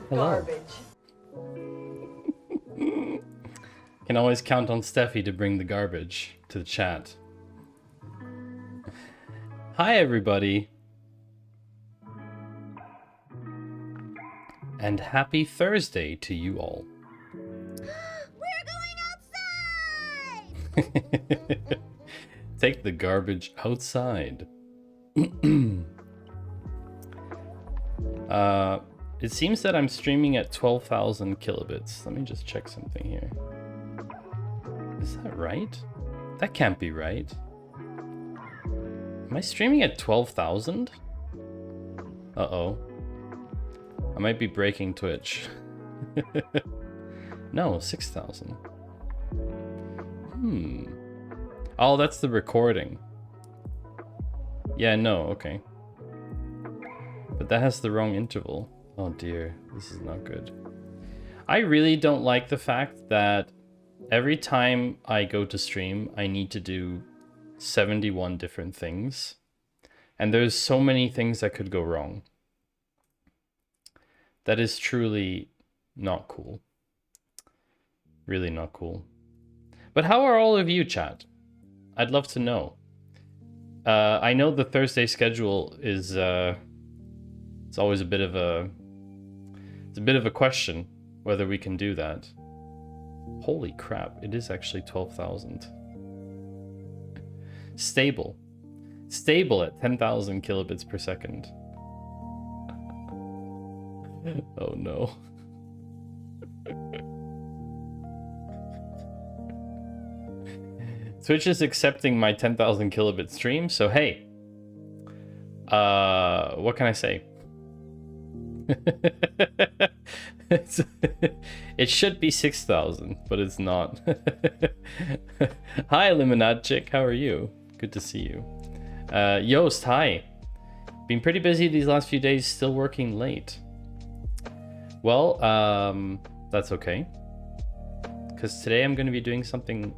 Hello. Garbage. Can always count on Steffi to bring the garbage to the chat. Hi, everybody. And happy Thursday to you all. We're going outside! Take the garbage outside. It seems that I'm streaming at 12,000 kilobits. Let me just check something here. Is that right? That can't be right. Am I streaming at 12,000? Uh-oh. I might be breaking Twitch. No, 6,000. Oh, that's the recording. Yeah, no, okay. But that has the wrong interval. Oh dear, this is not good. I really don't like the fact that every time I go to stream, I need to do 71 different things. And there's so many things that could go wrong. That is truly not cool. Really not cool. But how are all of you, chat? I'd love to know. I know the Thursday schedule is it's always a bit of a question whether we can do that. Holy crap, it is actually 12,000. Stable at 10,000 kilobits per second. Oh no. Twitch is accepting my 10,000 kilobit stream, so hey. What can I say? It should be 6,000, but it's not. Hi, Limonade Chick, how are you? Good to see you. Yoast, hi. Been pretty busy these last few days, still working late. Well, that's okay. Because today I'm going to be doing something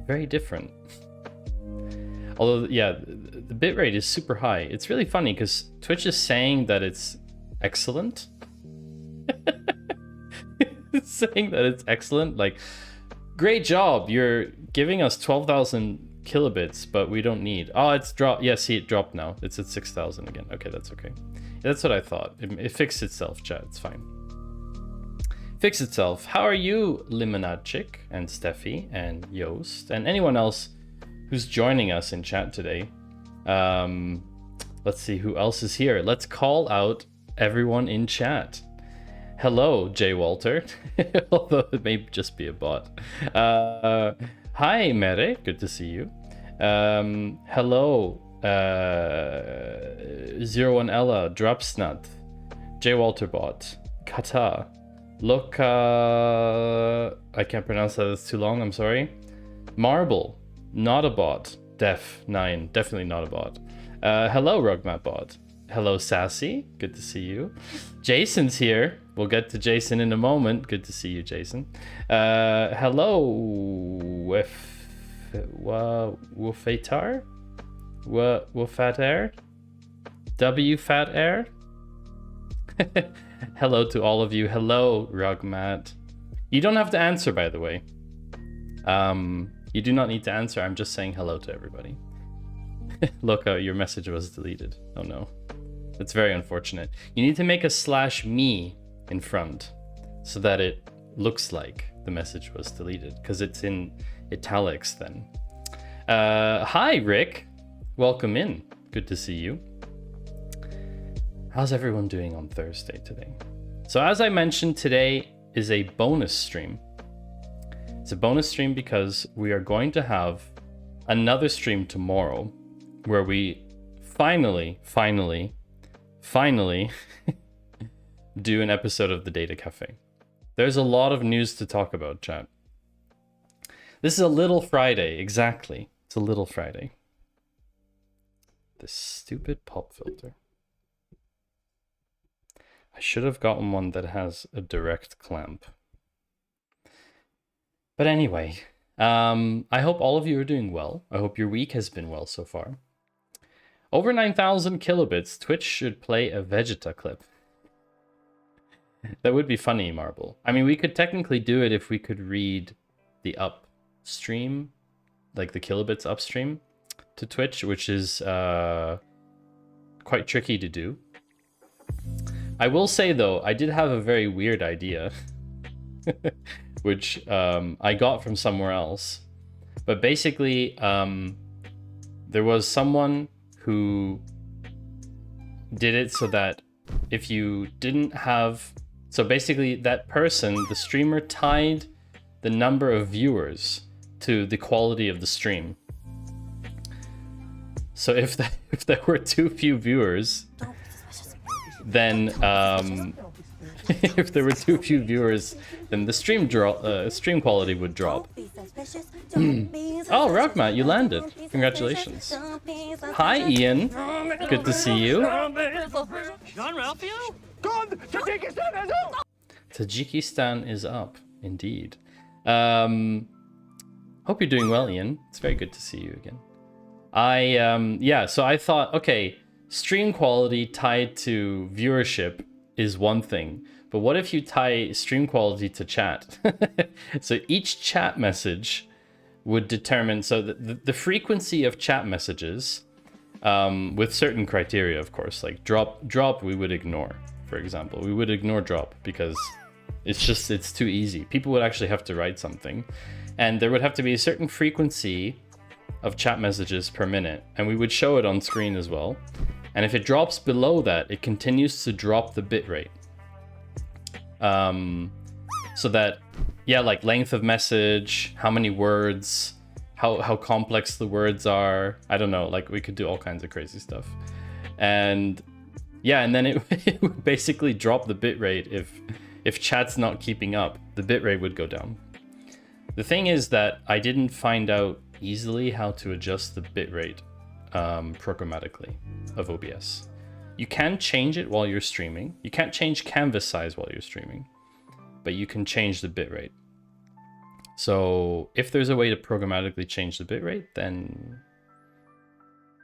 very different. Although, yeah, the bitrate is super high. It's really funny because Twitch is saying that it's excellent. It's saying that it's excellent. Like, great job. You're giving us 12,000 kilobits, but we don't need. Oh, it's dropped. Yeah, see, it dropped now. It's at 6,000 again. Okay, that's okay. That's what I thought. It fixed itself, chat. It's fine. Fix itself. How are you, Limonade Chick and Steffi and Yoast and anyone else who's joining us in chat today? Let's see who else is here. Let's call out everyone in chat. Hello, Jay Walter. Although it may just be a bot. Hi, Mere. Good to see you. Hello, 01 Ella, Dropsnut, Jay Walter bot, Kata, Look, I can't pronounce that, it's too long, I'm sorry. Marble, not a bot. Def9, definitely not a bot. Hello, RugMapBot. Hello, Sassy, good to see you. Jason's here. We'll get to Jason in a moment. Good to see you, Jason. Hello, Wufatar? Wufat Air? W Fat Air? Hello to all of you. Hello, Rugmat. You don't have to answer, by the way. You do not need to answer. I'm just saying hello to everybody. Look, your message was deleted. Oh no. That's very unfortunate. You need to make a /me in front so that it looks like the message was deleted, because it's in italics then. Hi, Rick. Welcome in. Good to see you. How's everyone doing on Thursday today? So as I mentioned, today is a bonus stream. It's a bonus stream because we are going to have another stream tomorrow where we finally do an episode of the Data Cafe. There's a lot of news to talk about, chat. This is a little Friday, exactly. It's a little Friday. This stupid pop filter. I should have gotten one that has a direct clamp. But anyway, I hope all of you are doing well. I hope your week has been well so far. Over 9,000 kilobits, Twitch should play a Vegeta clip. That would be funny, Marble. I mean, we could technically do it if we could read the upstream, like the kilobits upstream to Twitch, which is quite tricky to do. I will say, though, I did have a very weird idea, which I got from somewhere else. But basically, there was someone who did it so that if you didn't have... So basically, that person, the streamer, tied the number of viewers to the quality of the stream. So if there were too few viewers, then if there were too few viewers, then the stream quality would drop. Oh, Rockmat, you landed. Congratulations. Hi, Ian. Good to see you. Tajikistan is up, indeed. Hope you're doing well, Ian. It's very good to see you again. Yeah, so I thought, okay, stream quality tied to viewership is one thing, but what if you tie stream quality to chat? So each chat message would determine, so the frequency of chat messages, with certain criteria, of course, like drop we would ignore, for example. We would ignore drop because it's too easy. People would actually have to write something, and there would have to be a certain frequency of chat messages per minute, and we would show it on screen as well. And if it drops below that, it continues to drop the bitrate. So that, yeah, like length of message, how many words, how complex the words are. I don't know, like we could do all kinds of crazy stuff. And yeah, and then it would basically drop the bitrate if chat's not keeping up, the bitrate would go down. The thing is that I didn't find out easily how to adjust the bitrate programmatically of OBS. You can change it while you're streaming. You can't change canvas size while you're streaming, but you can change the bitrate. So if there's a way to programmatically change the bitrate, then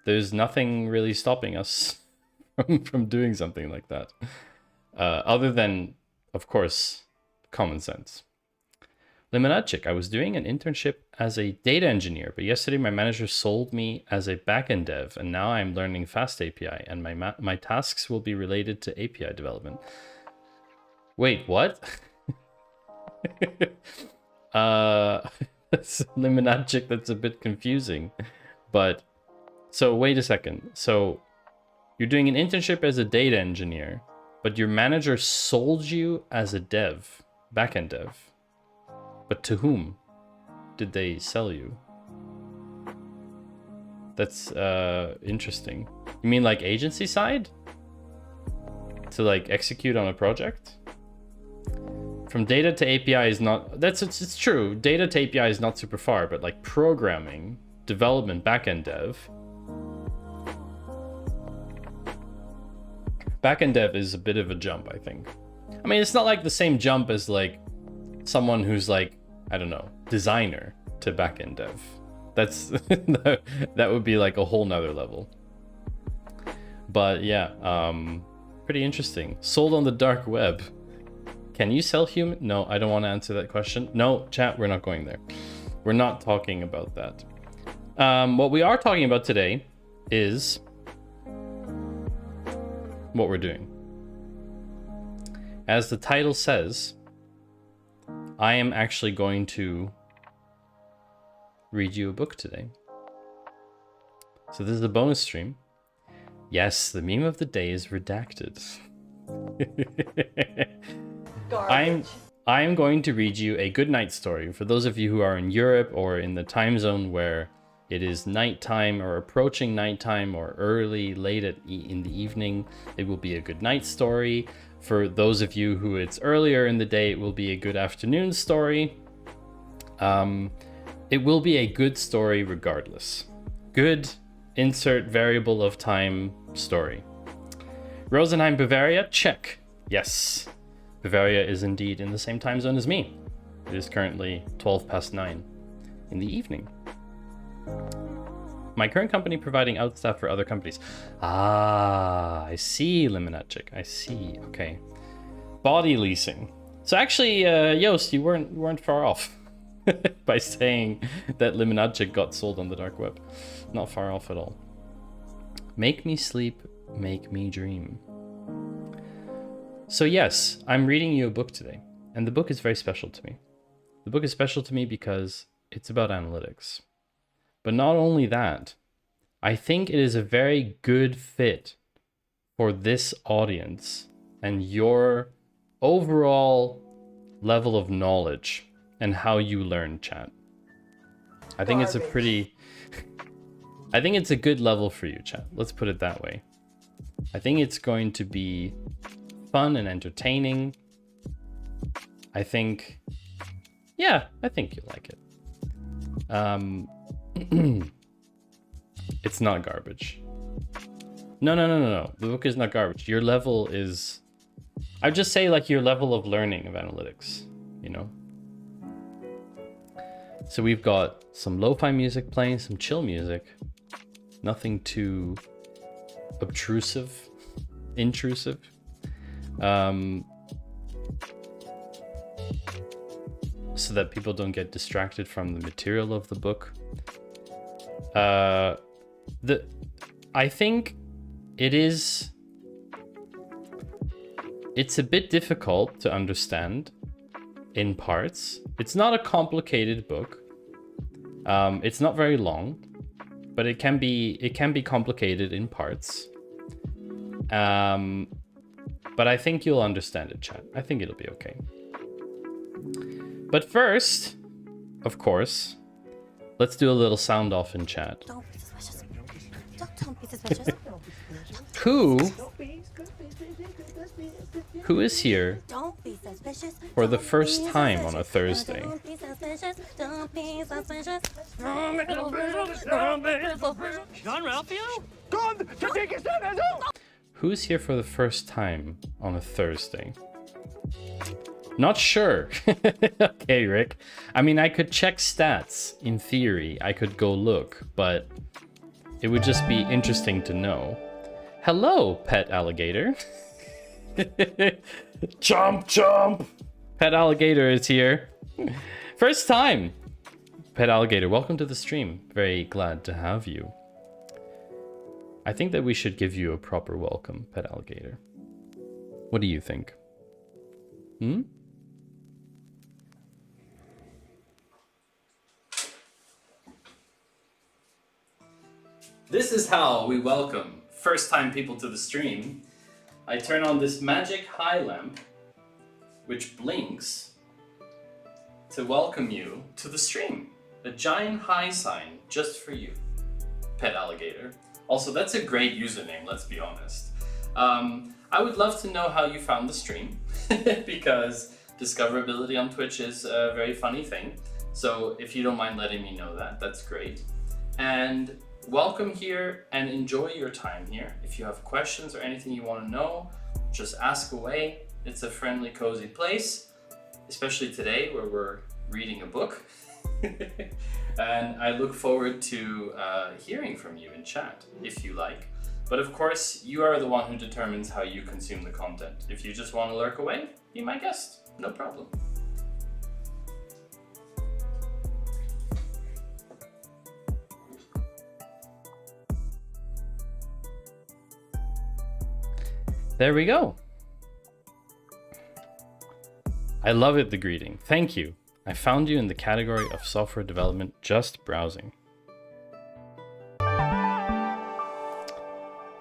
there's nothing really stopping us from doing something like that. Other than, of course, common sense. Limonadchik, I was doing an internship as a data engineer, but yesterday my manager sold me as a backend dev, and now I'm learning Fast API, and my tasks will be related to API development. Wait, what? Limonadchik, that's a bit confusing. But, so wait a second. So, you're doing an internship as a data engineer, but your manager sold you as a dev, backend dev. But to whom did they sell you? That's interesting. You mean like agency side? To like execute on a project? From data to API is not, it's true. Data to API is not super far, but like programming, development, backend dev. Backend dev is a bit of a jump, I think. I mean, it's not like the same jump as like someone who's like, I don't know, designer to backend dev. That's that would be like a whole nother level. But yeah, pretty interesting. Sold on the dark web. Can you sell human? No, I don't want to answer that question. No, chat, we're not going there. We're not talking about that. What we are talking about today is what we're doing. As the title says, I am actually going to read you a book today. So this is a bonus stream. Yes, the meme of the day is redacted. I'm going to read you a good night story. For those of you who are in Europe or in the time zone where it is nighttime or approaching nighttime or early, late in the evening, it will be a good night story. For those of you who it's earlier in the day, it will be a good afternoon story. It will be a good story regardless. Good, insert variable of time story. Rosenheim, Bavaria, check. Yes. Bavaria is indeed in the same time zone as me. It is currently 9:12 in the evening. My current company providing outstaff for other companies. Ah, I see, Limonachik. I see. Okay. Body leasing. So actually, Yost, you weren't far off by saying that Limonachik got sold on the dark web. Not far off at all. Make me sleep, make me dream. So yes, I'm reading you a book today, and the book is very special to me. The book is special to me because it's about analytics. But not only that, I think it is a very good fit for this audience and your overall level of knowledge and how you learn chat. I think it's a good level for you, chat. Let's put it that way. I think it's going to be fun and entertaining. I think you'll like it. It's not garbage. No. The book is not garbage. Your level is, I'd just say like your level of learning of analytics, you know? So we've got some lo-fi music playing, some chill music. Nothing too intrusive. So that people don't get distracted from the material of the book. I think it's a bit difficult to understand in parts. It's not a complicated book. It's not very long, but it can be complicated in parts. But I think you'll understand it, chat. I think it'll be okay. But first, of course, let's do a little sound off in chat. Don't be suspicious. Don't be suspicious. Who is here Don't be suspicious. for the first time on a Thursday? Don't be suspicious. Don't be suspicious. John Ralphio? Who is here for the first time on a Thursday? Not sure. Okay, Rick. I mean, I could check stats. In theory, I could go look, but it would just be interesting to know. Hello, pet alligator. Chomp. Pet alligator is here. First time. Pet alligator, welcome to the stream. Very glad to have you. I think that we should give you a proper welcome, pet alligator. What do you think? This is how we welcome first-time people to the stream. I turn on this magic high lamp, which blinks to welcome you to the stream. A giant high sign just for you, pet alligator. Also, that's a great username, let's be honest. I would love to know how you found the stream, because discoverability on Twitch is a very funny thing. So if you don't mind letting me know that, that's great. And welcome here and enjoy your time here. If you have questions or anything you want to know, just ask away. It's a friendly, cozy place, especially today where we're reading a book. And I look forward to hearing from you in chat if you like. But of course, you are the one who determines how you consume the content. If you just want to lurk away, be my guest, no problem. There we go. I love it, the greeting. Thank you. I found you in the category of software development, just browsing.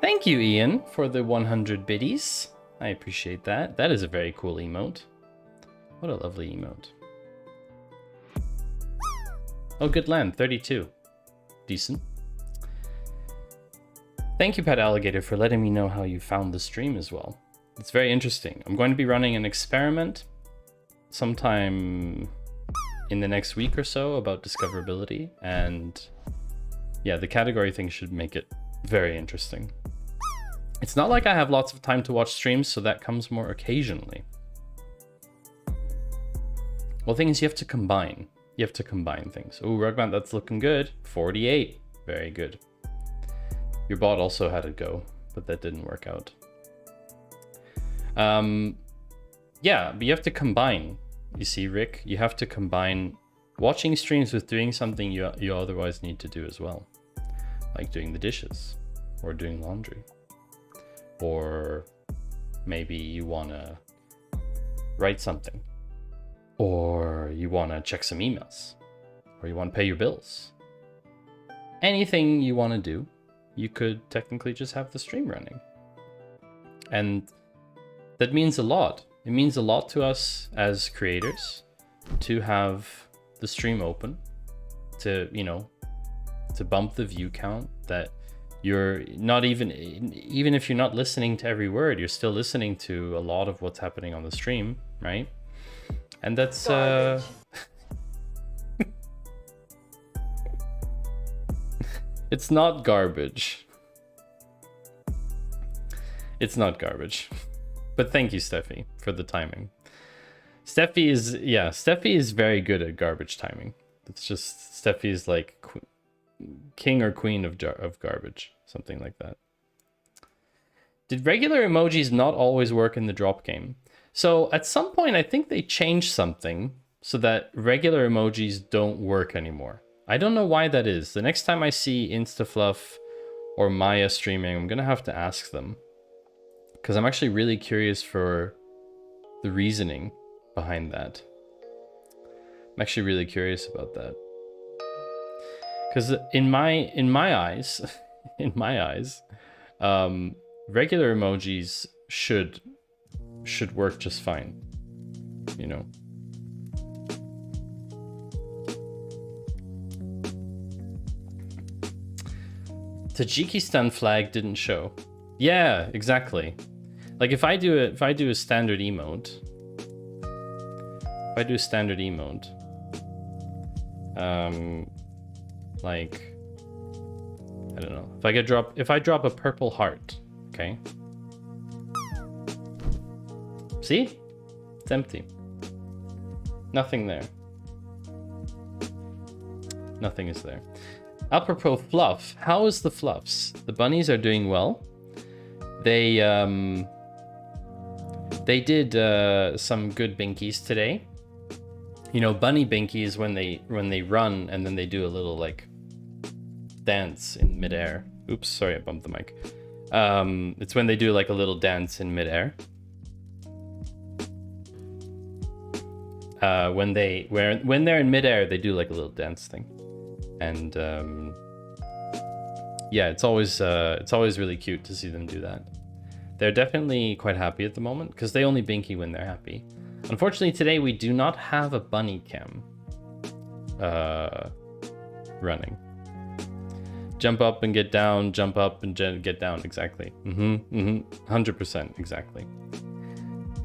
Thank you, Ian, for the 100 biddies. I appreciate that. That is a very cool emote. What a lovely emote. Oh, good land, 32. Decent. Thank you, Pet Alligator, for letting me know how you found the stream as well. It's very interesting. I'm going to be running an experiment sometime in the next week or so about discoverability, and yeah, the category thing should make it very interesting. It's not like I have lots of time to watch streams, so that comes more occasionally. Well, the thing is, you have to combine. You have to combine things. Oh, Rugman, that's looking good. 48. Very good. Your bot also had a go, but that didn't work out. Yeah, but you have to combine. You see, Rick, you have to combine watching streams with doing something you otherwise need to do as well. Like doing the dishes or doing laundry. Or maybe you want to write something. Or you want to check some emails. Or you want to pay your bills. Anything you want to do, you could technically just have the stream running. And that means a lot. It means a lot to us as creators to have the stream open, to, you know, to bump the view count, that you're not even if you're not listening to every word, you're still listening to a lot of what's happening on the stream, right? And that's it's not garbage. It's not garbage. But thank you, Steffi, for the timing. Steffi is very good at garbage timing. It's just, Steffi is like king or queen of garbage, something like that. Did regular emojis not always work in the drop game? So at some point, I think they changed something so that regular emojis don't work anymore. I don't know why that is. The next time I see InstaFluff or Maya streaming, I'm gonna have to ask them, because I'm actually really curious for the reasoning behind that. I'm actually really curious about that. Because in my eyes, regular emojis should work just fine, you know. Tajikistan flag didn't show. Yeah, exactly. Like if I do a standard emote, like, I don't know, if I drop a purple heart, okay? See? It's empty. Nothing there. Nothing is there. Apropos fluff, how is the fluffs? The bunnies are doing well. They did some good binkies today. You know, bunny binkies when they run and then they do a little like dance in midair. Oops, sorry, I bumped the mic. It's when they do like a little dance in midair. When they're in midair, they do like a little dance thing, and yeah, it's always really cute to see them do that. They're definitely quite happy at the moment because they only binky when they're happy. Unfortunately, today we do not have a bunny cam running. Jump up and get down, jump up and get down. Exactly. 100%, exactly.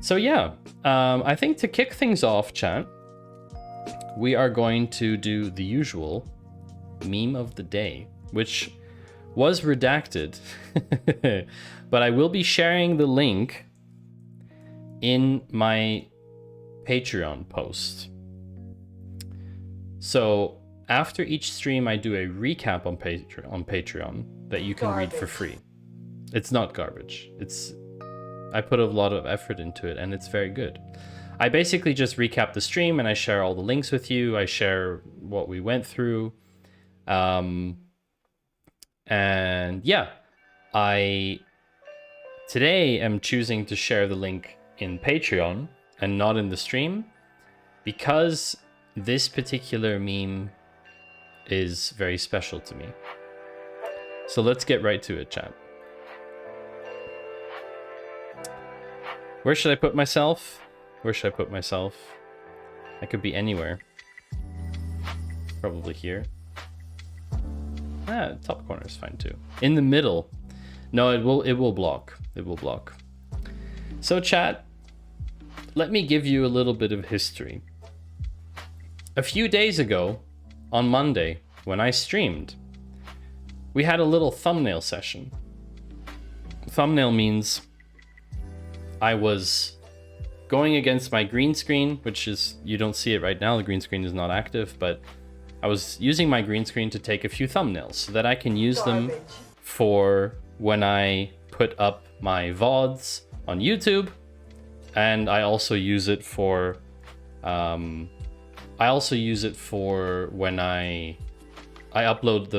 So yeah, I think to kick things off, chat, we are going to do the usual meme of the day, which was redacted, but I will be sharing the link in my Patreon post. So after each stream, I do a recap on Patreon that you can read for free. It's not garbage. I put a lot of effort into it, and it's very good. I basically just recap the stream, and I share all the links with you. I share what we went through. And yeah, I today am choosing to share the link in Patreon and not in the stream because this particular meme is very special to me. So let's get right to it, chat. Where should I put myself? Where should I put myself? I could be anywhere. Probably here. Ah, top corner is fine too. In the middle. No, it will block. It will block. So chat, let me give you a little bit of history. A few days ago, on Monday, when I streamed, we had a little thumbnail session. Thumbnail means I was going against my green screen, which is, you don't see it right now, the green screen is not active, but I was using my green screen to take a few thumbnails so that I can use them for when I put up my VODs on YouTube. And I also use it for when I upload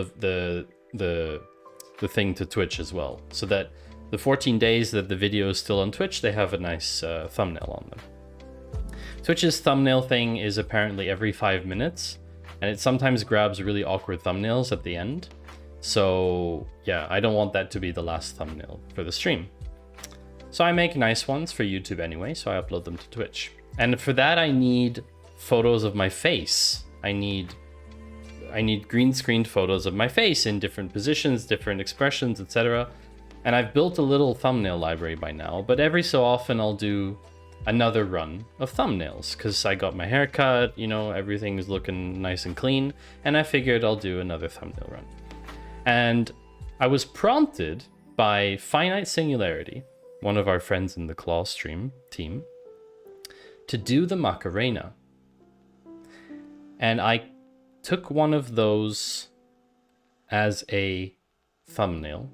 the thing to Twitch as well, so that the 14 days that the video is still on Twitch, they have a nice thumbnail on them. Twitch's thumbnail thing is apparently every 5 minutes, and it sometimes grabs really awkward thumbnails at the end. So yeah, I don't want that to be the last thumbnail for the stream. So I make nice ones for YouTube anyway, so I upload them to Twitch. And for that I need photos of my face. I need green screened photos of my face in different positions, different expressions, etc. And I've built a little thumbnail library by now, but every so often I'll do another run of thumbnails because I got my hair cut, you know, everything is looking nice and clean, and I figured I'll do another thumbnail run. And I was prompted by Finite Singularity, one of our friends in the Claw stream team, to do the Macarena. And I took one of those as a thumbnail,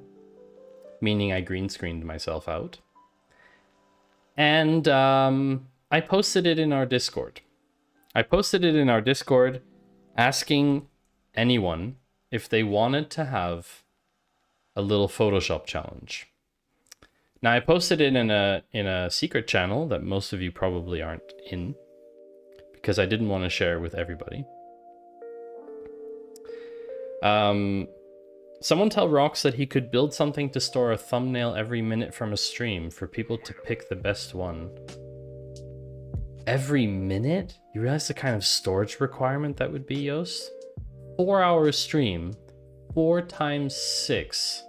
meaning I green screened myself out. And I posted it in our Discord. I posted it in our Discord asking anyone if they wanted to have a little Photoshop challenge. Now I posted it in a secret channel that most of you probably aren't in, because I didn't want to share with everybody. Someone tell Rox that he could build something to store a thumbnail every minute from a stream for people to pick the best one. Every minute? You realize the kind of storage requirement that would be, Yost? 4-hour stream, 4 times 6.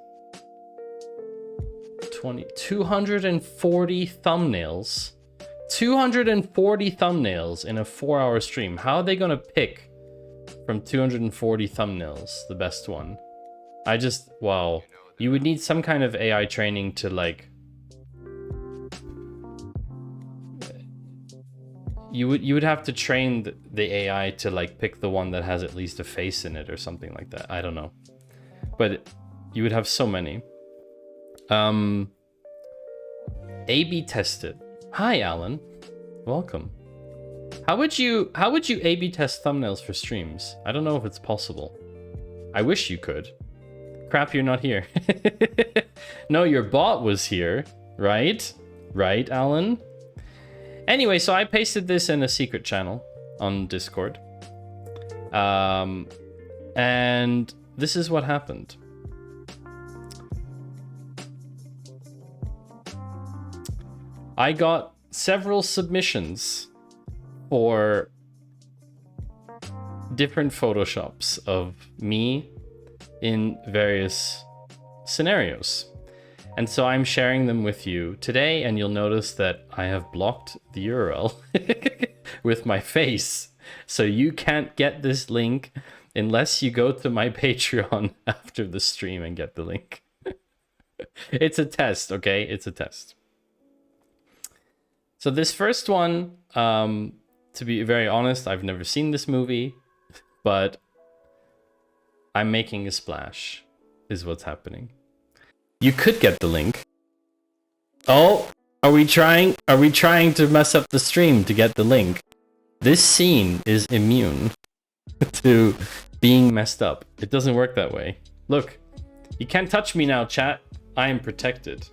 240 thumbnails. 240 thumbnails in a 4-hour stream. How are they gonna pick from 240 thumbnails the best one? Wow. You would need some kind of AI training to like... You would have to train the AI to like pick the one that has at least a face in it or something like that. I don't know. But you would have so many. A/B test it. Hi, Alan. Welcome. How would you A/B test thumbnails for streams? I don't know if it's possible. I wish you could. Crap, you're not here. No, your bot was here, right? Right, Alan? Anyway, so I pasted this in a secret channel on Discord. And this is what happened. I got several submissions for different Photoshops of me in various scenarios. And so I'm sharing them with you today, and you'll notice that I have blocked the URL with my face. So you can't get this link unless you go to my Patreon after the stream and get the link. It's a test, okay? It's a test. So this first one, to be very honest, I've never seen this movie, but I'm making a splash, is what's happening. You could get the link. Oh, are we trying to mess up the stream to get the link? This scene is immune to being messed up. It doesn't work that way. Look, you can't touch me now, chat. I am protected.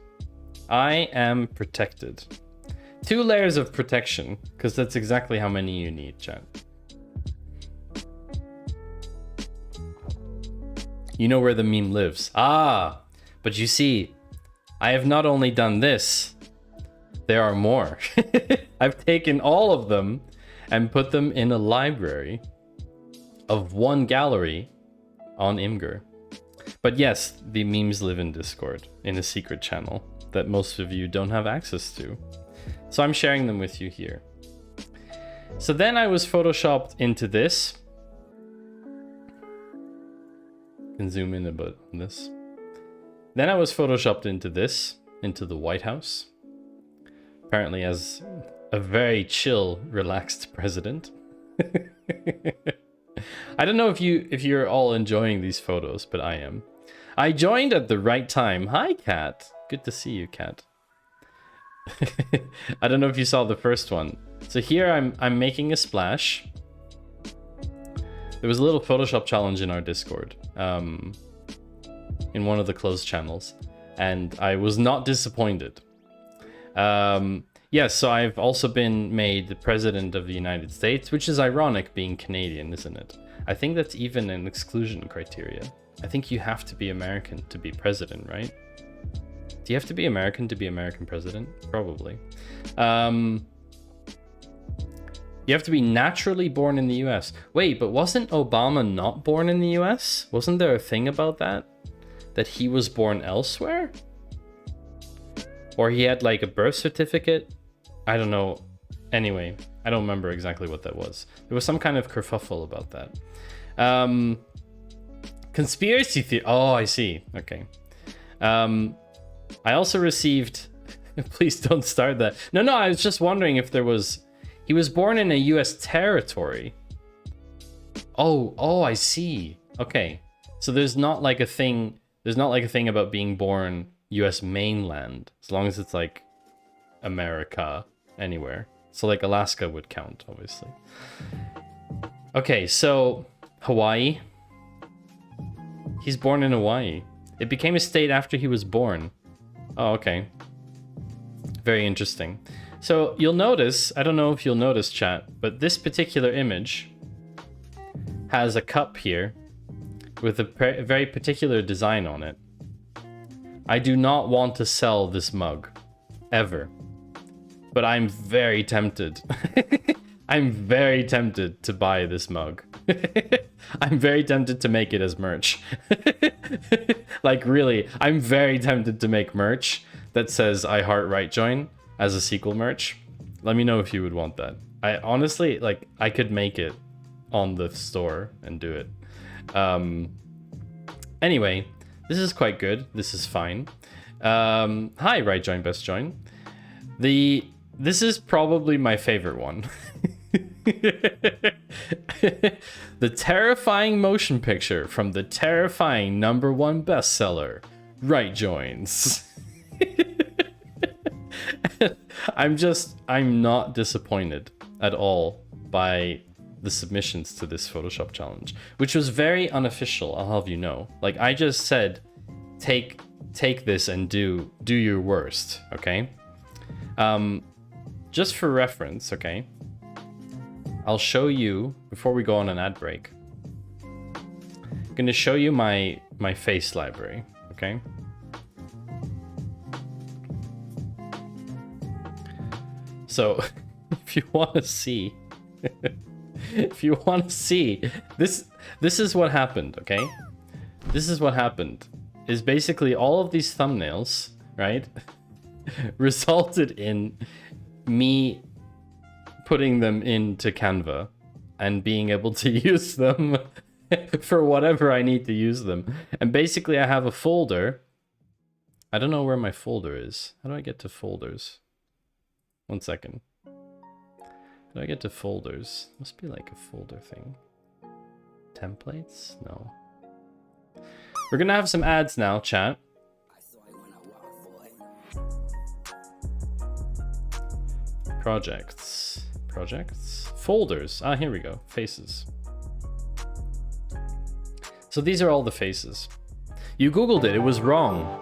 I am protected. 2 layers of protection, because that's exactly how many you need, chat. You know where the meme lives. Ah, but you see, I have not only done this, there are more. I've taken all of them and put them in a library of 1 gallery on Imgur. But yes, the memes live in Discord, in a secret channel that most of you don't have access to. So I'm sharing them with you here. So then I was photoshopped into this. You can zoom in a bit on this. Then I was photoshopped into this, into the White House. Apparently as a very chill, relaxed president. I don't know if you're all enjoying these photos, but I am. I joined at the right time. Hi, Kat. Good to see you, Kat. I don't know if you saw the first one. So here I'm making a splash. There was a little Photoshop challenge in our Discord, in one of the closed channels, and I was not disappointed. Yes, so I've also been made the President of the United States, which is ironic being Canadian, isn't it? I think that's even an exclusion criteria. I think you have to be American to be president, right? Do you have to be American to be American president? Probably. You have to be naturally born in the US. Wait, but wasn't Obama not born in the US? Wasn't there a thing about that? That he was born elsewhere? Or he had like a birth certificate? I don't know. Anyway, I don't remember exactly what that was. There was some kind of kerfuffle about that. Conspiracy theory. Oh, I see. Okay. I also received... Please don't start that. No, I was just wondering if there was... He was born in a US territory. Oh, I see. Okay. So there's not like a thing... There's not like a thing about being born US mainland. As long as it's like America, anywhere. So like Alaska would count, obviously. Okay, so Hawaii. He's born in Hawaii. It became a state after he was born. Oh, okay. Very interesting. So you'll notice, I don't know if you'll notice, chat, but this particular image has a cup here with a very particular design on it. I do not want to sell this mug, ever. But I'm very tempted. I'm very tempted to buy this mug. I'm very tempted to make it as merch. Like really, I'm very tempted to make merch that says I heart right join as a sequel merch. Let me know if you would want that. I honestly, like, I could make it on the store and do it. Anyway, this is quite good. This is fine. Hi, right join, best join. This is probably my favorite one. The terrifying motion picture from the terrifying #1 bestseller, Right Joins. I'm not disappointed at all by the submissions to this Photoshop challenge, which was very unofficial, I'll have you know. Like, I just said, take this and do your worst, okay? Just for reference, okay? I'll show you, before we go on an ad break, I'm gonna show you my face library, okay? So, if you want to see, this is what happened, okay? This is what happened. Is basically all of these thumbnails right, resulted in me putting them into Canva and being able to use them for whatever I need to use them. And basically I have a folder. I don't know where my folder is. How do I get to folders? 1 second. How do I get to folders? Must be like a folder thing. Templates? No. We're gonna have some ads now, chat. Projects. Projects? Folders. Ah, here we go. Faces. So these are all the faces. You Googled it. It was wrong.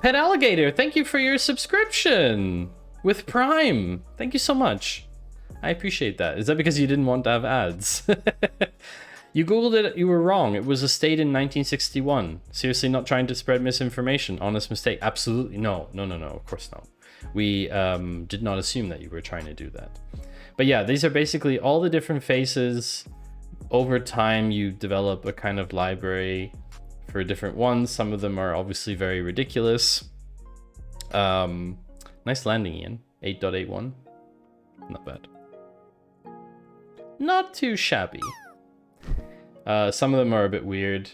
Pet Alligator, thank you for your subscription with Prime. Thank you so much. I appreciate that. Is that because you didn't want to have ads? You Googled it. You were wrong. It was a state in 1961. Seriously, not trying to spread misinformation. Honest mistake. Absolutely. No. Of course not. We did not assume that you were trying to do that. But yeah, these are basically all the different faces. Over time, you develop a kind of library for different ones. Some of them are obviously very ridiculous. Nice landing, Ian. 8.81. Not bad. Not too shabby. Some of them are a bit weird.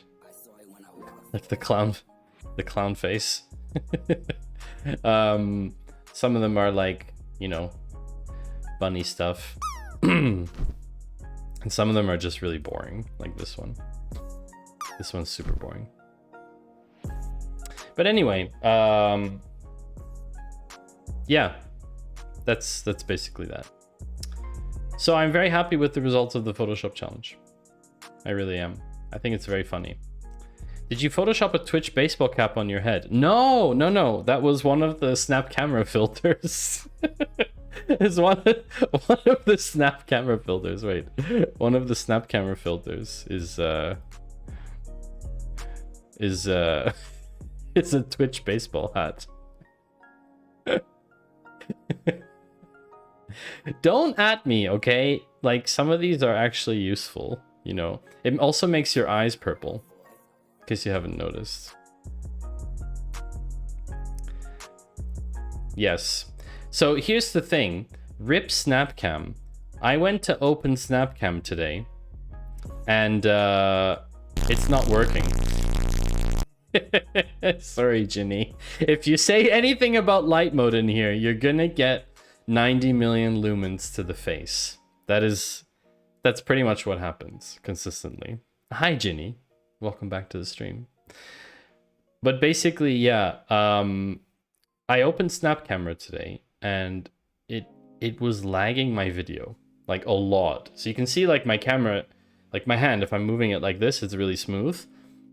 Like the clown face. Some of them are like, you know, bunny stuff. And some of them are just really boring, like this one. This one's super boring. But anyway, yeah, that's basically that. So I'm very happy with the results of the Photoshop challenge. I really am. I think it's very funny. Did you Photoshop a Twitch baseball cap on your head? No. That was one of the snap camera filters. It's one of the snap camera filters. Wait, one of the snap camera filters is it's a Twitch baseball hat. Don't at me, okay? Like, some of these are actually useful, you know. It also makes your eyes purple, in case you haven't noticed. Yes. So here's the thing. RIP Snapcam. I went to open Snapcam today, and it's not working. Sorry, Ginny. If you say anything about light mode in here, you're gonna get 90 million lumens to the face. That's pretty much what happens consistently. Hi, Ginny. Welcome back to the stream. But basically, yeah, I opened Snap Camera today, and it was lagging my video like a lot. So you can see like my camera, like my hand, if I'm moving it like this, it's really smooth.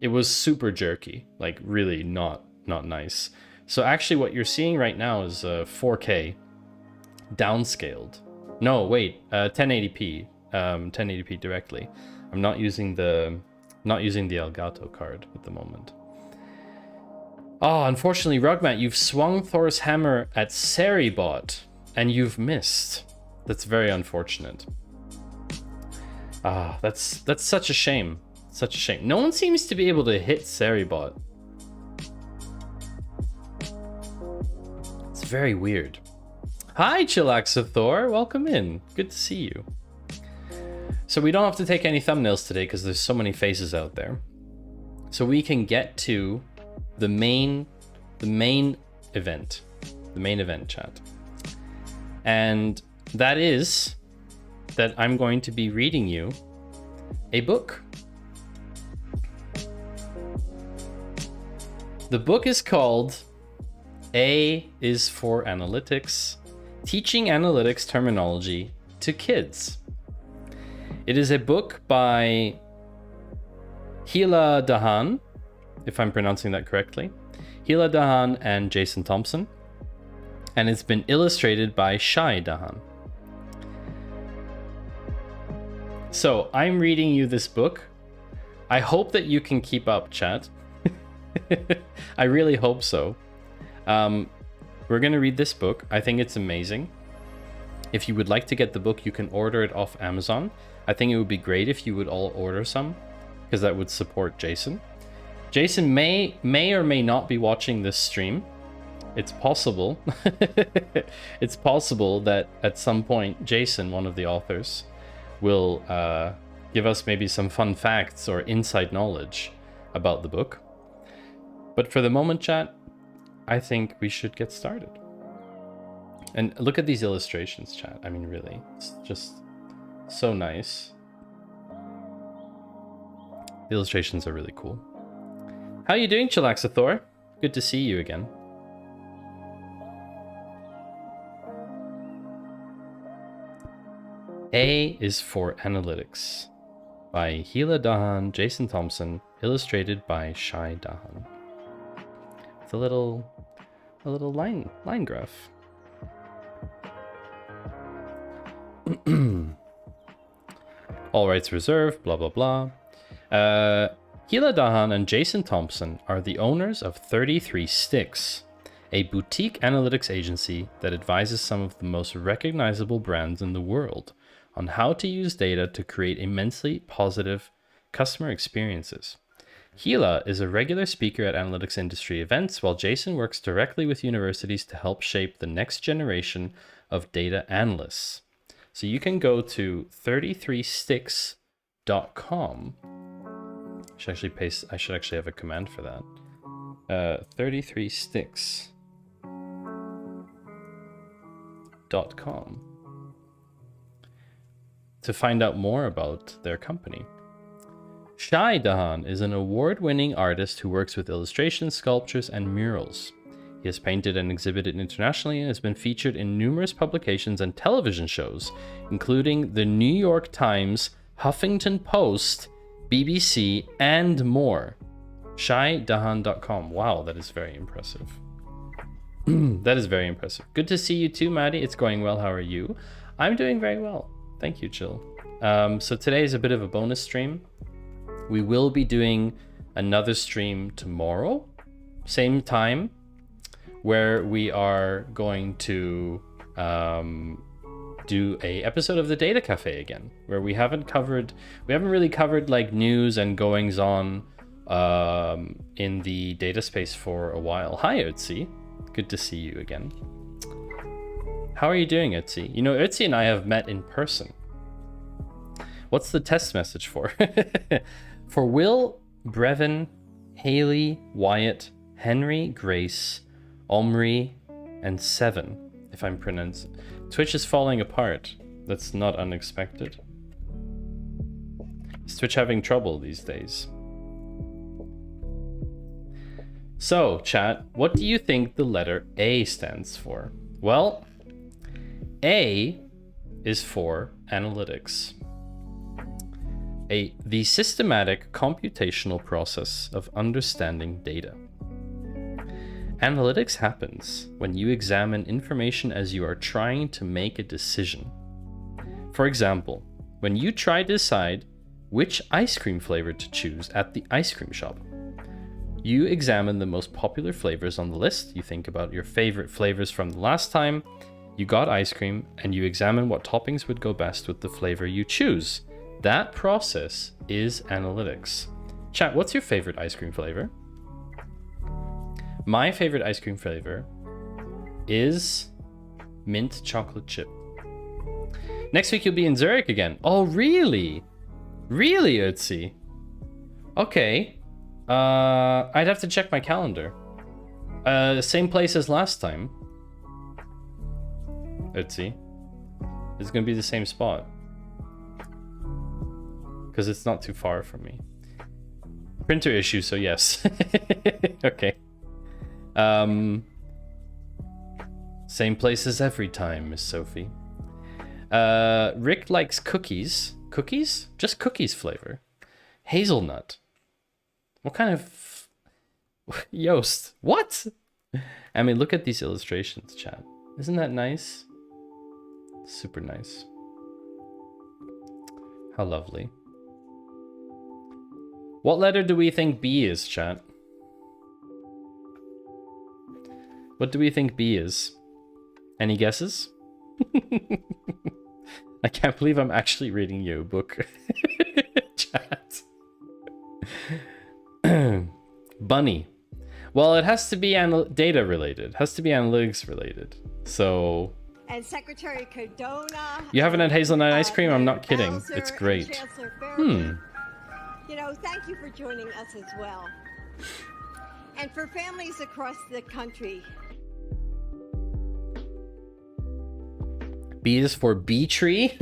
It was super jerky, like really not nice. So actually what you're seeing right now is 4K downscaled. No, wait, 1080p, 1080p directly. I'm not using the Elgato card at the moment. Oh, unfortunately, Rugmat, you've swung Thor's hammer at Seribot, and you've missed. That's very unfortunate. Ah, that's such a shame. Such a shame. No one seems to be able to hit Seribot. It's very weird. Hi, Chillaxathor. Welcome in. Good to see you. So we don't have to take any thumbnails today because there's so many faces out there. So we can get to the main event. The main event, chat. And that is that I'm going to be reading you a book. The book is called A is for Analytics, Teaching Analytics Terminology to Kids. It is a book by Hila Dahan, if I'm pronouncing that correctly. Hila Dahan and Jason Thompson. And it's been illustrated by Shai Dahan. So I'm reading you this book. I hope that you can keep up, chat. I really hope so. We're going to read this book. I think it's amazing. If you would like to get the book, you can order it off Amazon. I think it would be great if you would all order some, because that would support Jason. Jason may or may not be watching this stream. It's possible. It's possible that at some point Jason, one of the authors, will give us maybe some fun facts or inside knowledge about the book. But for the moment, chat, I think we should get started. And look at these illustrations, chat. I mean, really, it's just so nice. The illustrations are really cool. How are you doing, Chilaxathor? Good to see you again. A is for Analytics by Hila Dahan, Jason Thompson, illustrated by Shai Dahan. It's a little line graph. All rights reserved, blah blah blah. Hila Dahan and Jason Thompson are the owners of 33 Sticks, a boutique analytics agency that advises some of the most recognizable brands in the world on how to use data to create immensely positive customer experiences. Hila is a regular speaker at analytics industry events, while Jason works directly with universities to help shape the next generation of data analysts. So you can go to 33sticks.com. I should actually have a command for that. 33sticks.com to find out more about their company. Shai Dahan is an award-winning artist who works with illustrations, sculptures, and murals. He has painted and exhibited internationally and has been featured in numerous publications and television shows, including the New York Times, Huffington Post, BBC, and more. ShaiDahan.com. Wow, that is very impressive. That is very impressive. Good to see you too, Maddie. It's going well. How are you? I'm doing very well. Thank you, Jill. So today is a bit of a bonus stream. We will be doing another stream tomorrow, same time, where we are going to do a episode of the Data Cafe again, where we haven't really covered like news and goings on in the data space for a while. Hi, Ötzi. Good to see you again. How are you doing, Ötzi? You know, Ötzi and I have met in person. What's the test message for? For Will, Brevin, Haley, Wyatt, Henry, Grace, Omri, and Seven, if I'm pronouncing. Twitch is falling apart. That's not unexpected. Is Twitch having trouble these days? So, chat, what do you think the letter A stands for? Well, A is for analytics. The systematic computational process of understanding data. Analytics happens when you examine information as you are trying to make a decision. For example, when you try to decide which ice cream flavor to choose at the ice cream shop. You examine the most popular flavors on the list, you think about your favorite flavors from the last time you got ice cream, and you examine what toppings would go best with the flavor you choose. That process is analytics. Chat, what's your favorite ice cream flavor? My favorite ice cream flavor is mint chocolate chip. Next week you'll be in Zurich again. Oh, really? Really, Ötzi? Okay. I'd have to check my calendar. Same place as last time. Ötzi. It's gonna be the same spot. Because it's not too far from me. Printer issue, so yes. Okay. Same place as every time, Miss Sophie. Rick likes cookies. Cookies? Just cookies flavor. Hazelnut. What kind of... Yoast. What? I mean, look at these illustrations, chat. Isn't that nice? Super nice. How lovely. What letter do we think B is, chat? What do we think B is? Any guesses? I can't believe I'm actually reading you a book. Chat. bunny. Well, it has to be data related. Has to be analytics related. So And Secretary Cardona. you haven't had hazelnut ice cream? I'm not kidding. Bowser It's and great. Chancellor Farabee. Hmm. You know, thank you for joining us as well. And for families across the country. B is for bee tree.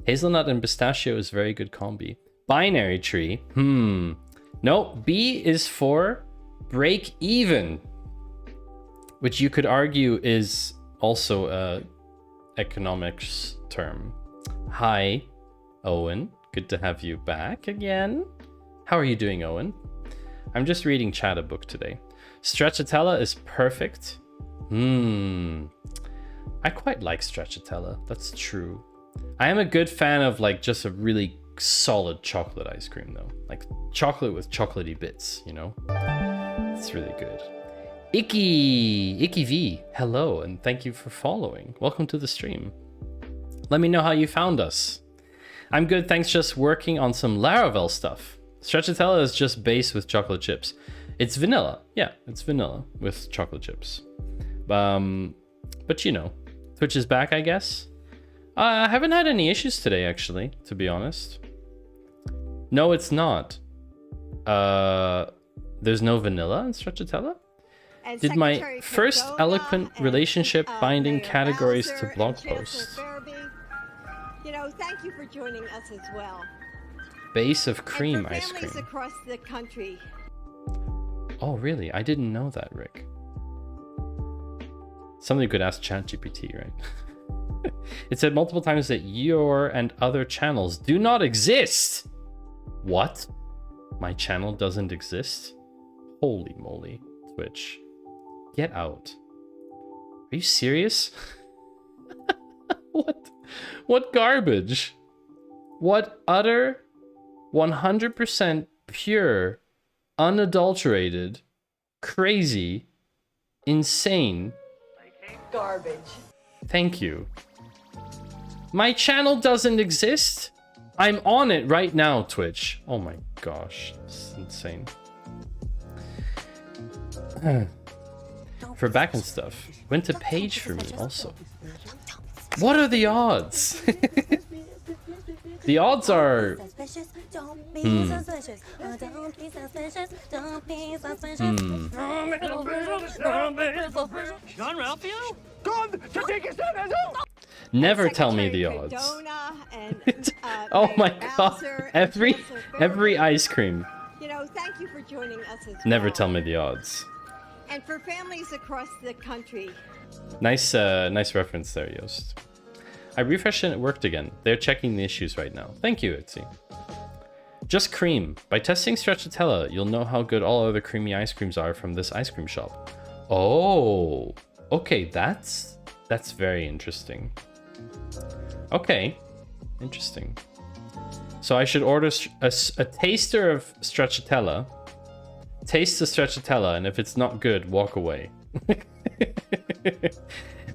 Hazelnut and pistachio is very good combi. Binary tree. No, B is for break even, which you could argue is also a economics term. Hi, Owen. Good to have you back again. How are you doing, Owen? I'm just reading Chat a book today. Stracciatella is perfect. I quite like stracciatella. That's true. I am a good fan of like just a really solid chocolate ice cream though. Like chocolate with chocolatey bits, you know? It's really good. Icky V, hello, and thank you for following. Welcome to the stream. Let me know how you found us. I'm good, thanks, just working on some Laravel stuff. Stracciatella is just base with chocolate chips. It's vanilla. Yeah, it's vanilla with chocolate chips. But you know, Twitch is back, I guess. I haven't had any issues today, actually, to be honest. No, it's not. There's no vanilla in Stracciatella? And Did my Secretary first Cardona eloquent and, relationship binding Mayor categories Bowser to blog and Chancellor posts. Farabee. You know, thank you for joining us as well. Base of cream and for ice families cream. across the country. Oh, really? I didn't know that, Rick. Somebody could ask ChatGPT, right? It said multiple times that your and other channels do not exist. What? My channel doesn't exist? Holy moly, Twitch. Get out. Are you serious? What garbage? What utter 100% pure, unadulterated, crazy, insane Garbage. thank you. My channel doesn't exist? I'm on it right now, Twitch. Oh my gosh, this is insane. For back and stuff. Went to page for me also. What are the odds? The odds are... Suspicious, don't be suspicious. Don't be suspicious, don't be suspicious. John Ralphio? Never tell me the Secretary odds. Cardona and, Oh Mayor my god. Bowser and Chancellor Every Farabee. ice cream. You know, thank you for joining us as Never well. tell me the odds. And for families across the country. Nice reference there, Yost. I refreshed and it worked again. They're checking the issues right now. Thank you, Itzy. Just cream. By testing Stracciatella, you'll know how good all other creamy ice creams are from this ice cream shop. Oh, okay, that's very interesting. Okay, interesting. So I should order a taster of Stracciatella. Taste the Stracciatella, and if it's not good, walk away.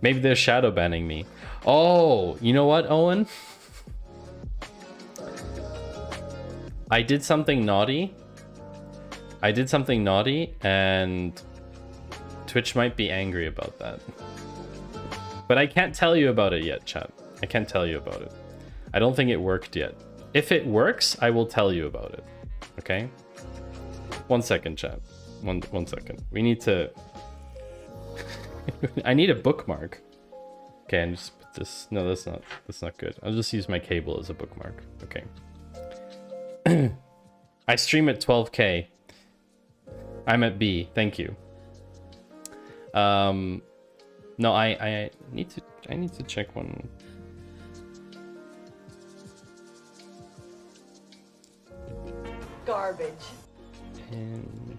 Maybe they're shadow banning me. Oh, you know what, Owen? I did something naughty. And Twitch might be angry about that. But I can't tell you about it yet, chat. I can't tell you about it. I don't think it worked yet. If it works, I will tell you about it. Okay? 1 second, chat. One second. We need to... I need a bookmark. Okay, and just put this... No, that's not good. I'll just use my cable as a bookmark. Okay. I stream at 12K. I'm at B. Thank you. No, I need to check one. Garbage. And...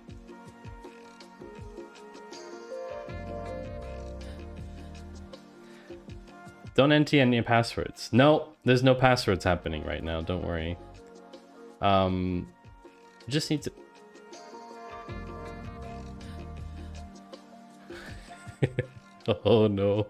Don't enter any passwords. No, there's no passwords happening right now. Don't worry. Just need to... Oh no.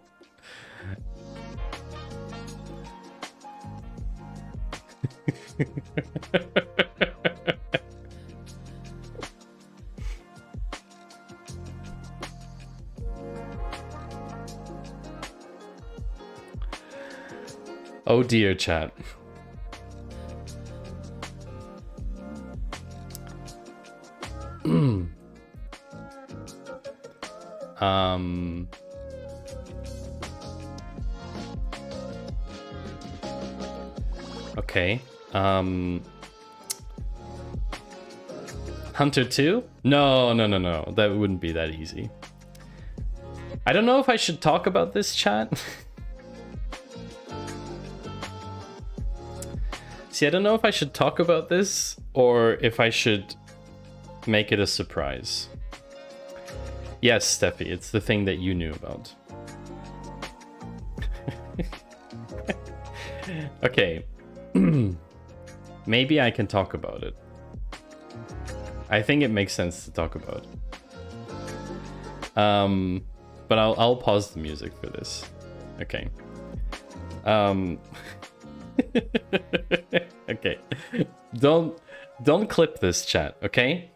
Oh dear, chat. Okay. Hunter 2? No. That wouldn't be that easy. I don't know if I should talk about this, chat. See, I don't know if I should talk about this or if I should make it a surprise. Yes, Steffi, it's the thing that you knew about. Okay. Maybe I can talk about it. I think it makes sense to talk about. But I'll pause the music for this. Okay. Okay. Don't clip this, chat, okay?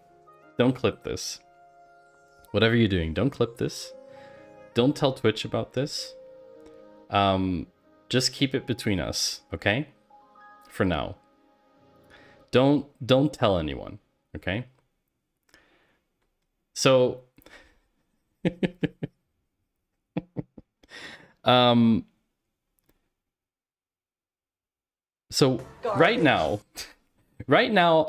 Don't clip this. Whatever you're doing, don't clip this. Don't tell Twitch about this. Just keep it between us, okay? For now. Don't tell anyone, okay? So so right now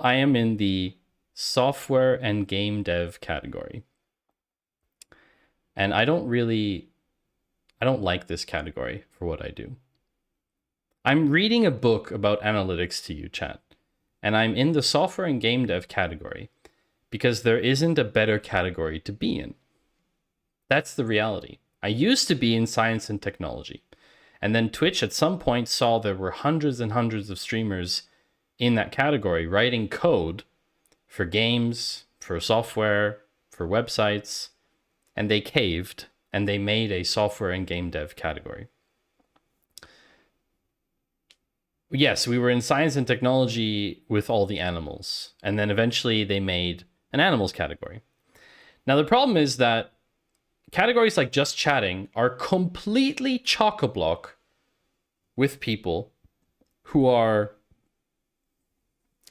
I am in the software and game dev category. And I don't like this category for what I do. I'm reading a book about analytics to you, chat. And I'm in the software and game dev category because there isn't a better category to be in. That's the reality. I used to be in science and technology. And then Twitch at some point saw there were hundreds and hundreds of streamers in that category writing code for games, for software, for websites, and they caved and they made a software and game dev category. Yes, we were in science and technology with all the animals, and then eventually they made an animals category. Now the problem is that categories like just chatting are completely chock-a-block with people who are...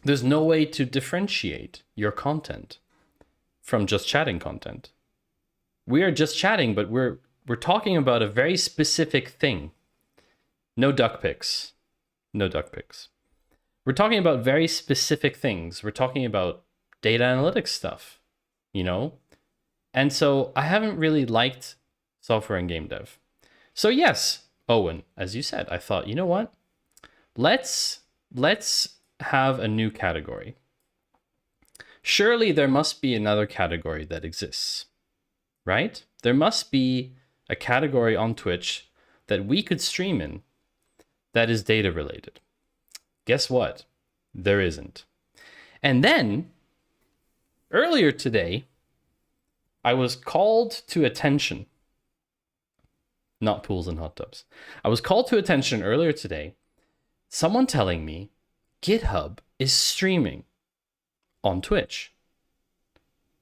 There's no way to differentiate your content from just chatting content. We are just chatting, but we're talking about a very specific thing. No duck pics. No duck pics. We're talking about very specific things. We're talking about data analytics stuff, you know? And so I haven't really liked software and game dev. So yes, Owen, as you said, I thought, you know what? Let's have a new category. Surely there must be another category that exists, right? There must be a category on Twitch that we could stream in that is data related. Guess what? There isn't. And then earlier today, I was called to attention. Not pools and hot tubs. I was called to attention earlier today. Someone telling me GitHub is streaming on Twitch.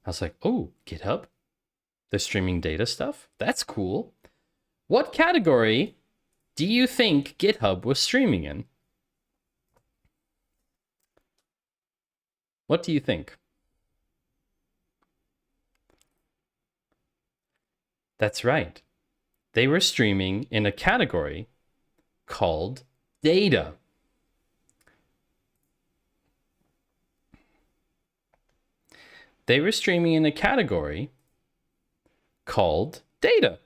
I was like, oh, GitHub? They're streaming data stuff? That's cool. What category do you think GitHub was streaming in? What do you think? That's right. They were streaming in a category called data. They were streaming in a category called data.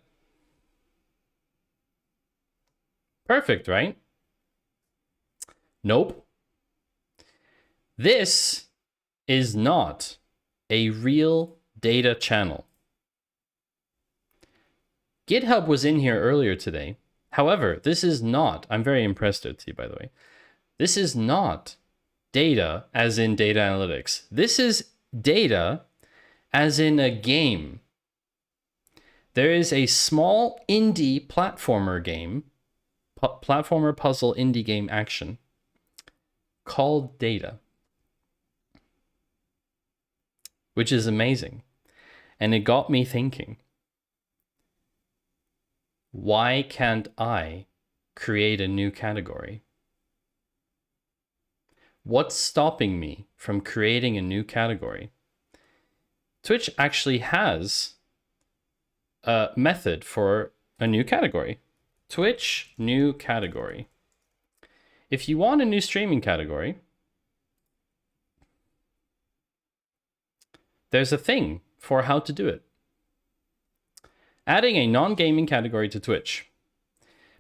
Perfect, right? Nope. This is not a real data channel. GitHub was in here earlier today. However, this is not, I'm very impressed at you, by the way. This is not data as in data analytics. This is data as in a game. There is a small indie platformer game, platformer puzzle indie game action called Data, which is amazing. And it got me thinking, why can't I create a new category? What's stopping me from creating a new category? Twitch actually has a method for a new category. Twitch new category. If you want a new streaming category, there's a thing for how to do it. Adding a non-gaming category to Twitch.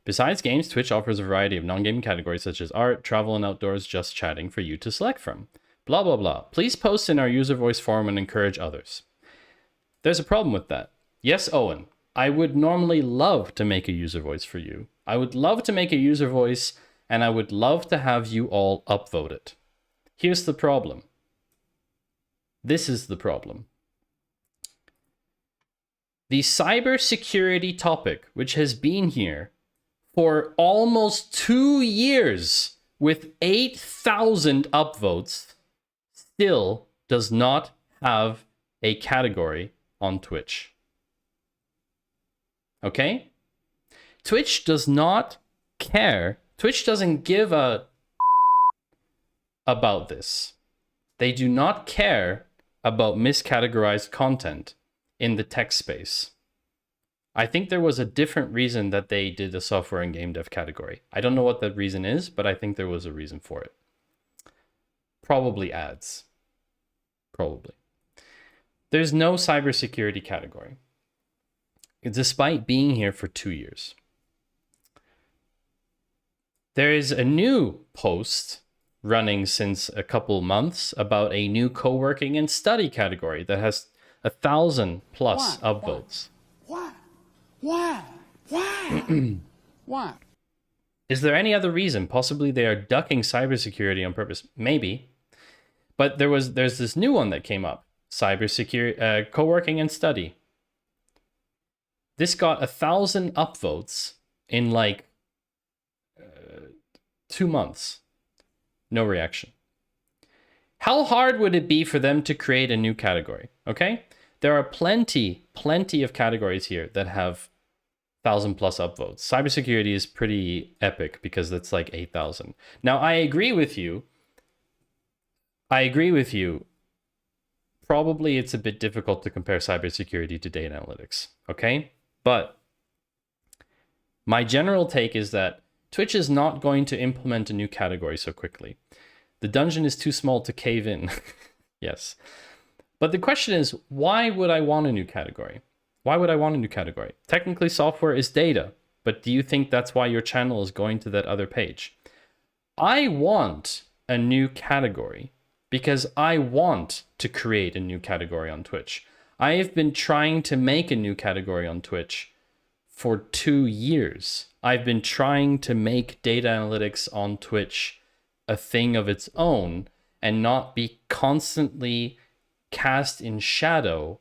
Besides games, Twitch offers a variety of non-gaming categories such as art, travel, and outdoors, just chatting for you to select from. Blah, blah, blah. Please post in our user voice forum and encourage others. There's a problem with that. Yes, Owen, I would normally love to make a user voice for you. I would love to make a user voice, and I would love to have you all upvote it. Here's the problem. This is the problem. The cybersecurity topic, which has been here for almost 2 years with 8,000 upvotes, still does not have a category on Twitch. Okay? Twitch does not care. Twitch doesn't give a about this. They do not care about miscategorized content in the tech space. I think there was a different reason that they did the software and game dev category. I don't know what that reason is, but I think there was a reason for it. Probably ads. Probably. There's no cybersecurity category, despite being here for 2 years. There is a new post running since a couple months about a new co-working and study category that has 1,000 plus upvotes. Why? Why? Is there any other reason? Possibly they are ducking cybersecurity on purpose. Maybe. But there's this new one that came up. Cybersecurity, co-working and study. This got 1,000 upvotes in like 2 months. No reaction. How hard would it be for them to create a new category? Okay? There are plenty of categories here that have 1,000 plus upvotes. Cybersecurity is pretty epic because it's like 8,000. Now, I agree with you. Probably it's a bit difficult to compare cybersecurity to data analytics. Okay? But my general take is that Twitch is not going to implement a new category so quickly. The dungeon is too small to cave in. Yes. But the question is, why would I want a new category? Why would I want a new category? Technically, software is data, but do you think that's why your channel is going to that other page? I want a new category because I want to create a new category on Twitch. I have been trying to make a new category on Twitch for 2 years. I've been trying to make data analytics on Twitch a thing of its own and not be constantly cast in shadow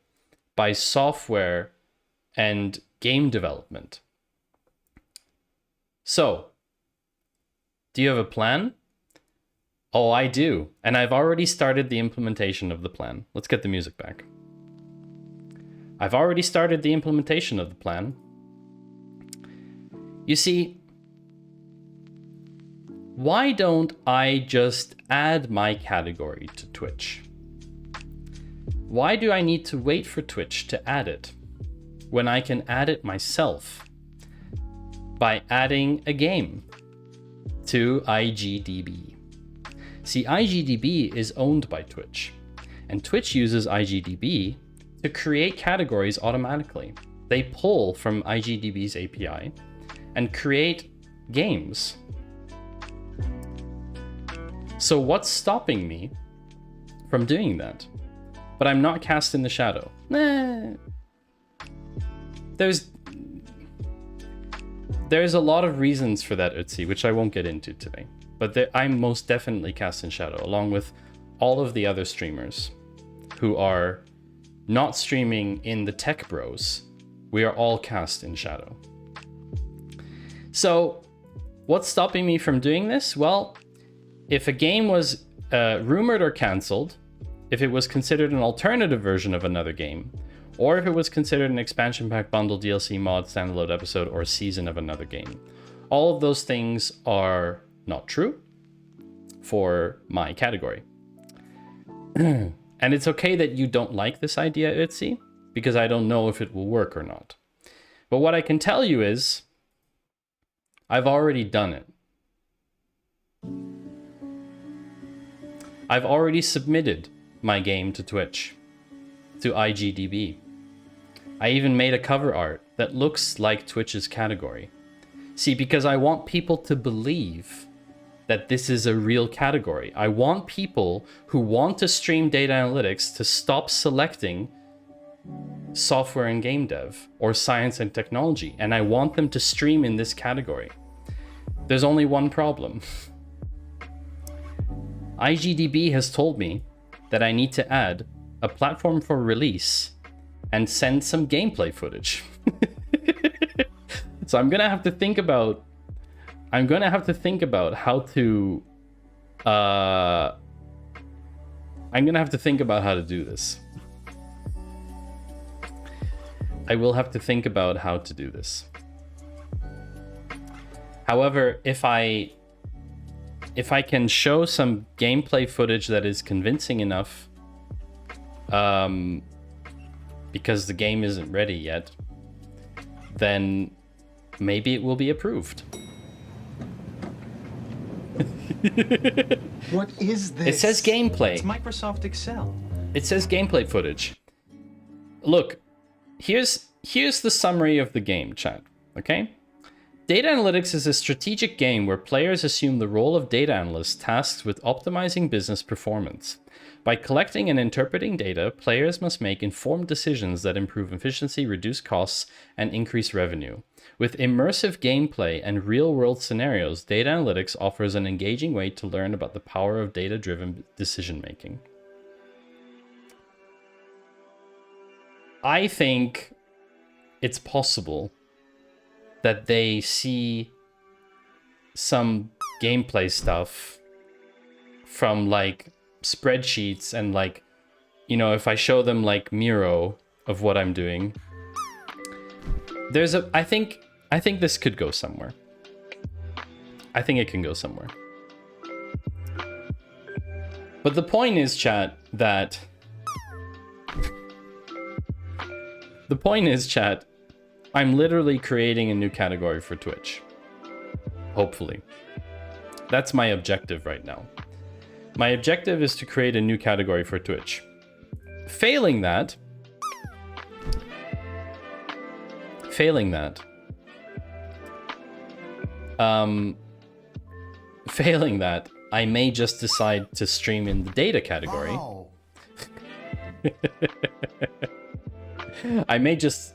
by software and game development. So, do you have a plan? Oh, I do. And I've already started the implementation of the plan. Let's get the music back. I've already started the implementation of the plan. You see, why don't I just add my category to Twitch? Why do I need to wait for Twitch to add it when I can add it myself by adding a game to IGDB? See, IGDB is owned by Twitch, and Twitch uses IGDB to create categories automatically. They pull from IGDB's API and create games. So what's stopping me from doing that? But I'm not cast in the shadow. There's a lot of reasons for that, Utsi, which I won't get into today. But I'm most definitely cast in shadow, along with all of the other streamers who are not streaming in the tech bros. We are all cast in shadow. So what's stopping me from doing this? Well, if a game was rumored or cancelled, if it was considered an alternative version of another game, or if it was considered an expansion pack, bundle, DLC, mod, standalone episode, or season of another game, All of those things are not true for my category. And it's okay that you don't like this idea, Ötzi, because I don't know if it will work or not. But what I can tell you is, I've already done it. I've already submitted my game to Twitch, to IGDB. I even made a cover art that looks like Twitch's category. See, because I want people to believe that this is a real category. I want people who want to stream data analytics to stop selecting software and game dev or science and technology, and I want them to stream in this category. There's only one problem. IGDB has told me that I need to add a platform for release and send some gameplay footage. So I'm gonna have to think about how to do this. I will have to think about how to do this. However, if I can show some gameplay footage that is convincing enough, because the game isn't ready yet, then maybe it will be approved. What is this? It says gameplay. It's Microsoft Excel. It says gameplay footage. Look, here's the summary of the game, chat, okay? Data analytics is a strategic game where players assume the role of data analysts tasked with optimizing business performance. By collecting and interpreting data, players must make informed decisions that improve efficiency, reduce costs, and increase revenue. With immersive gameplay and real-world scenarios, data analytics offers an engaging way to learn about the power of data-driven decision-making. I think it's possible that they see some gameplay stuff from like spreadsheets and like, you know, if I show them like Miro of what I'm doing, I think this could go somewhere. I think it can go somewhere. But the point is, chat, that I'm literally creating a new category for Twitch. Hopefully. That's my objective right now. My objective is to create a new category for Twitch. Failing that, I may just decide to stream in the data category. Oh. I may just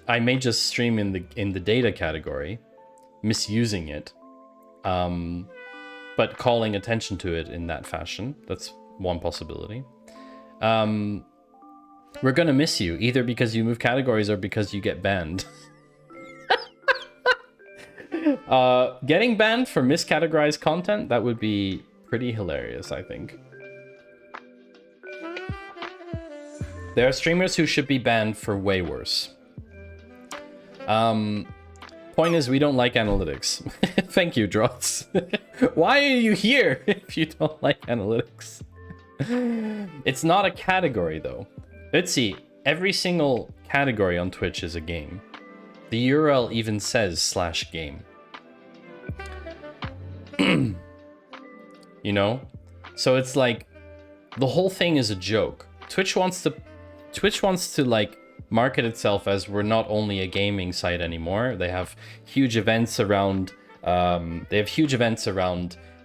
stream in the data category, misusing it, but calling attention to it in that fashion. That's one possibility. We're gonna miss you, either because you move categories or because you get banned. Getting banned for miscategorized content, that would be pretty hilarious, I think. There are streamers who should be banned for way worse. Point is, we don't like analytics. Thank you, Drots. Why are you here if you don't like analytics? It's not a category, though. Let's see. Every single category on Twitch is a game. The URL even says /game. You know? So it's like, the whole thing is a joke. Twitch wants to like market itself as we're not only a gaming site anymore. They have huge events around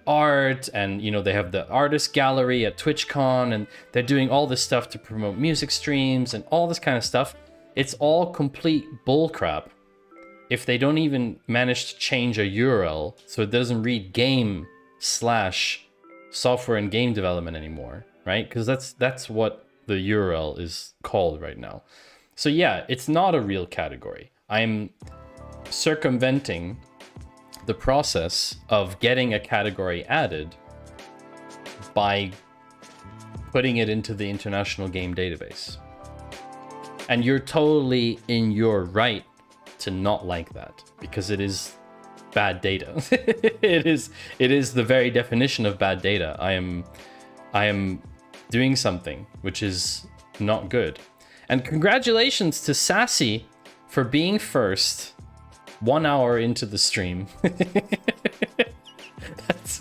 art, and you know, they have the artist gallery at TwitchCon, and they're doing all this stuff to promote music streams and all this kind of stuff. It's all complete bullcrap if they don't even manage to change a URL so it doesn't read game/software and game development anymore, right? Because that's what the URL is called right now. So yeah, it's not a real category. I'm circumventing the process of getting a category added by putting it into the International Game Database. And you're totally in your right to not like that, because it is bad data. It is the very definition of bad data. I am doing something which is not good. And congratulations to Sassy for being first 1 hour into the stream.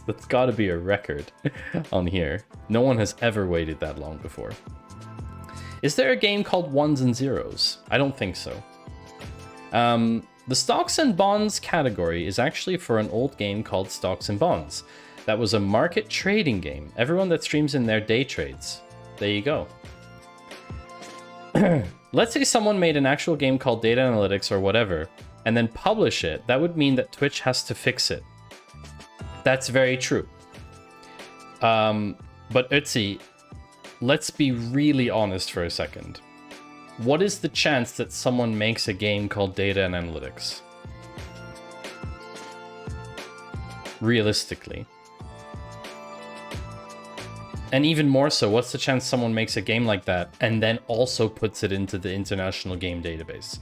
That's got to be a record on here. No one has ever waited that long before. Is there a game called Ones and Zeros? I don't think so. The Stocks and Bonds category is actually for an old game called Stocks and Bonds. That was a market trading game. Everyone that streams in there day trades. There you go. Let's say someone made an actual game called Data Analytics or whatever, and then publish it. That would mean that Twitch has to fix it. That's very true. But Ötzi, let's be really honest for a second. What is the chance that someone makes a game called Data and Analytics? Realistically. And even more so, what's the chance someone makes a game like that and then also puts it into the International Game Database?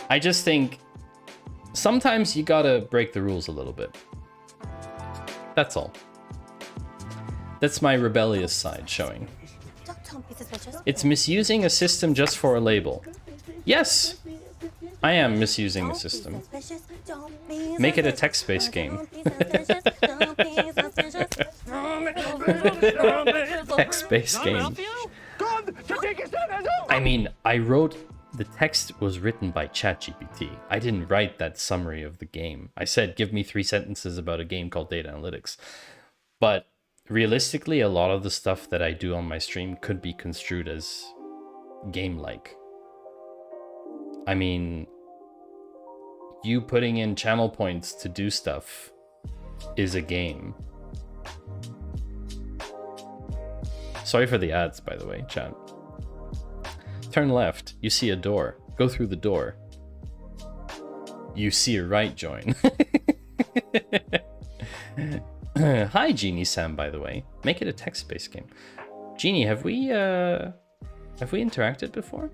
I just think sometimes you gotta break the rules a little bit. That's all. That's my rebellious side showing. It's misusing a system just for a label. Yes, I am misusing the system. Make it a text-based game. Text-based game. I mean, I wrote... The text was written by ChatGPT. I didn't write that summary of the game. I said, give me 3 sentences about a game called Data Analytics. But realistically, a lot of the stuff that I do on my stream could be construed as game-like. I mean, you putting in channel points to do stuff is a game. Sorry for the ads, by the way, chat. Turn left, you see a door. Go through the door. You see a right join. Hi, Genie Sam, by the way. Make it a text-based game. Genie, have we interacted before?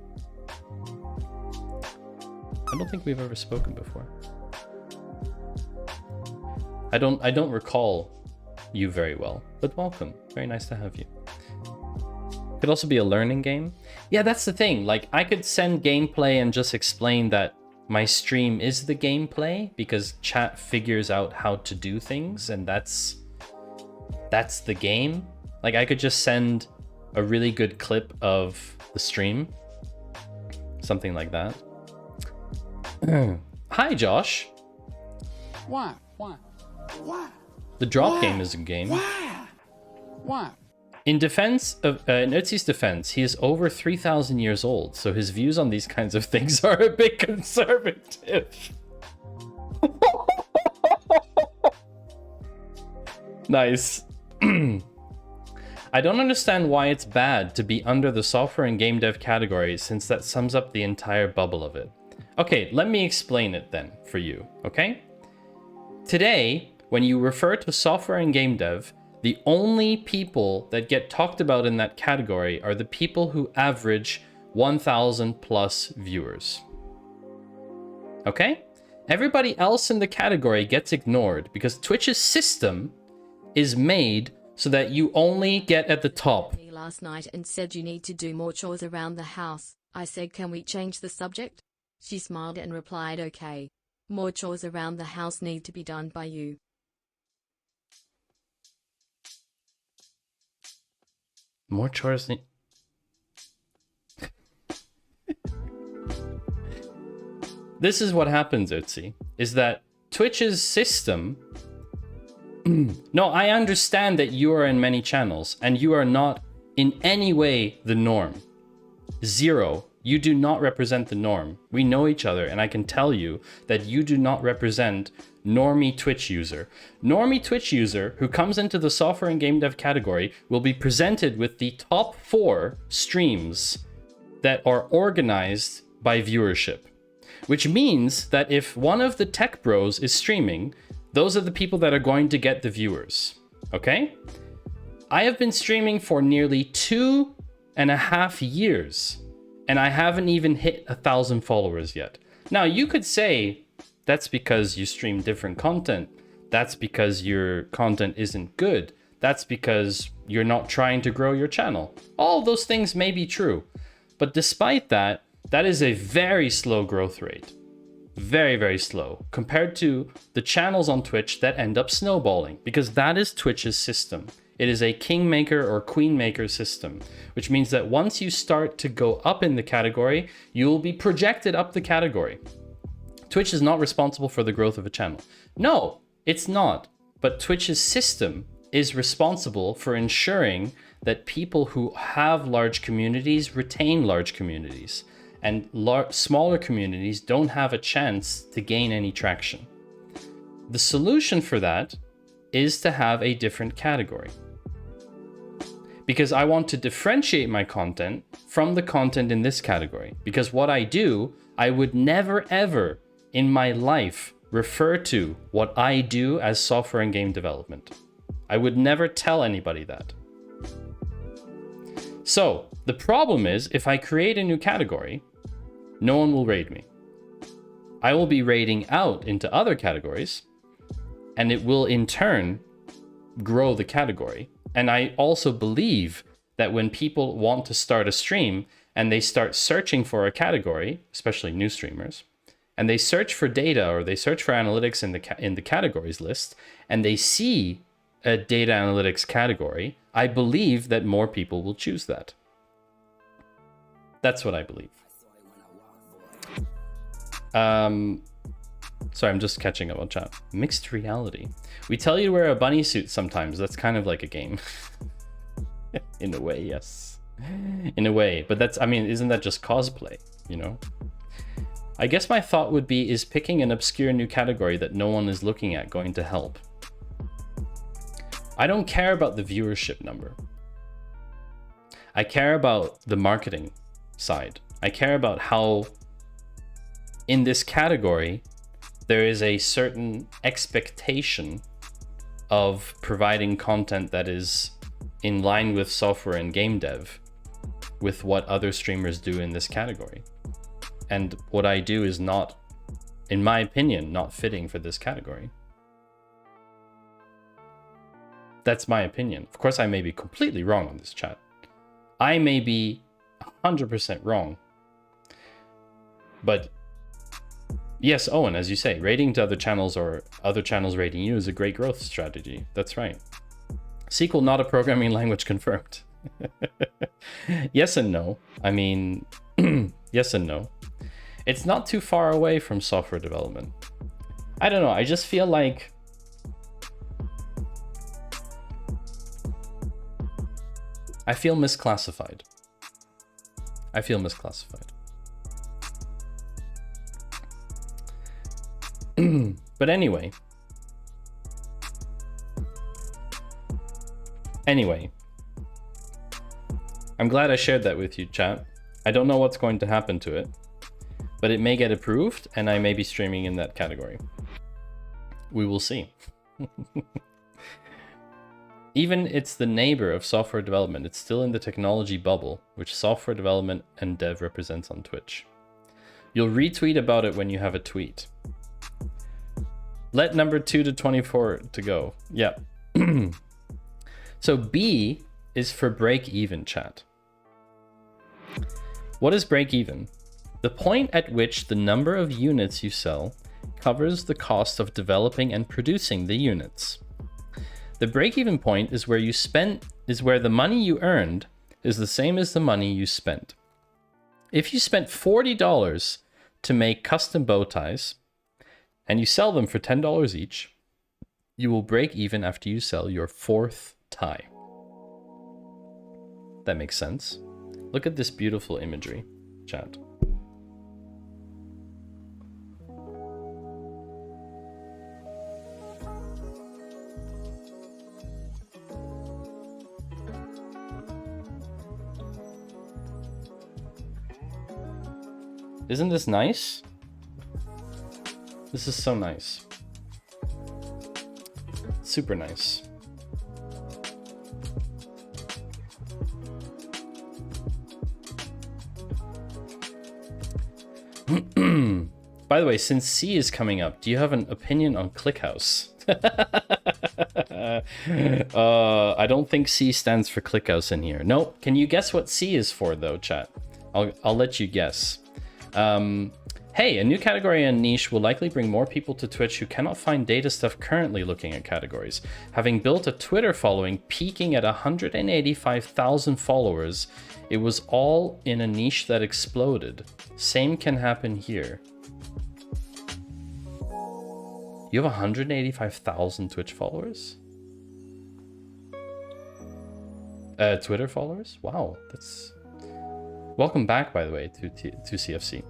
I don't think we've ever spoken before. I don't recall you very well, but welcome. Very nice to have you. Could also be a learning game. Yeah, that's the thing. Like, I could send gameplay and just explain that my stream is the gameplay because chat figures out how to do things, and that's the game. Like, I could just send a really good clip of the stream. Something like that. Hi, Josh. Why? The drop game is a game. Why? In defense of in Ötzi's defense, he is over 3,000 years old, so his views on these kinds of things are a bit conservative. Nice. I don't understand why it's bad to be under the software and game dev category, since that sums up the entire bubble of it. Okay, let me explain it then for you, okay? Today, when you refer to software and game dev, the only people that get talked about in that category are the people who average 1,000 plus viewers. Okay? Everybody else in the category gets ignored because Twitch's system is made so that you only get at the top. Last night and said you need to do more chores around the house. I said, can we change the subject? She smiled and replied, okay. More chores around the house need to be done by you. More chores need... This is what happens, Ötzi, is that Twitch's system... No, I understand that you are in many channels, and you are not in any way the norm. Zero. You do not represent the norm. We know each other, and I can tell you that you do not represent normie Twitch user. Normie Twitch user who comes into the software and game dev category will be presented with the top 4 streams that are organized by viewership. Which means that if one of the tech bros is streaming, those are the people that are going to get the viewers. Okay? I have been streaming for nearly 2 2.5 years, and I haven't even hit 1,000 followers yet. Now, you could say that's because you stream different content. That's because your content isn't good. That's because you're not trying to grow your channel. All of those things may be true. But despite that, that is a very slow growth rate. Very, very slow compared to the channels on Twitch that end up snowballing, because that is Twitch's system. It is a kingmaker or queenmaker system, which means that once you start to go up in the category, you will be projected up the category. Twitch is not responsible for the growth of a channel. No, it's not. But Twitch's system is responsible for ensuring that people who have large communities retain large communities, and smaller communities don't have a chance to gain any traction. The solution for that is to have a different category. Because I want to differentiate my content from the content in this category. Because what I do, I would never ever in my life refer to what I do as software and game development. I would never tell anybody that. So the problem is, if I create a new category, no one will raid me. I will be raiding out into other categories, and it will in turn grow the category. And I also believe that when people want to start a stream and they start searching for a category, especially new streamers, and they search for data or they search for analytics in the categories list, and they see a data analytics category, I believe that more people will choose that. That's what I believe. Sorry, I'm just catching up on chat. Mixed reality. We tell you to wear a bunny suit sometimes. That's kind of like a game. In a way, yes. In a way. But that's, I mean, isn't that just cosplay, you know? I guess my thought would be, is picking an obscure new category that no one is looking at going to help? I don't care about the viewership number. I care about the marketing side. I care about how in this category, there is a certain expectation of providing content that is in line with software and game dev with what other streamers do in this category. And what I do is not, in my opinion, not fitting for this category. That's my opinion. Of course, I may be completely wrong on this chat. I may be 100% wrong. But yes, Owen, as you say, rating to other channels or other channels rating you is a great growth strategy. That's right. SQL not a programming language confirmed. Yes and no. I mean, yes and no. It's not too far away from software development. I don't know. I just feel like I feel misclassified. I feel misclassified. But anyway, I'm glad I shared that with you, chat. I don't know what's going to happen to it, but it may get approved and I may be streaming in that category. We will see. Even it's the neighbor of software development. It's still in the technology bubble, which software development and dev represents on Twitch. You'll retweet about it when you have a tweet. Let number 2 to 24 to go. Yeah. So B is for break even, chat. What is break even? The point at which the number of units you sell covers the cost of developing and producing the units. The break even point is where the money you earned is the same as the money you spent. If you spent $40 to make custom bow ties, and you sell them for $10 each, you will break even after you sell your 4th tie. That makes sense. Look at this beautiful imagery, chat. Isn't this nice? This is so nice. Super nice. By the way, since C is coming up, do you have an opinion on ClickHouse? I don't think C stands for ClickHouse in here. No, can you guess what C is for though, chat? I'll let you guess. Hey, a new category and niche will likely bring more people to Twitch who cannot find data stuff currently looking at categories. Having built a Twitter following peaking at 185,000 followers, it was all in a niche that exploded. Same can happen here. You have 185,000 Twitch followers? Twitter followers? Wow, that's... Welcome back, by the way, to CFC.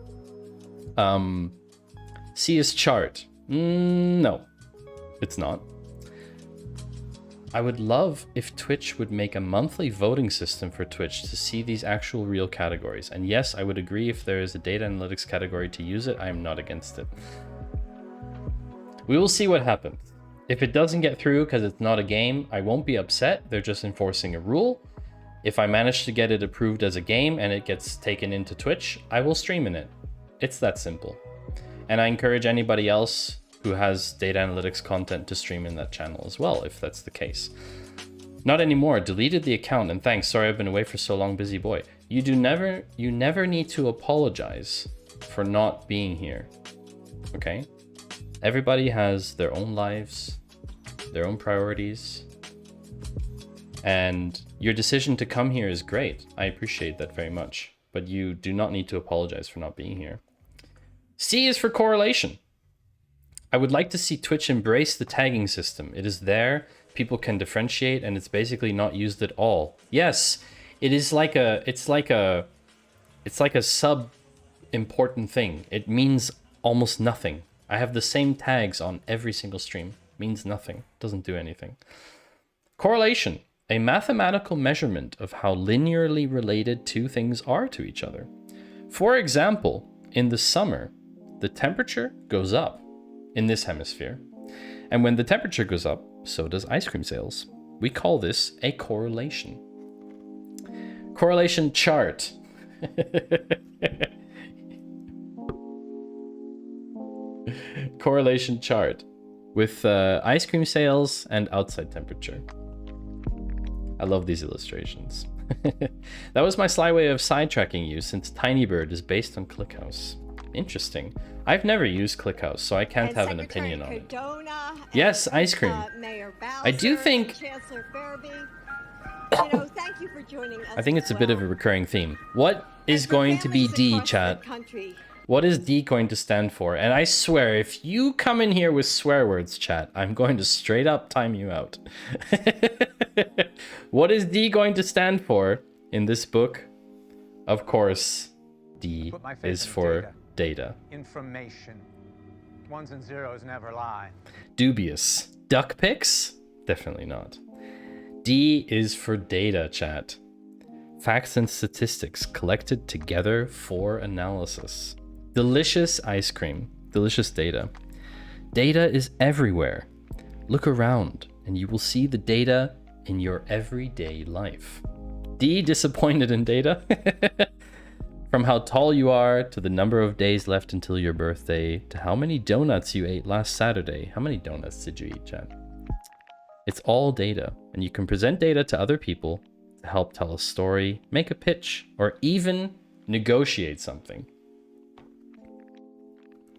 C is chart. No, it's not. I would love if Twitch would make a monthly voting system for Twitch to see these actual real categories. And yes, I would agree if there is a data analytics category to use it, I am not against it. We will see what happens. If it doesn't get through because it's not a game, I won't be upset. They're just enforcing a rule. If I manage to get it approved as a game and it gets taken into Twitch, I will stream in it. It's that simple. And I encourage anybody else who has data analytics content to stream in that channel as well, if that's the case. Not anymore. Deleted the account and thanks. Sorry I've been away for so long, busy boy. You never need to apologize for not being here. Okay? Everybody has their own lives, their own priorities. And your decision to come here is great. I appreciate that very much. But you do not need to apologize for not being here. C is for correlation. I would like to see Twitch embrace the tagging system. It is there, people can differentiate, and it's basically not used at all. Yes, it is like it's like a sub important thing. It means almost nothing. I have the same tags on every single stream. Means nothing. Doesn't do anything. Correlation. A mathematical measurement of how linearly related two things are to each other. For example, in the summer, the temperature goes up in this hemisphere. And when the temperature goes up, so does ice cream sales. We call this a correlation. Correlation chart. Correlation chart with ice cream sales and outside temperature. I love these illustrations. That was my sly way of sidetracking you, since Tinybird is based on ClickHouse. Interesting. I've never used ClickHouse, so I can't have an opinion on it. Yes, ice cream. I do think... Thank you for joining us. I think it's a bit of a recurring theme. What is going to be D, chat? What is D going to stand for? And I swear, if you come in here with swear words, chat, I'm going to straight up time you out. What is D going to stand for in this book? Of course, D is for data. Information. Ones and zeros never lie. Dubious. Duck pics? Definitely not. D is for data, chat. Facts and statistics collected together for analysis. Delicious ice cream. Delicious data. Data is everywhere. Look around and you will see the data in your everyday life. D, disappointed in data. From how tall you are, to the number of days left until your birthday, to how many donuts you ate last Saturday. How many donuts did you eat, Chad? It's all data, and you can present data to other people to help tell a story, make a pitch, or even negotiate something.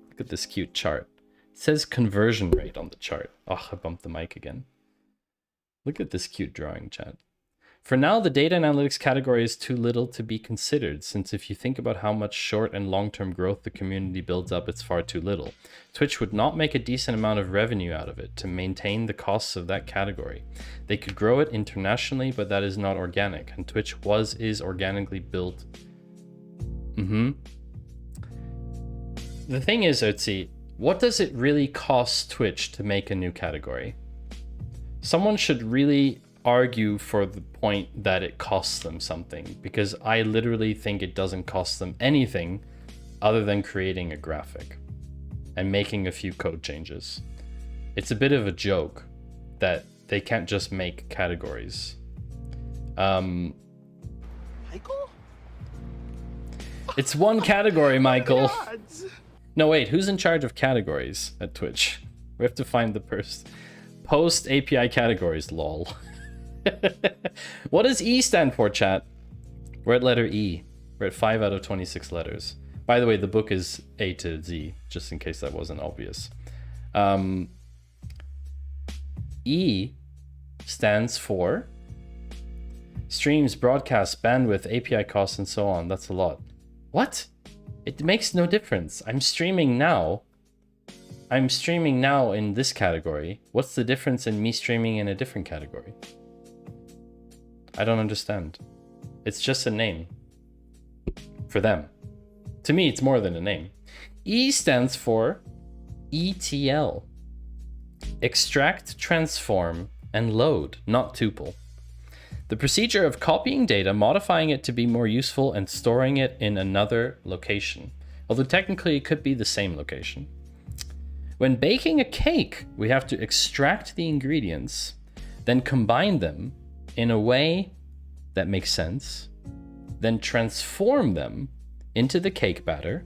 Look at this cute chart. It says conversion rate on the chart. Oh, I bumped the mic again. Look at this cute drawing, chat. For now, the data and analytics category is too little to be considered, since if you think about how much short and long-term growth the community builds up, it's far too little. Twitch would not make a decent amount of revenue out of it to maintain the costs of that category. They could grow it internationally, but that is not organic, and Twitch is organically built. The thing is, Otzi, what does it really cost Twitch to make a new category? Someone should really argue for the point that it costs them something, because I literally think it doesn't cost them anything other than creating a graphic and making a few code changes. It's a bit of a joke that they can't just make categories. Michael? It's one category, Michael. No, wait, who's in charge of categories at Twitch? We have to find the post API categories, lol. What does E stand for, chat? We're at letter E. We're at 5 out of 26 letters. By the way, the book is A to Z, just in case that wasn't obvious. E stands for streams, broadcasts, bandwidth, API costs, and so on. That's a lot. What? It makes no difference. I'm streaming now. I'm streaming now in this category. What's the difference in me streaming in a different category? I don't understand. It's just a name. For them. To me, it's more than a name. E stands for ETL. Extract, transform, and load, not tuple. The procedure of copying data, modifying it to be more useful, and storing it in another location. Although technically it could be the same location. When baking a cake, we have to extract the ingredients, then combine them in a way that makes sense, then transform them into the cake batter,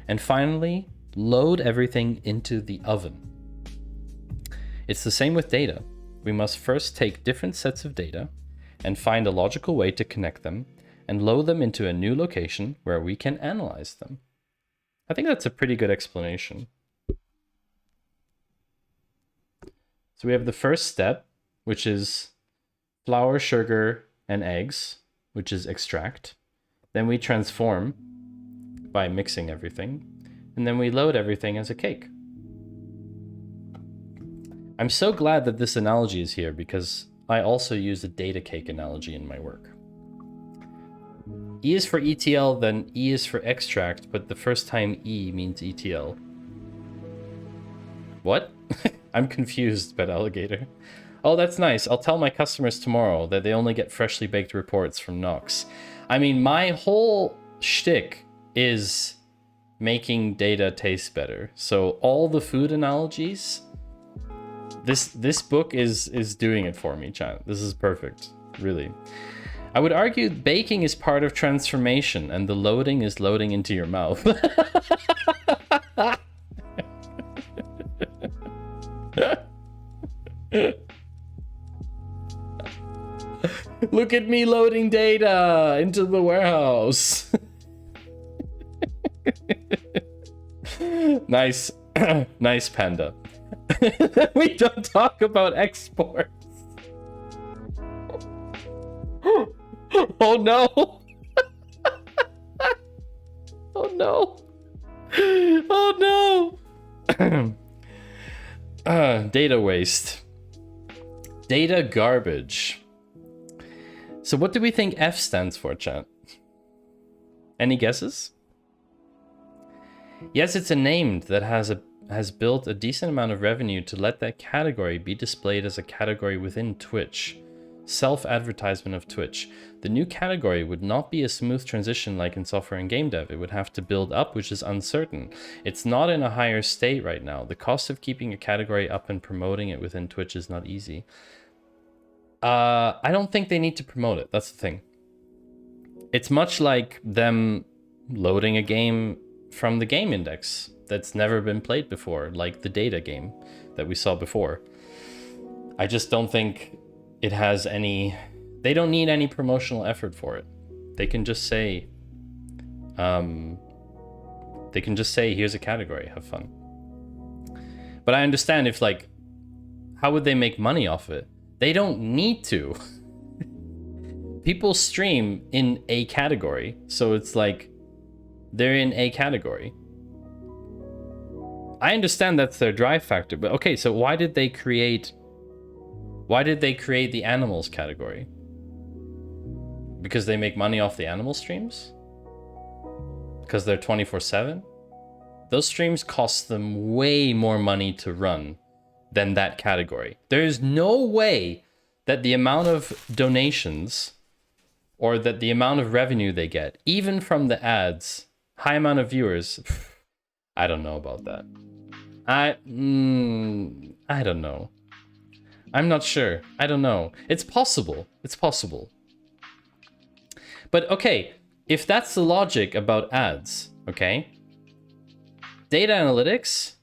and finally load everything into the oven. It's the same with data. We must first take different sets of data and find a logical way to connect them and load them into a new location where we can analyze them. I think that's a pretty good explanation. So we have the first step, which is flour, sugar, and eggs, which is extract. Then we transform by mixing everything, and then we load everything as a cake. I'm so glad that this analogy is here because I also use a data cake analogy in my work. E is for ETL, then E is for extract, but the first time E means ETL. What? I'm confused, Pet Alligator. Oh, that's nice. I'll tell my customers tomorrow that they only get freshly baked reports from Nox. I mean, my whole shtick is making data taste better. So all the food analogies, this book is doing it for me, chat. This is perfect, really. I would argue baking is part of transformation and the loading is loading into your mouth. Look at me loading data into the warehouse. Nice. Nice, Panda. We don't talk about exports. Oh no. Oh no. Oh no. Data waste. Data garbage. So what do we think F stands for, chat? Any guesses? Yes, it's a name that has built a decent amount of revenue to let that category be displayed as a category within Twitch. Self-advertisement of Twitch. The new category would not be a smooth transition like in software and game dev. It would have to build up, which is uncertain. It's not in a higher state right now. The cost of keeping a category up and promoting it within Twitch is not easy. I don't think they need to promote it. That's the thing. It's much like them loading a game from the game index that's never been played before, like the data game that we saw before. I just don't think it has any... They don't need any promotional effort for it. They can just say... here's a category, have fun. But I understand if, like, how would they make money off of it? They don't need to. People stream in a category, so it's like they're in a category. I understand that's their drive factor, but okay, so why did they create the animals category? Because they make money off the animal streams? Because they're 24/7? Those streams cost them way more money to run than that category. There is no way that the amount of donations or that the amount of revenue they get, even from the ads, high amount of viewers, I don't know about that. I don't know. I'm not sure. I don't know. It's possible. It's possible. But okay, if that's the logic about ads, okay? data analytics,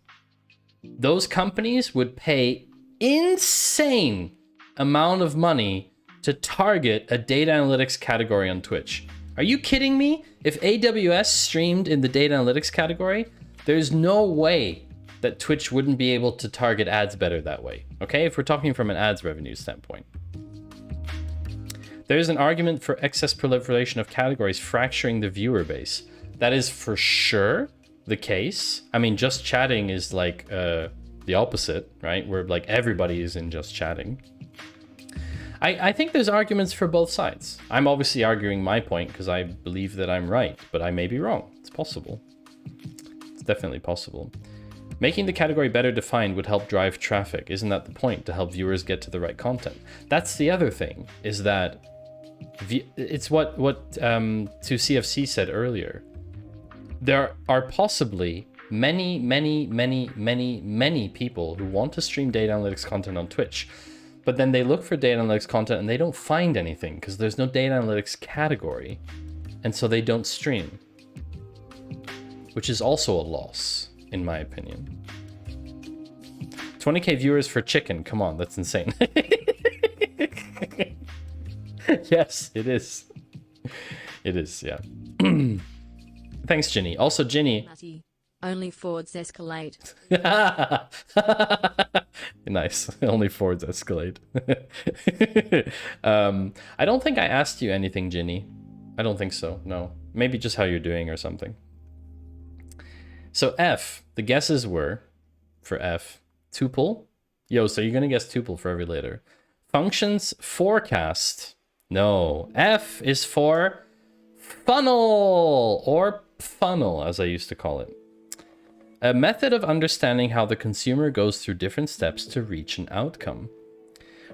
those companies would pay insane amount of money to target a data analytics category on Twitch. Are you kidding me? If AWS streamed in the data analytics category, there's no way that Twitch wouldn't be able to target ads better that way. Okay, if we're talking from an ads revenue standpoint. There's an argument for excess proliferation of categories fracturing the viewer base. That is for sure the case. I mean, just chatting is like the opposite, right? Where like everybody is in just chatting. I think there's arguments for both sides. I'm obviously arguing my point because I believe that I'm right, but I may be wrong. It's possible. It's definitely possible. Making the category better defined would help drive traffic. Isn't that the point? To help viewers get to the right content. That's the other thing, is that it's what 2CFC said earlier. There are possibly many people who want to stream data analytics content on Twitch, but then they look for data analytics content and they don't find anything because there's no data analytics category, and so they don't stream, which is also a loss, in my opinion. 20k viewers for chicken, come on, that's insane. Yes, it is. It is, yeah. Thanks, Ginny. Also, Ginny. Only Fords escalate. Nice. Only Fords escalate. I don't think I asked you anything, Ginny. I don't think so. No. Maybe just how you're doing or something. So F, the guesses were for F, tuple. Yo, so you're going to guess tuple for every letter. Functions forecast. No. F is for funnel, or funnel as I used to call it. A method of understanding how the consumer goes through different steps to reach an outcome.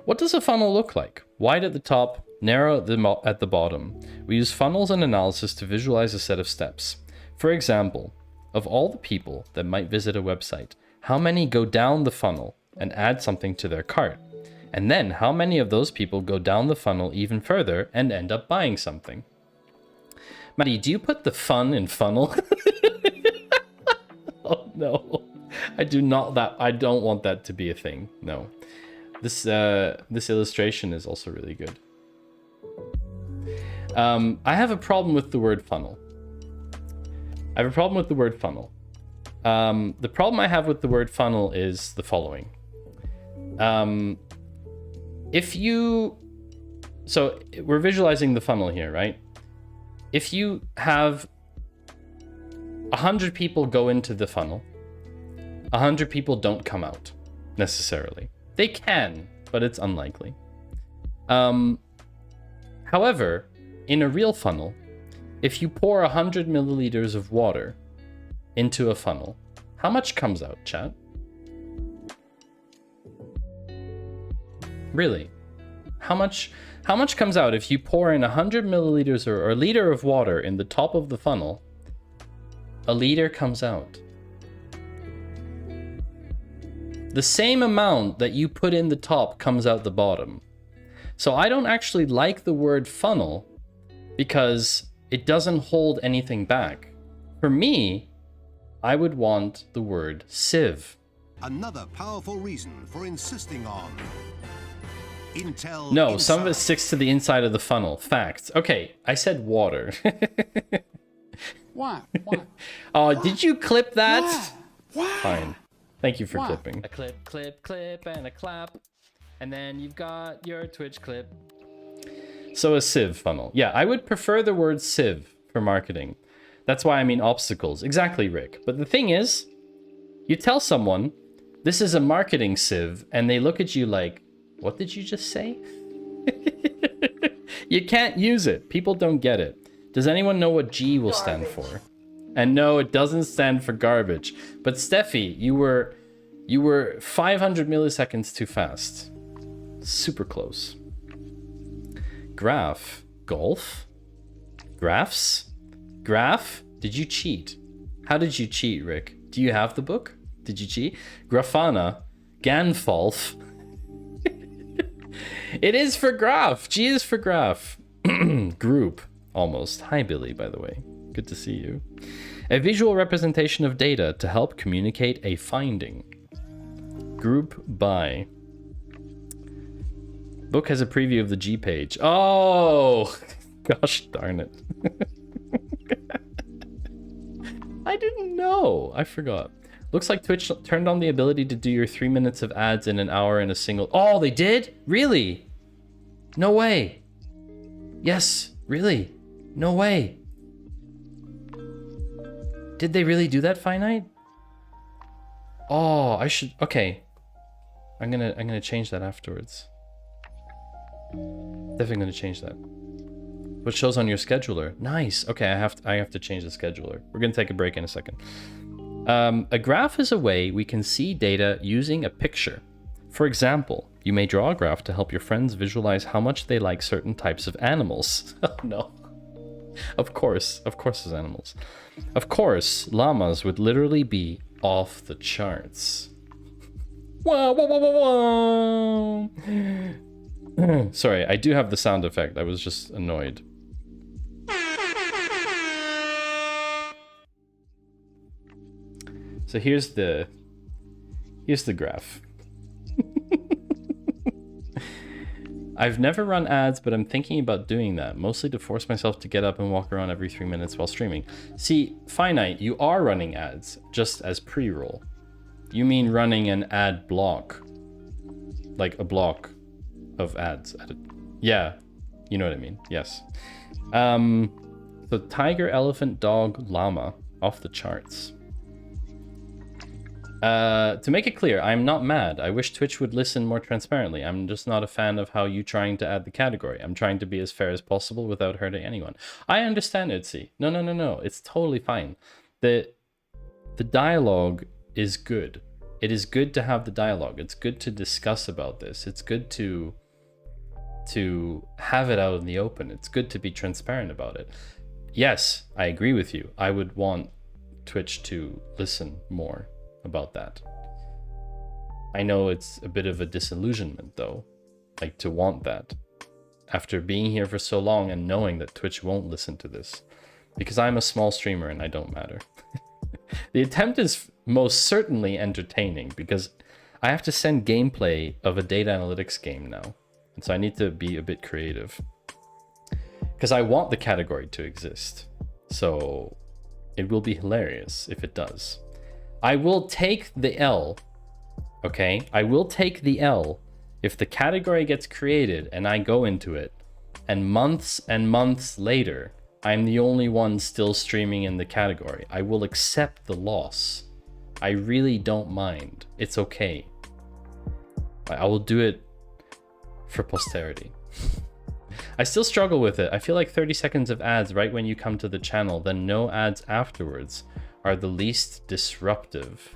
What does a funnel look like? Wide at the top, narrow at the bottom. We use funnels and analysis to visualize a set of steps. For example, of all the people that might visit a website, how many go down the funnel and add something to their cart? And then how many of those people go down the funnel even further and end up buying something? Maddie, do you put the fun in funnel? Oh no, I do not. I don't want that to be a thing. No, this illustration is also really good. I have a problem with the word funnel. The problem I have with the word funnel is the following. So we're visualizing the funnel here, right? If you have 100 people go into the funnel, 100 people don't come out necessarily. They can, but it's unlikely. However, in a real funnel, if you pour 100 milliliters of water into a funnel, how much comes out, chat? Really? How much comes out if you pour in 100 milliliters or a liter of water in the top of the funnel? A liter comes out. The same amount that you put in the top comes out the bottom. So I don't actually like the word funnel because it doesn't hold anything back. For me, I would want the word sieve. Another powerful reason for insisting on Intel. No, inside. some of it sticks to the inside of the funnel. Facts. Okay, I said water. Why? Oh, did you clip that? Why? Fine. Thank you for Why? clipping. A clip, and a clap. And then you've got your Twitch clip. So a sieve funnel. Yeah, I would prefer the word sieve for marketing. That's why I mean obstacles. Exactly, Rick. But the thing is, you tell someone, this is a marketing sieve, and they look at you like, what did you just say? You can't use it. People don't get it. Does anyone know what G will stand for? And no, it doesn't stand for garbage. But Steffi, you were 500 milliseconds too fast. Super close. Graph. Golf? Graphs? Graph? Did you cheat? How did you cheat, Rick? Do you have the book? Did you cheat? Grafana. Ganfalf. It is for graph. G is for graph. Group. Almost. Hi, Billy, by the way. Good to see you. A visual representation of data to help communicate a finding. Group by. Book has a preview of the G page. Oh, gosh darn it. I didn't know. I forgot. Looks like Twitch turned on the ability to do your 3 minutes of ads in an hour in a single... Oh, they did? Really? No way. Yes, really? No way. Did they really do that, Finite? Oh, I should... Okay. I'm gonna change that afterwards. Definitely gonna change that. What shows on your scheduler? Nice. Okay, I have to change the scheduler. We're gonna take a break in a second. A graph is a way we can see data using a picture. For example, you may draw a graph to help your friends visualize how much they like certain types of animals. Oh no. Of course there's animals. Of course, llamas would literally be off the charts. Whoa, whoa, whoa, whoa, whoa. Sorry, I do have the sound effect. I was just annoyed. So here's the graph. I've never run ads, but I'm thinking about doing that, mostly to force myself to get up and walk around every 3 minutes while streaming. See, Finite, you are running ads, just as pre-roll. You mean running an ad block. Like a block of ads. Yeah, you know what I mean, yes. So tiger, elephant, dog, llama, off the charts. To make it clear, I'm not mad. I wish Twitch would listen more transparently. I'm just not a fan of how you trying to add the category. I'm trying to be as fair as possible without hurting anyone. I understand, Itzy. No. It's totally fine. The dialogue is good. It is good to have the dialogue. It's good to discuss about this. It's good to have it out in the open. It's good to be transparent about it. Yes, I agree with you. I would want Twitch to listen more about that. I know it's a bit of a disillusionment though, like to want that after being here for so long and knowing that Twitch won't listen to this, because I'm a small streamer and I don't matter. The attempt is most certainly entertaining because I have to send gameplay of a data analytics game now, and so I need to be a bit creative because I want the category to exist. So it will be hilarious if it does. I will take the L, okay? I will take the L if the category gets created and I go into it, and months later, I'm the only one still streaming in the category. I will accept the loss. I really don't mind. It's okay. I will do it for posterity. I still struggle with it. I feel like 30 seconds of ads right when you come to the channel, then no ads afterwards, are the least disruptive.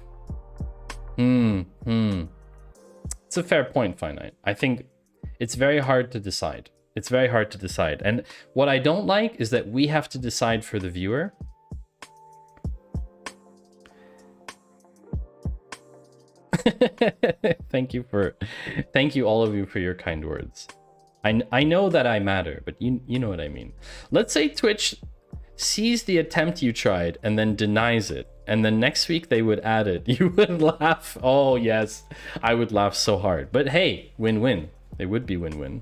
It's a fair point, Finite. I think it's very hard to decide. It's very hard to decide. And what I don't like is that we have to decide for the viewer. Thank you all of you for your kind words. I know that I matter, but you know what I mean. Let's say Twitch sees the attempt you tried and then denies it, and then next week they would add it. You would laugh. Oh yes, I would laugh so hard. But hey, win-win. It would be win-win.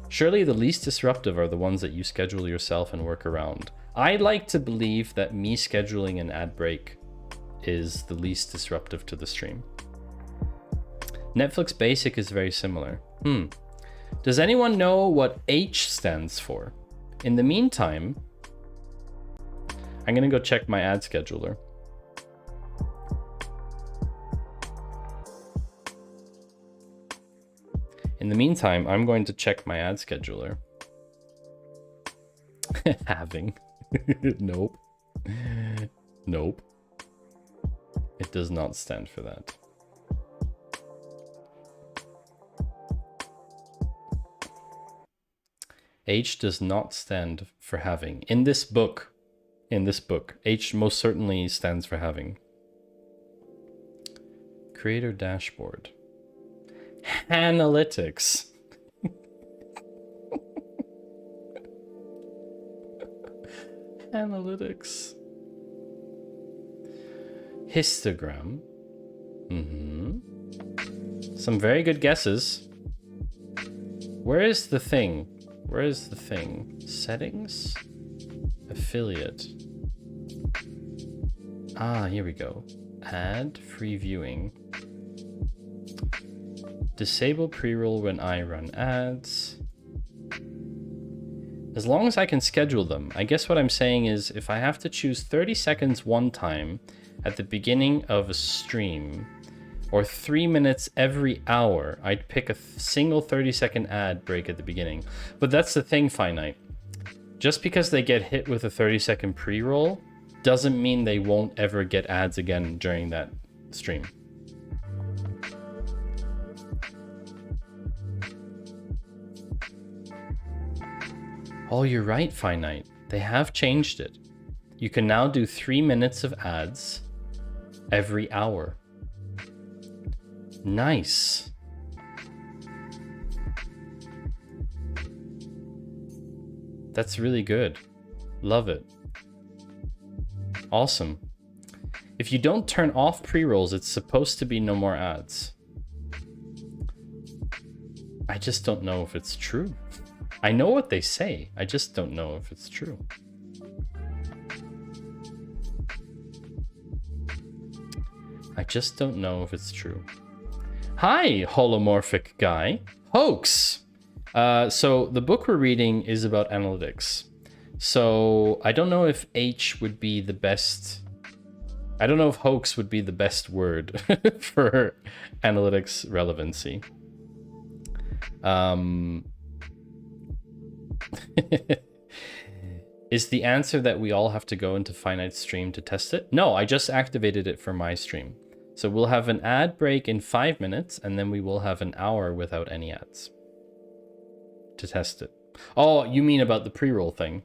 Surely the least disruptive are the ones that you schedule yourself and work around. I like to believe that me scheduling an ad break is the least disruptive to the stream. Netflix Basic is very similar. Does anyone know what H stands for? In the meantime, I'm gonna go check my ad scheduler. In the meantime, I'm going to check my ad scheduler. Having. Nope. Nope. It does not stand for that. H does not stand for having. In this book, H most certainly stands for having. Creator dashboard. Analytics. Analytics. Histogram. Some very good guesses. Where is the thing? Where is the thing? Settings? Affiliate. Ah, here we go. Add free viewing. Disable pre-roll when I run ads. As long as I can schedule them. I guess what I'm saying is if I have to choose 30 seconds one time at the beginning of a stream, or 3 minutes every hour, I'd pick a single 30-second ad break at the beginning. But that's the thing, Finite. Just because they get hit with a 30-second pre-roll doesn't mean they won't ever get ads again during that stream. Oh, you're right, Finite. They have changed it. You can now do 3 minutes of ads every hour. Nice. That's really good. Love it. Awesome. If you don't turn off pre-rolls, it's supposed to be no more ads. I just don't know if it's true. I know what they say. I just don't know if it's true. I just don't know if it's true. Hi, holomorphic guy. Hoax! So the book we're reading is about analytics. So I don't know if H would be the best... I don't know if hoax would be the best word for analytics relevancy. Is the answer that we all have to go into Finite Stream to test it? No, I just activated it for my stream. So we'll have an ad break in 5 minutes, and then we will have an hour without any ads to test it. Oh, you mean about the pre-roll thing?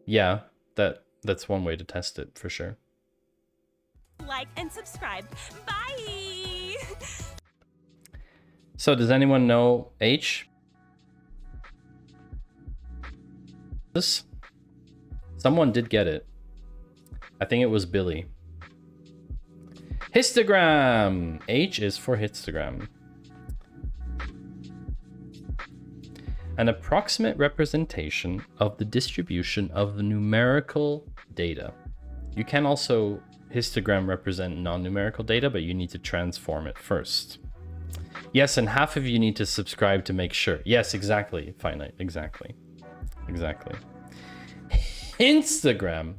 Yeah, that's one way to test it for sure. Like and subscribe. Bye! So does anyone know H? This? Someone did get it. I think it was Billy. Histogram! H is for histogram. An approximate representation of the distribution of the numerical data. You can also histogram represent non-numerical data, but you need to transform it first. Yes, and half of you need to subscribe to make sure. Yes, exactly, Finite, exactly. Exactly. Histogram.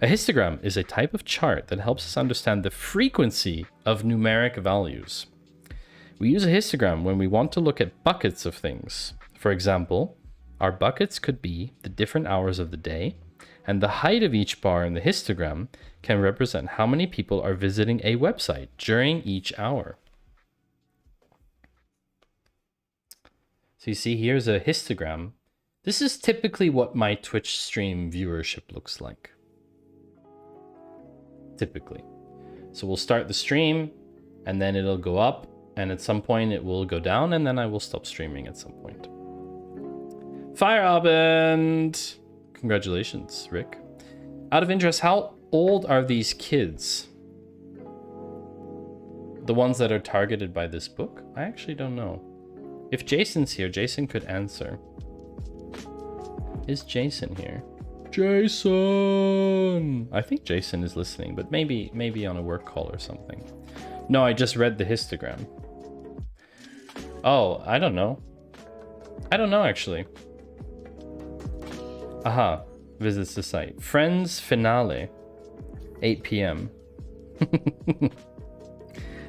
A histogram is a type of chart that helps us understand the frequency of numeric values. We use a histogram when we want to look at buckets of things. For example, our buckets could be the different hours of the day, and the height of each bar in the histogram can represent how many people are visiting a website during each hour. So you see, here's a histogram. This is typically what my Twitch stream viewership looks like. Typically. So we'll start the stream, and then it'll go up, and at some point it will go down, and then I will stop streaming at some point. Feierabend! Congratulations, Rick. Out of interest, how old are these kids? The ones that are targeted by this book? I actually don't know. If Jason's here, Jason could answer. Is Jason here? Jason! I think Jason is listening, but maybe on a work call or something. No, I just read the histogram. Oh, I don't know. I don't know, actually. Aha, visits the site. Friends finale, 8 p.m.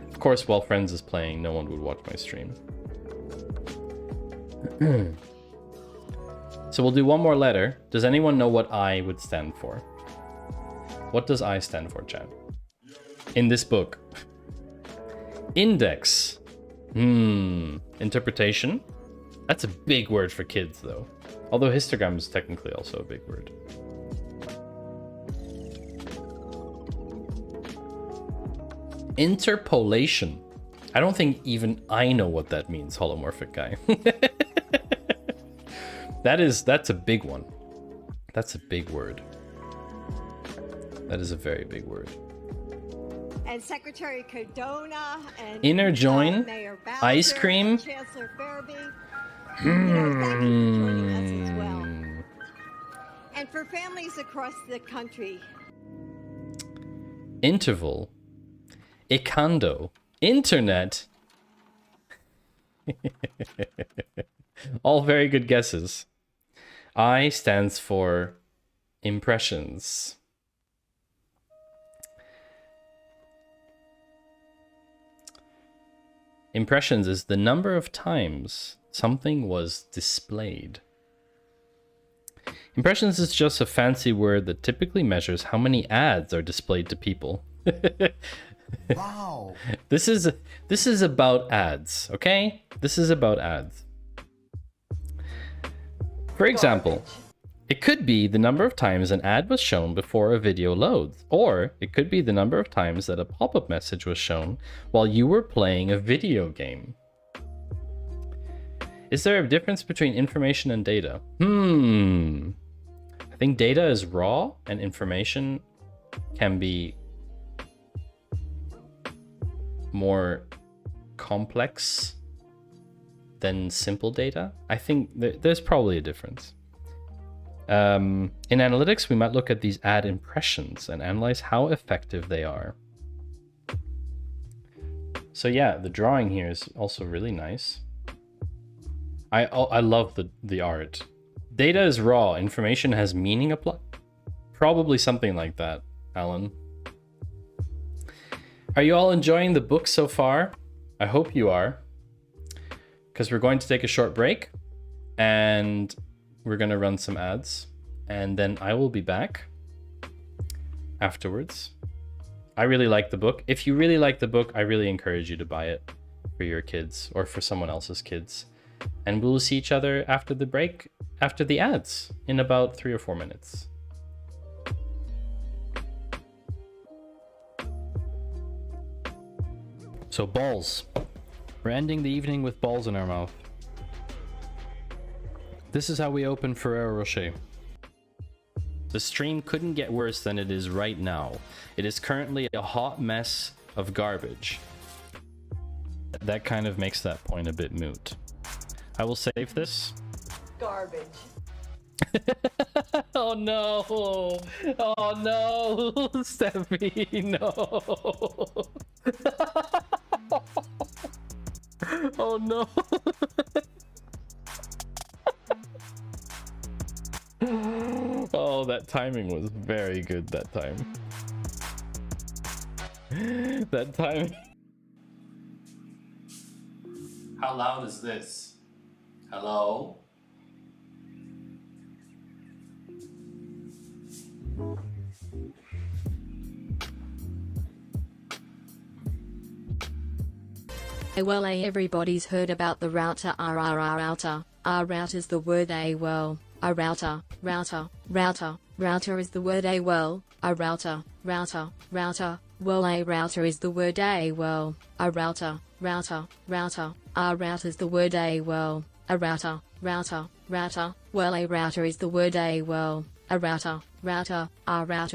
Of course, while Friends is playing, no one would watch my stream. So we'll do one more letter. Does anyone know what I would stand for? What does I stand for, Chad? In this book. Index. Interpretation. That's a big word for kids, though. Although histogram is technically also a big word. Interpolation. I don't think even I know what that means, holomorphic guy. That's a big one. That's a big word. That is a very big word. And Secretary Cardona and Inner join, Mayor Bowser, ice cream. and Chancellor Farabee. You know, thank you for joining us as well. And for families across the country. Interval. Ikando. Internet. All very good guesses. I stands for impressions. Impressions is the number of times something was displayed. Impressions is just a fancy word that typically measures how many ads are displayed to people. Wow. This is about ads, okay? This is about ads. For example, it could be the number of times an ad was shown before a video loads, or it could be the number of times that a pop-up message was shown while you were playing a video game. Is there a difference between information and data? I think data is raw and information can be more complex than simple data. I think there's probably a difference. In analytics, we might look at these ad impressions and analyze how effective they are. So yeah, the drawing here is also really nice. I love the art. Data is raw, information has meaning applied. Probably something like that, Alan. Are you all enjoying the book so far? I hope you are. Because we're going to take a short break and we're going to run some ads. And then I will be back afterwards. I really like the book. If you really like the book, I really encourage you to buy it for your kids or for someone else's kids. And we'll see each other after the break, after the ads, in about 3 or 4 minutes. So balls. We're ending the evening with balls in our mouth. This is how we open Ferrero Rocher. The stream couldn't get worse than it is right now. It is currently a hot mess of garbage. That kind of makes that point a bit moot. I will save this. Garbage. Oh no! Oh no! Steffi, no! Oh no! Oh, that timing was very good that time. That timing. How loud is this? Hello? Well, everybody's heard about the router. Router. Router's the word. Well, a router. Router is the word. Well, a router. Well, a router is the word. Well, a router. Router's the word. Well, a router. Well, a router is the word. Well, a router. Router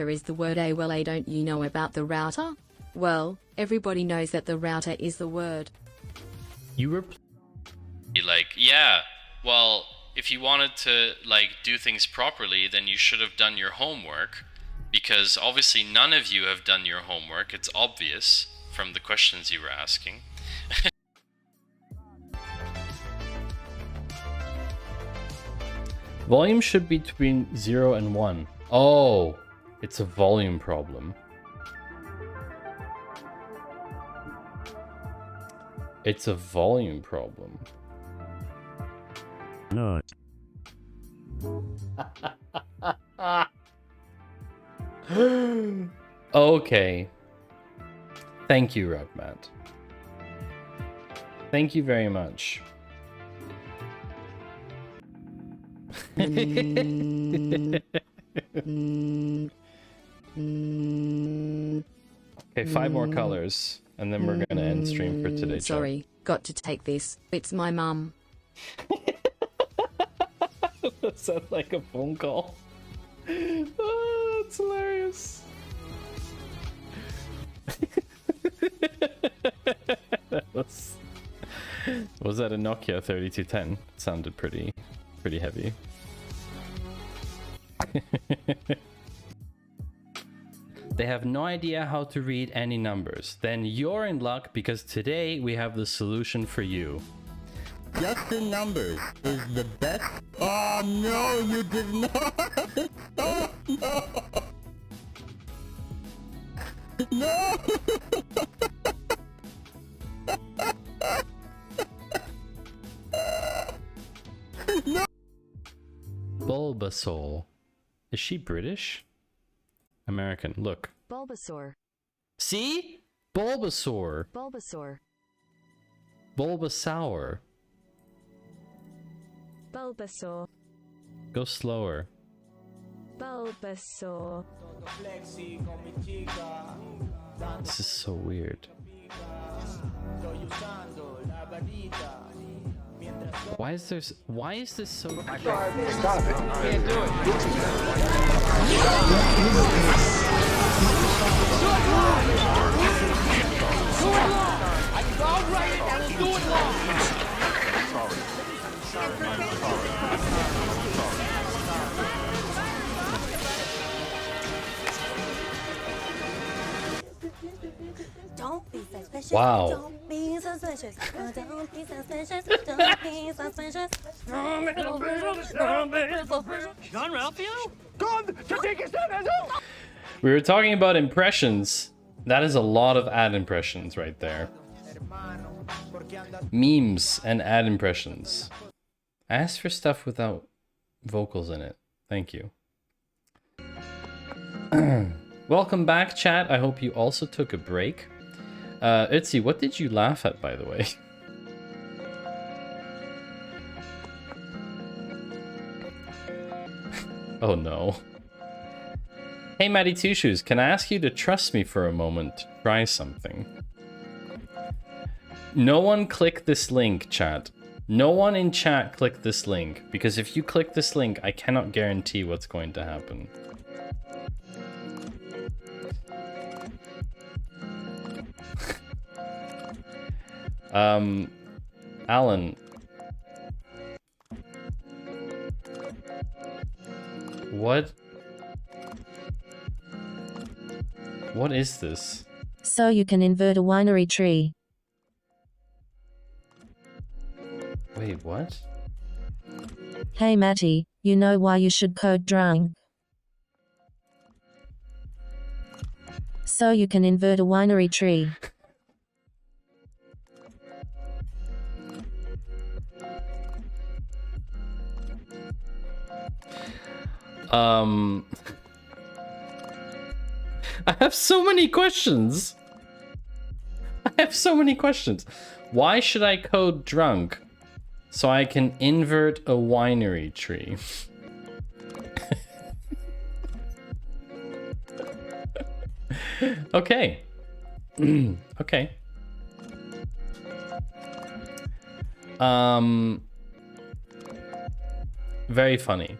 is the word. Well, don't you know about the router? Well, everybody knows that the router is the word. You were like, yeah, well, if you wanted to do things properly, then you should have done your homework, because obviously none of you have done your homework. It's obvious from the questions you were asking. Volume should be between 0 and 1. Oh, it's a volume problem. It's a volume problem. No. Okay. Thank you, Rugmat. Thank you very much. Okay, 5 more colors, and then we're gonna end stream for today. Sorry, got to take this. It's my mum. That sounds like a phone call. Oh, that's hilarious. Was that a Nokia 3210? It sounded pretty heavy. They have no idea how to read any numbers. Then you're in luck because today we have the solution for you. Just the numbers is the best. Oh no, you did not. Oh no. No. No. Bulbasaur. Is she British? American. Look. Bulbasaur. See? Bulbasaur. Bulbasaur. Bulbasaur. Bulbasaur. Go slower. Bulbasaur. This is so weird. Why is this so... Stop it. Can't do Don't be suspicious. Wow. Don't be suspicious. Don't be suspicious. Don't be suspicious. We were talking about impressions. That is a lot of ad impressions right there. Memes and ad impressions. Ask for stuff without vocals in it. Thank you. Welcome back, chat. I hope you also took a break. Itzy, what did you laugh at, by the way? Oh no. Hey, Matty Two Shoes, can I ask you to trust me for a moment to try something? No one click this link, chat. No one in chat click this link, because if you click this link, I cannot guarantee what's going to happen. Alan. What is this? So you can invert a winery tree. Wait, what? Hey Matty, you know why you should code drunk? So you can invert a winery tree. I have so many questions. Why should I code drunk so I can invert a winery tree? Okay. Okay. Very funny.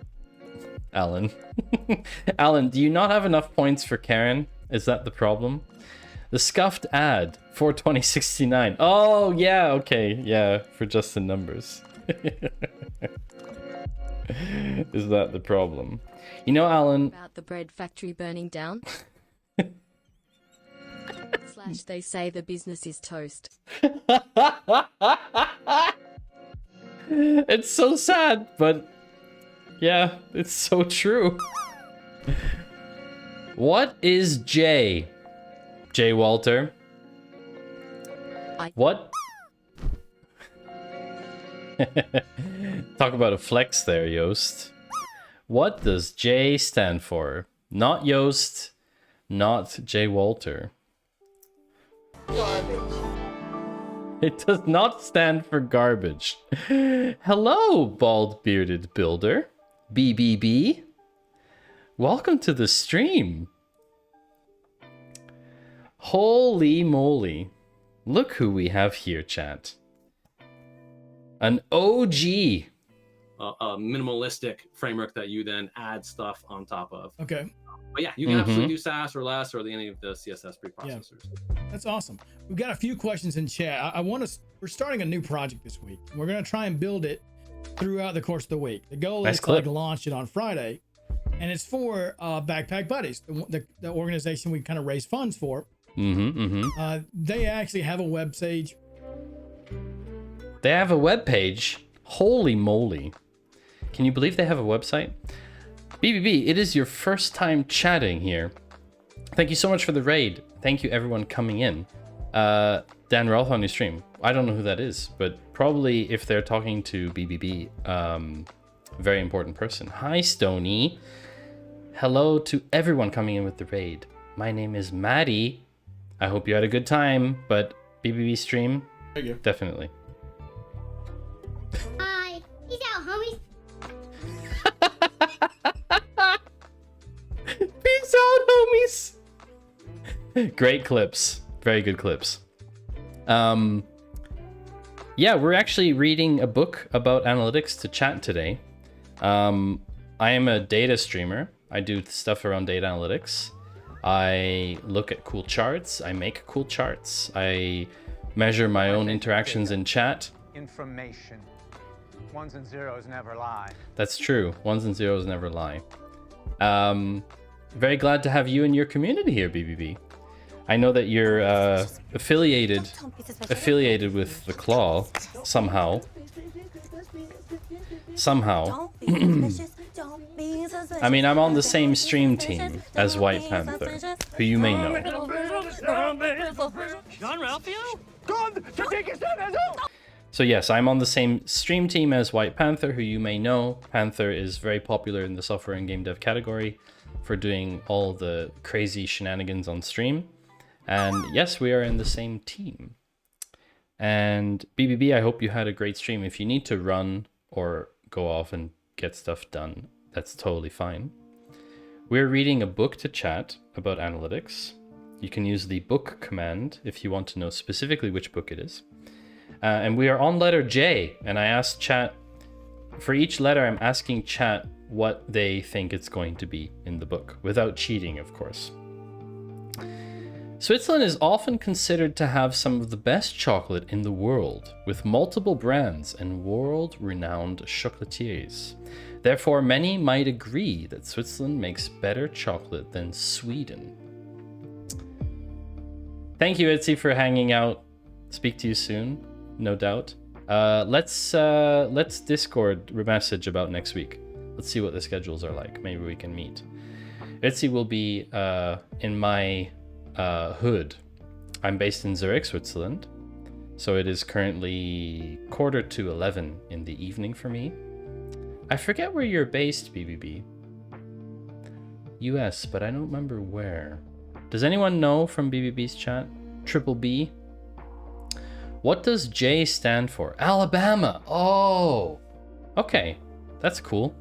Alan. Alan, do you not have enough points for Karen? Is that the problem? The scuffed ad, 42069. Oh, yeah, okay. Yeah, for just the numbers. Is that the problem? You know, Alan... About the bread factory burning down? Slash they say the business is toast. It's so sad, but... yeah, it's so true. What is J? J. Walter. What? Talk about a flex there, Yost. What does J stand for? Not Yost, not J. Walter. Garbage. It does not stand for garbage. Hello, bald-bearded builder. BBB. Welcome to the stream. Holy moly. Look who we have here, chat. An OG a minimalistic framework that you then add stuff on top of. Okay. But yeah, you can absolutely do Sass or Less or any of the CSS preprocessors. That's awesome. We've got a few questions in chat. We're starting a new project this week. We're going to try and build it throughout the course of the week. The goal is to launch it on Friday, and it's for Backpack Buddies, the organization we kind of raise funds for. They actually have a web page. They have a web page. Holy moly. Can you believe they have a website? BBB, it is your first time chatting here. Thank you so much for the raid. Thank you everyone coming in. Dan Roth on your stream. I don't know who that is, but probably if they're talking to BBB, very important person. Hi, Stony. Hello to everyone coming in with the raid. My name is Maddie. I hope you had a good time, but BBB stream, definitely. Hi. Peace out, homies. Peace out, homies. Great clips. Very good clips. Yeah, we're actually reading a book about analytics to chat today. I am a data streamer. I do stuff around data analytics. I look at cool charts. I make cool charts. I measure my own interactions in chat. Information. Ones and zeros never lie. That's true. Ones and zeros never lie. Very glad to have you in your community here, BBB. I know that you're affiliated with the Claw somehow. I mean, I'm on the same stream team as White Panther, who you may know. So yes, I'm on the same stream team as White Panther, who you may know. Panther is very popular in the software and game dev category for doing all the crazy shenanigans on stream. And yes, we are in the same team. And BBB, I hope you had a great stream. If you need to run or go off and get stuff done, that's totally fine. We're reading a book to chat about analytics. You can use the book command if you want to know specifically which book it is. And we are on letter J, and I asked chat, for each letter I'm asking chat what they think it's going to be in the book, without cheating, of course. Switzerland is often considered to have some of the best chocolate in the world, with multiple brands and world-renowned chocolatiers. Therefore, many might agree that Switzerland makes better chocolate than Sweden. Thank you, Itzy, for hanging out. Speak to you soon, no doubt. Let's Discord message about next week. Let's see what the schedules are like. Maybe we can meet. Itzy will be in my hood. I'm based in Zurich, Switzerland, so it is currently 11:45 in the evening for me. I forget where you're based, BBB. US, but I don't remember where. Does anyone know from BBB's chat? Triple B? What does J stand for? Alabama! Oh! Okay, that's cool.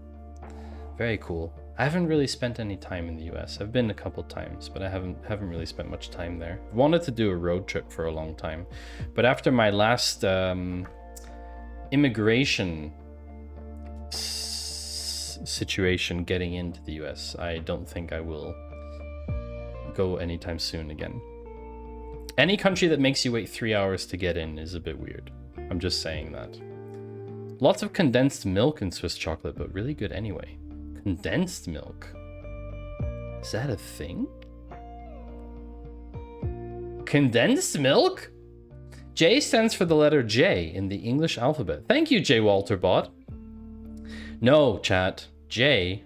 Very cool. I haven't really spent any time in the US. I've been a couple times, but I haven't really spent much time there. I wanted to do a road trip for a long time, but after my last immigration situation getting into the US, I don't think I will go anytime soon again. Any country that makes you wait 3 hours to get in is a bit weird. I'm just saying that. Lots of condensed milk in Swiss chocolate, but really good anyway. Condensed milk? Is that a thing? Condensed milk? J stands for the letter J in the English alphabet. Thank you, J Walterbot. No, chat. J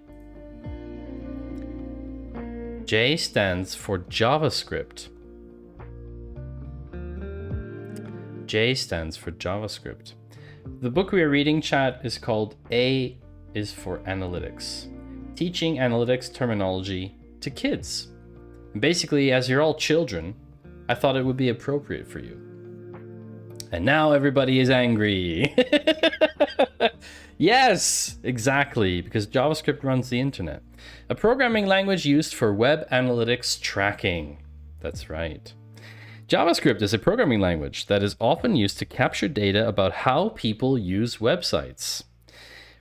stands for JavaScript. J stands for JavaScript. The book we are reading, chat, is called A is for Analytics. Teaching analytics terminology to kids. And basically, as you're all children, I thought it would be appropriate for you. And now everybody is angry. Yes, exactly, because JavaScript runs the internet. A programming language used for web analytics tracking. That's right. JavaScript is a programming language that is often used to capture data about how people use websites.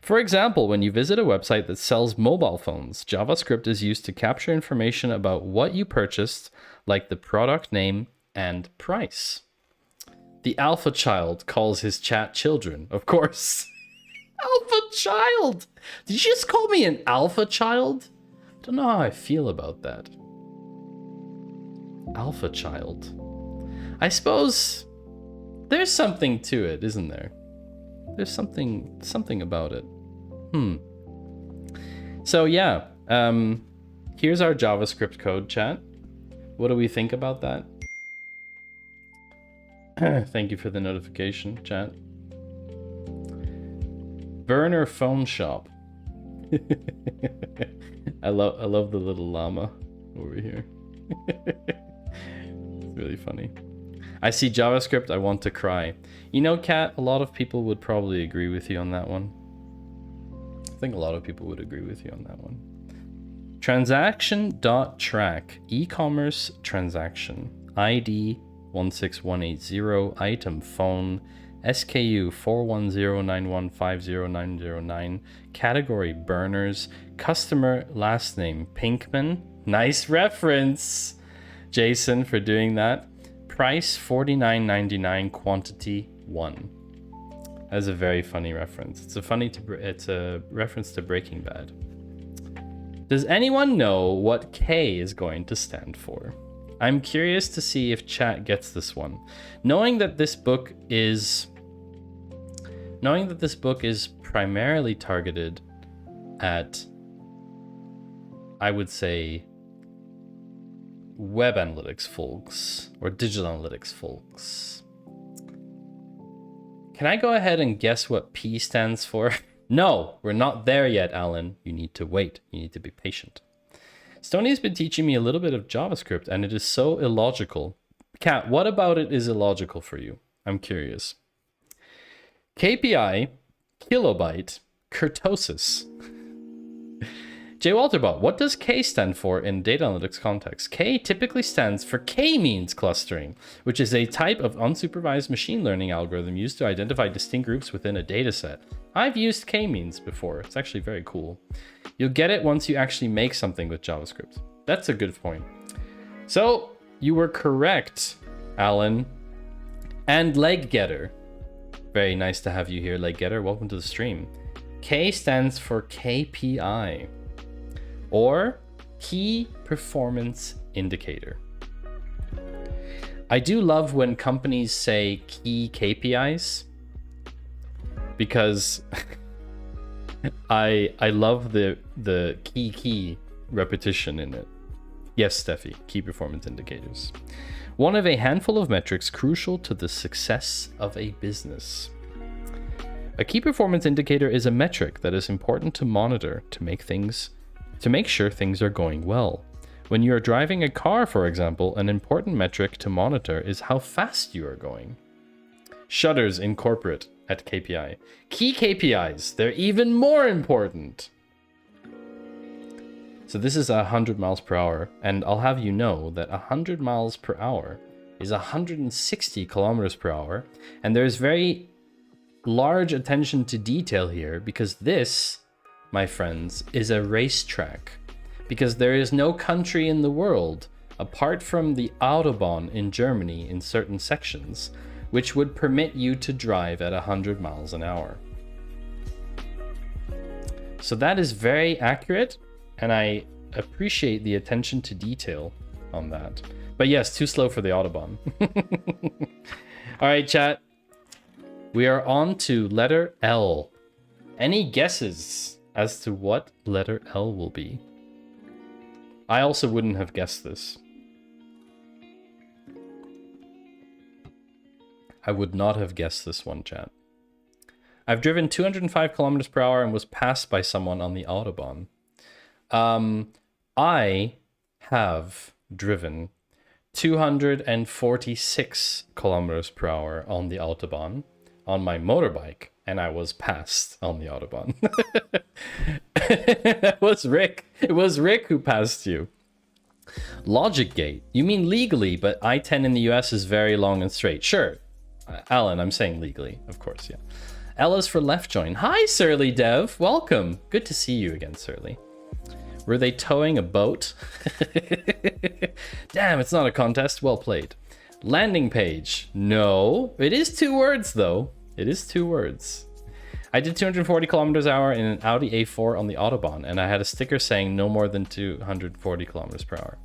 For example, when you visit a website that sells mobile phones, JavaScript is used to capture information about what you purchased, like the product name and price. The alpha child calls his chat children, of course. Alpha child! Did you just call me an alpha child? I don't know how I feel about that. Alpha child. I suppose there's something to it, isn't there? There's something about it. So yeah, here's our JavaScript code, chat. What do we think about that? Thank you for the notification, chat. Burner phone shop. I love the little llama over here. It's really funny. I see JavaScript, I want to cry. You know, Kat, a lot of people would probably agree with you on that one. I think a lot of people would agree with you on that one. Transaction.track, e-commerce transaction, ID 16180, item phone, SKU 41091509009, category burners, customer last name Pinkman. Nice reference, Jason, for doing that. Price $49.99, quantity 1. That's a very funny reference. It's a reference to Breaking Bad. Does anyone know what K is going to stand for? I'm curious to see if chat gets this one. Knowing that this book is primarily targeted at, I would say, web analytics folks or digital analytics folks. Can I go ahead and guess what P stands for? No, we're not there yet, Alan. You need to wait. You need to be patient. Stony's been teaching me a little bit of JavaScript, and it is so illogical. Kat, what about it is illogical for you? I'm curious. KPI, kilobyte, kurtosis. J. Walterbot, what does K stand for in data analytics context? K typically stands for K-means clustering, which is a type of unsupervised machine learning algorithm used to identify distinct groups within a dataset. I've used K-means before. It's actually very cool. You'll get it once you actually make something with JavaScript. That's a good point. So you were correct, Alan. And Leg Getter. Very nice to have you here, Leg Getter. Welcome to the stream. K stands for KPI, or Key Performance Indicator. I do love when companies say key KPIs, because I love the key repetition in it. Yes, Steffi, key performance indicators. One of a handful of metrics crucial to the success of a business. A key performance indicator is a metric that is important to monitor to make sure things are going well. When you are driving a car, for example, an important metric to monitor is how fast you are going. Shutters in corporate at KPI. Key KPIs, they're even more important. So this is 100 miles per hour, and I'll have you know that 100 miles per hour is 160 kilometers per hour, and there's very large attention to detail here, because this, my friends, is a racetrack. Because there is no country in the world, apart from the Autobahn in Germany in certain sections, which would permit you to drive at 100 miles an hour. So that is very accurate, and I appreciate the attention to detail on that. But yes, too slow for the Autobahn. All right, chat. We are on to letter L. Any guesses as to what letter L will be? I also wouldn't have guessed this. I would not have guessed this one, chat. I've driven 205 kilometers per hour and was passed by someone on the Autobahn. I have driven 246 kilometers per hour on the Autobahn on my motorbike, and I was passed on the Autobahn. That was Rick. It was Rick who passed you. Logic gate. You mean legally, but I-10 in the US is very long and straight. Sure. Alan, I'm saying legally, of course, yeah. L is for left join. Hi, Surly Dev. Welcome. Good to see you again, Surly. Were they towing a boat? Damn, it's not a contest. Well played. Landing page. No. It is 2 words, though. It is 2 words. I did 240 kilometers an hour in an Audi A4 on the Autobahn, and I had a sticker saying no more than 240 kilometers per hour.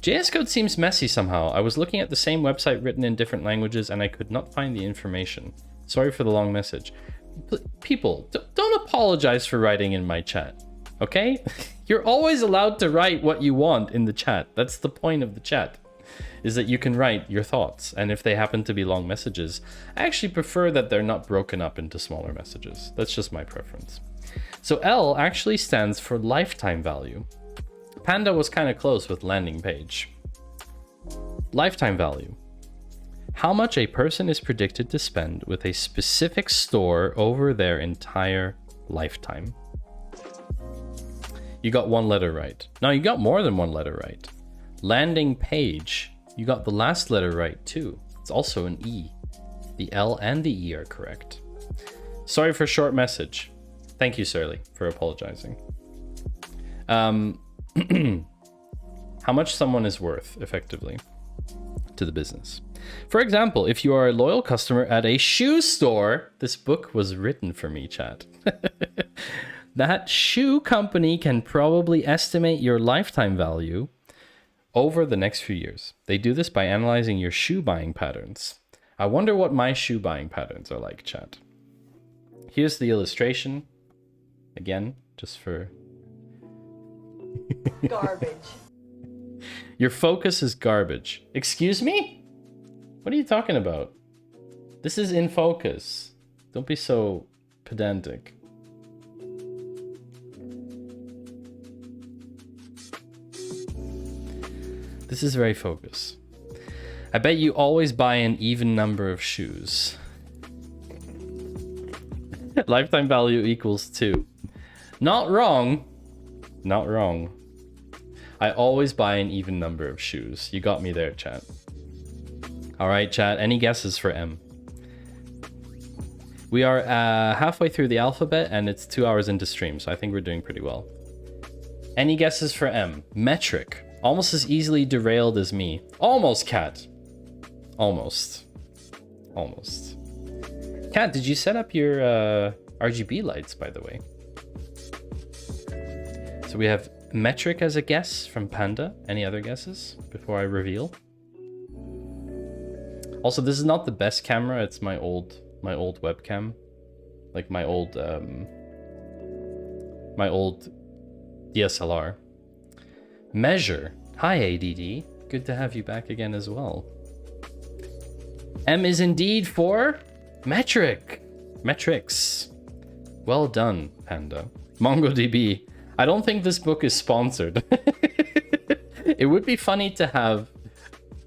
JS code seems messy somehow. I was looking at the same website written in different languages, and I could not find the information. Sorry for the long message. People, don't apologize for writing in my chat, okay? You're always allowed to write what you want in the chat. That's the point of the chat, is that you can write your thoughts. And if they happen to be long messages, I actually prefer that they're not broken up into smaller messages. That's just my preference. So L actually stands for lifetime value. Panda was kind of close with landing page. Lifetime value. How much a person is predicted to spend with a specific store over their entire lifetime. You got 1 letter right. No, you got more than 1 letter right. Landing page. You got the last letter right too. It's also an E. The L and the E are correct. Sorry for short message. Thank you, Surly, for apologizing. How much someone is worth, effectively, to the business. For example, if you are a loyal customer at a shoe store, this book was written for me, chat. That shoe company can probably estimate your lifetime value over the next few years. They do this by analyzing your shoe buying patterns. I wonder what my shoe buying patterns are like, chat. Here's the illustration. Again, just for... Garbage. Your focus is garbage. Excuse me? What are you talking about? This is in focus. Don't be so pedantic. This is very focused. I bet you always buy an even number of shoes. Lifetime value equals 2. Not wrong. Not wrong. I always buy an even number of shoes. You got me there, chat. All right, chat. Any guesses for M? We are halfway through the alphabet, and it's 2 hours into stream, so I think we're doing pretty well. Any guesses for M? Metric. Almost as easily derailed as me. Almost, Cat. Almost. Almost. Cat, did you set up your RGB lights, by the way? So we have metric as a guess from Panda. Any other guesses before I reveal? Also, this is not the best camera. It's my old webcam, like my old DSLR. Measure. Hi, ADD. Good to have you back again as well. M is indeed for metric. Metrics. Well done, Panda. MongoDB. I don't think this book is sponsored. It would be funny to have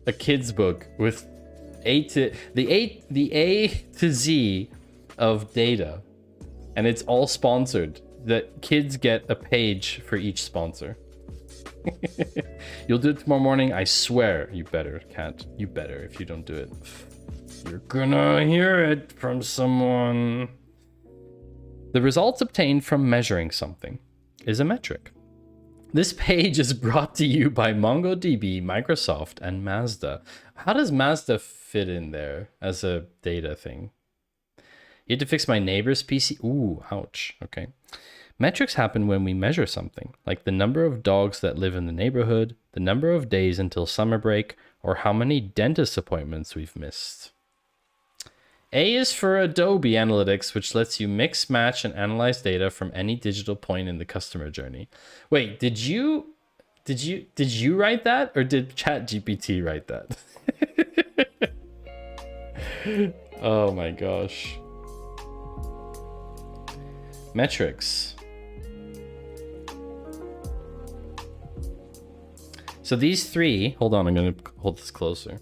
a kid's book with the A to Z of data, and it's all sponsored. That kids get a page for each sponsor. You'll do it tomorrow morning. I swear. You better, Cat. You better. If you don't do it, you're gonna hear it from someone. The results obtained from measuring something is a metric. This page is brought to you by MongoDB, Microsoft, and Mazda. How does Mazda fit in there as a data thing? You had to fix my neighbor's PC. Ooh, ouch. Okay. Metrics happen when we measure something, like the number of dogs that live in the neighborhood, the number of days until summer break, or how many dentist appointments we've missed. A is for Adobe Analytics, which lets you mix, match, and analyze data from any digital point in the customer journey. Wait, did you write that, or did ChatGPT write that? Oh my gosh. Metrics. So these three, hold on, I'm gonna hold this closer.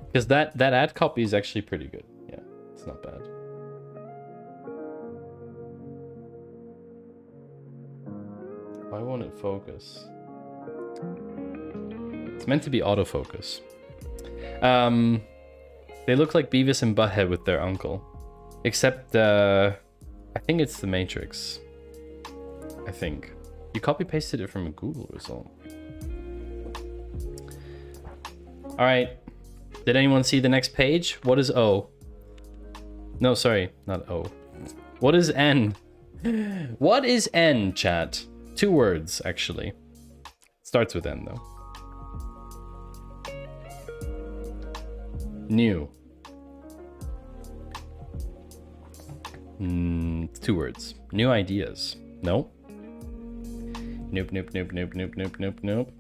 Because that ad copy is actually pretty good. Yeah, it's not bad. Why won't it focus? It's meant to be autofocus. They look like Beavis and Butthead with their uncle. Except, I think it's the Matrix. I think. You copy-pasted it from a Google result. Alright. Did anyone see the next page? What is O? No, sorry. Not O. What is N? What is N, chat? 2 words, actually. Starts with N, though. New. 2 words. New ideas. Nope. Nope, nope, nope, nope, nope, nope, nope, nope.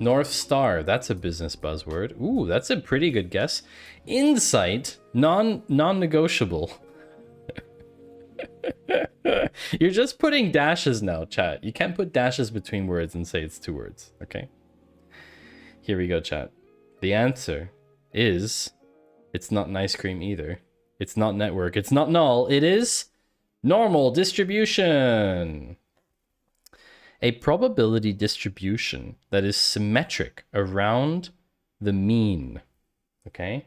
North Star. That's a business buzzword. Ooh, that's a pretty good guess. Insight. Non-negotiable. You're just putting dashes now, chat. You can't put dashes between words and say it's 2 words, okay? Here we go, chat. The answer is... It's not an ice cream either. It's not network. It's not null. It is normal distribution. A probability distribution that is symmetric around the mean. Okay?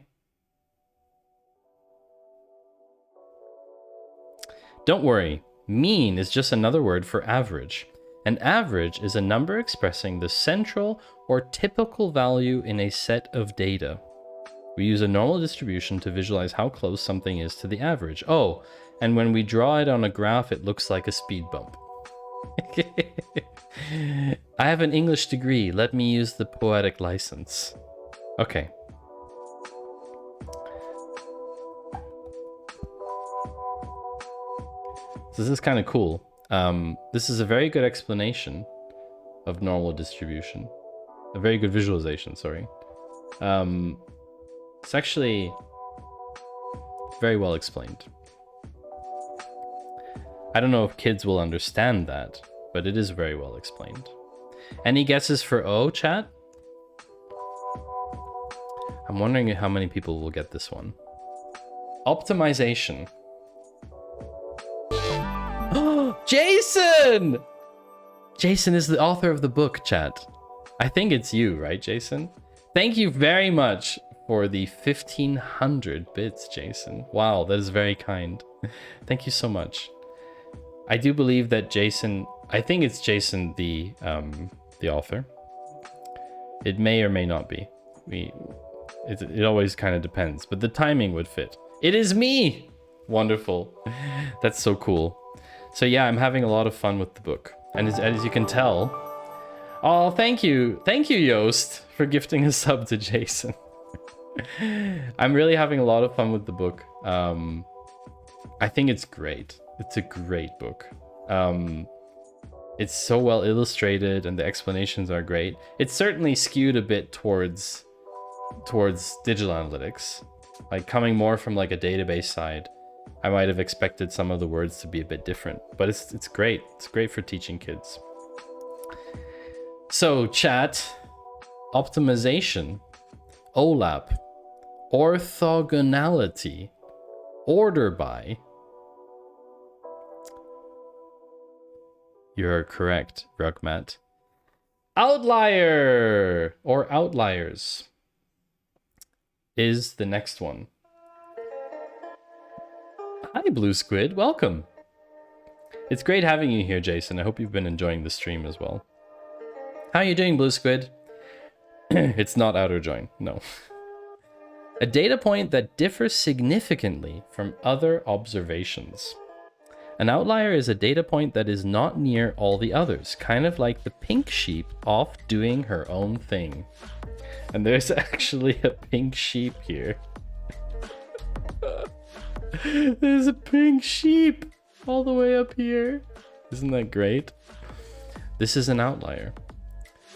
Don't worry. Mean is just another word for average. An average is a number expressing the central or typical value in a set of data. We use a normal distribution to visualize how close something is to the average. Oh, and when we draw it on a graph, it looks like a speed bump. I have an English degree. Let me use the poetic license. Okay. So this is kind of cool. This is a very good explanation of normal distribution. A very good visualization, sorry. It's actually very well explained. I don't know if kids will understand that, but it is very well explained. Any guesses for O, chat? I'm wondering how many people will get this one. Optimization. Jason! Jason is the author of the book, chat. I think it's you, right, Jason? Thank you very much for the 1500 bits, Jason. Wow, that is very kind. Thank you so much. I do believe that Jason, I think it's Jason the author. It may or may not be. It always kind of depends, but the timing would fit. It is me! Wonderful. That's so cool. So yeah, I'm having a lot of fun with the book. And as you can tell... Oh, thank you. Thank you, Yoast, for gifting a sub to Jason. I'm really having a lot of fun with the book. I think it's great. It's a great book. It's so well illustrated and the explanations are great. It's certainly skewed a bit towards digital analytics. Like coming more from like a database side. I might have expected some of the words to be a bit different, but it's great. It's great for teaching kids. So chat, optimization, OLAP, orthogonality, order by. You're correct, Rugmat. Outlier or outliers is the next one. Hi, Blue Squid. Welcome. It's great having you here, Jason. I hope you've been enjoying the stream as well. How are you doing, Blue Squid? It's not outer join. No. A data point that differs significantly from other observations. An outlier is a data point that is not near all the others, kind of like the pink sheep off doing her own thing. And there's actually a pink sheep here. There's a pink sheep all the way up here. Isn't that great? This is an outlier.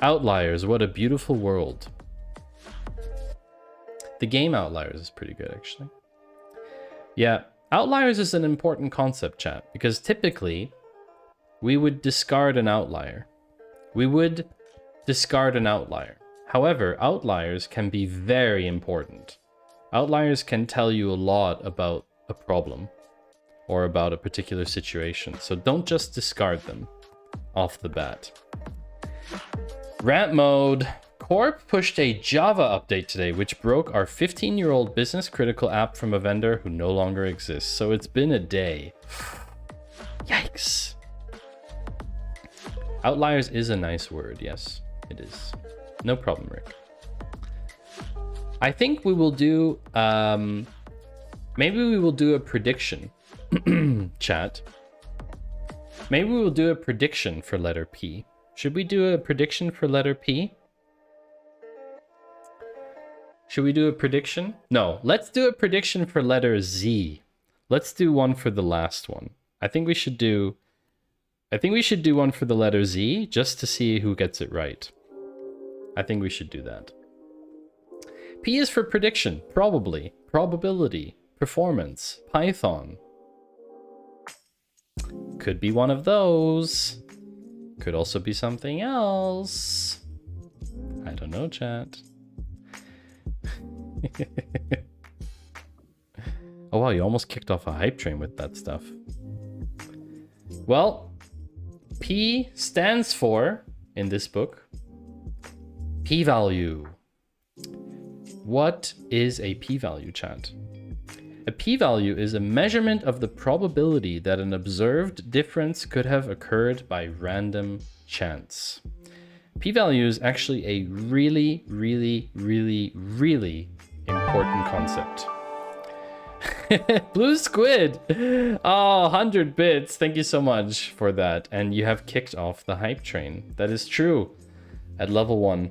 Outliers, what a beautiful world. The game Outliers is pretty good, actually. Yeah, outliers is an important concept, chat, because typically we would discard an outlier. We would discard an outlier. However, outliers can be very important. Outliers can tell you a lot about a problem or about a particular situation, so don't just discard them off the bat. Rant mode. Corp pushed a Java update today, which broke our 15-year-old business critical app from a vendor who no longer exists. So it's been a day. Yikes. Outliers is a nice word. Yes, it is. No problem, Rick. I think we will do, maybe we will do a prediction. Chat. Maybe we will do a prediction for letter P. Should we do a prediction for letter P? Should we do a prediction? No, let's do a prediction for letter Z. Let's do one for the last one. I think we should do one for the letter Z just to see who gets it right. I think we should do that. P is for prediction, probably, probability, performance, Python. Could be one of those. Could also be something else. I don't know, chat. Oh wow, you almost kicked off a hype train with that stuff. Well, P stands for, in this book, p-value. What is a p-value, chat? A p-value is a measurement of the probability that an observed difference could have occurred by random chance. P-value is actually a really, really, really, really important concept. Blue Squid! Oh, 100 bits. Thank you so much for that. And you have kicked off the hype train. That is true. At level 1,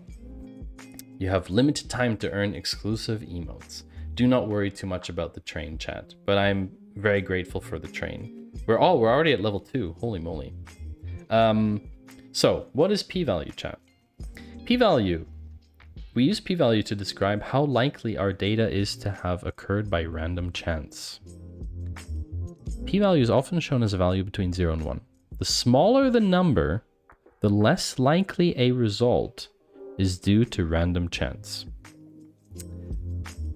you have limited time to earn exclusive emotes. Do not worry too much about the train, chat. But I'm very grateful for the train. We're already at level 2. Holy moly. So, what is p-value, chat? P-value. We use p-value to describe how likely our data is to have occurred by random chance. P-value is often shown as a value between 0 and 1. The smaller the number, the less likely a result is due to random chance.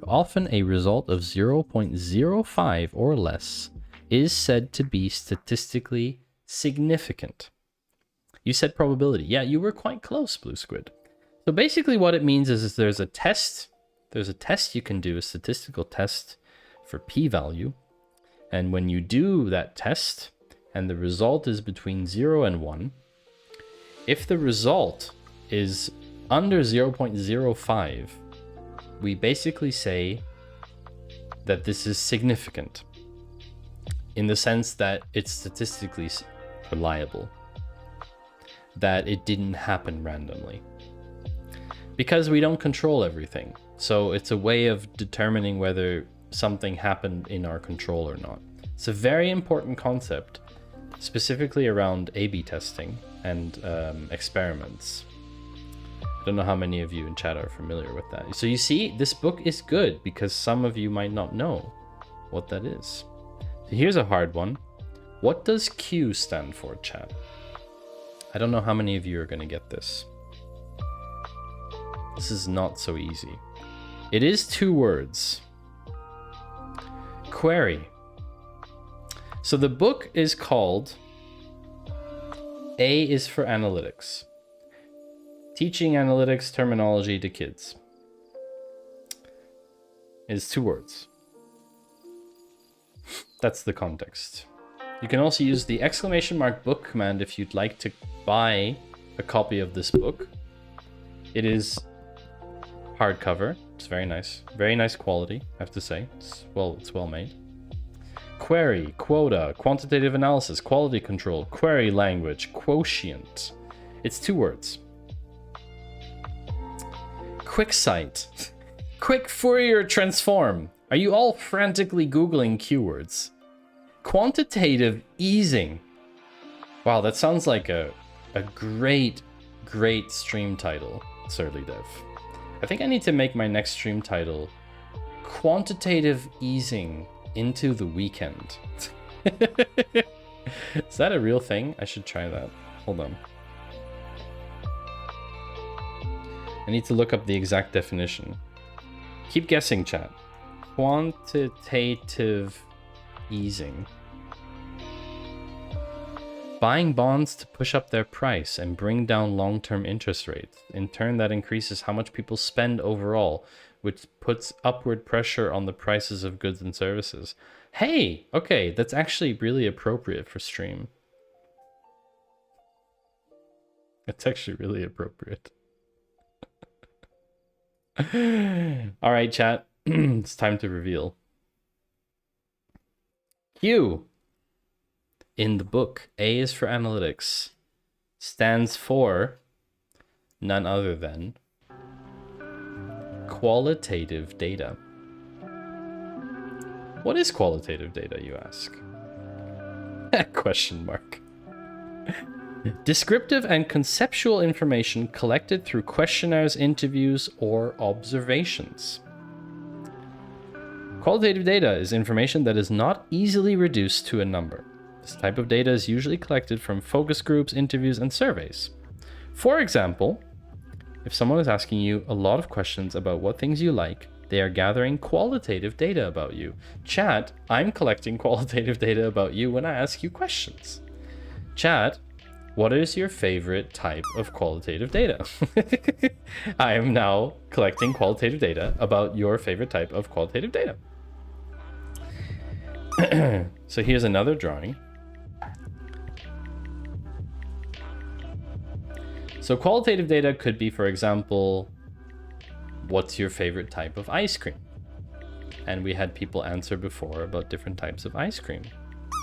Often a result of 0.05 or less is said to be statistically significant. You said probability. Yeah, you were quite close, Blue Squid. So basically what it means is there's a test you can do, a statistical test for p-value. And when you do that test and the result is between 0 and 1, if the result is under 0.05, we basically say that this is significant in the sense that it's statistically reliable, that it didn't happen randomly. Because we don't control everything. So it's a way of determining whether something happened in our control or not. It's a very important concept, specifically around A/B testing and experiments. I don't know how many of you in chat are familiar with that. So you see, this book is good because some of you might not know what that is. So here's a hard one. What does Q stand for, chat? I don't know how many of you are going to get this. This is not so easy. It is 2 words. Query. So the book is called A is for Analytics. Teaching analytics terminology to kids. It's 2 words. That's the context. You can also use the *book command if you'd like to buy a copy of this book. It is hardcover. It's very nice quality, I have to say. It's well made. Query, quota, quantitative analysis, quality control, query language, quotient. It's 2 words. QuickSight. Quick Fourier transform. Are you all frantically Googling keywords? Quantitative easing. Wow, that sounds like a great stream title, Surly Dev. I think I need to make my next stream title Quantitative Easing into the Weekend. Is that a real thing? I should try that. Hold on. I need to look up the exact definition. Keep guessing, chat. Quantitative easing. Buying bonds to push up their price and bring down long-term interest rates. In turn, that increases how much people spend overall, which puts upward pressure on the prices of goods and services. Hey, okay, that's actually really appropriate for stream. It's actually really appropriate. All right, chat. It's time to reveal. Q. In the book, A is for analytics. Stands for none other than qualitative data. What is qualitative data, you ask? Question mark. Descriptive and conceptual information collected through questionnaires, interviews, or observations. Qualitative data is information that is not easily reduced to a number. This type of data is usually collected from focus groups, interviews, and surveys. For example, if someone is asking you a lot of questions about what things you like, they are gathering qualitative data about you. Chat, I'm collecting qualitative data about you when I ask you questions. Chat, what is your favorite type of qualitative data? I am now collecting qualitative data about your favorite type of qualitative data. So here's another drawing. So qualitative data could be, for example, what's your favorite type of ice cream? And we had people answer before about different types of ice cream.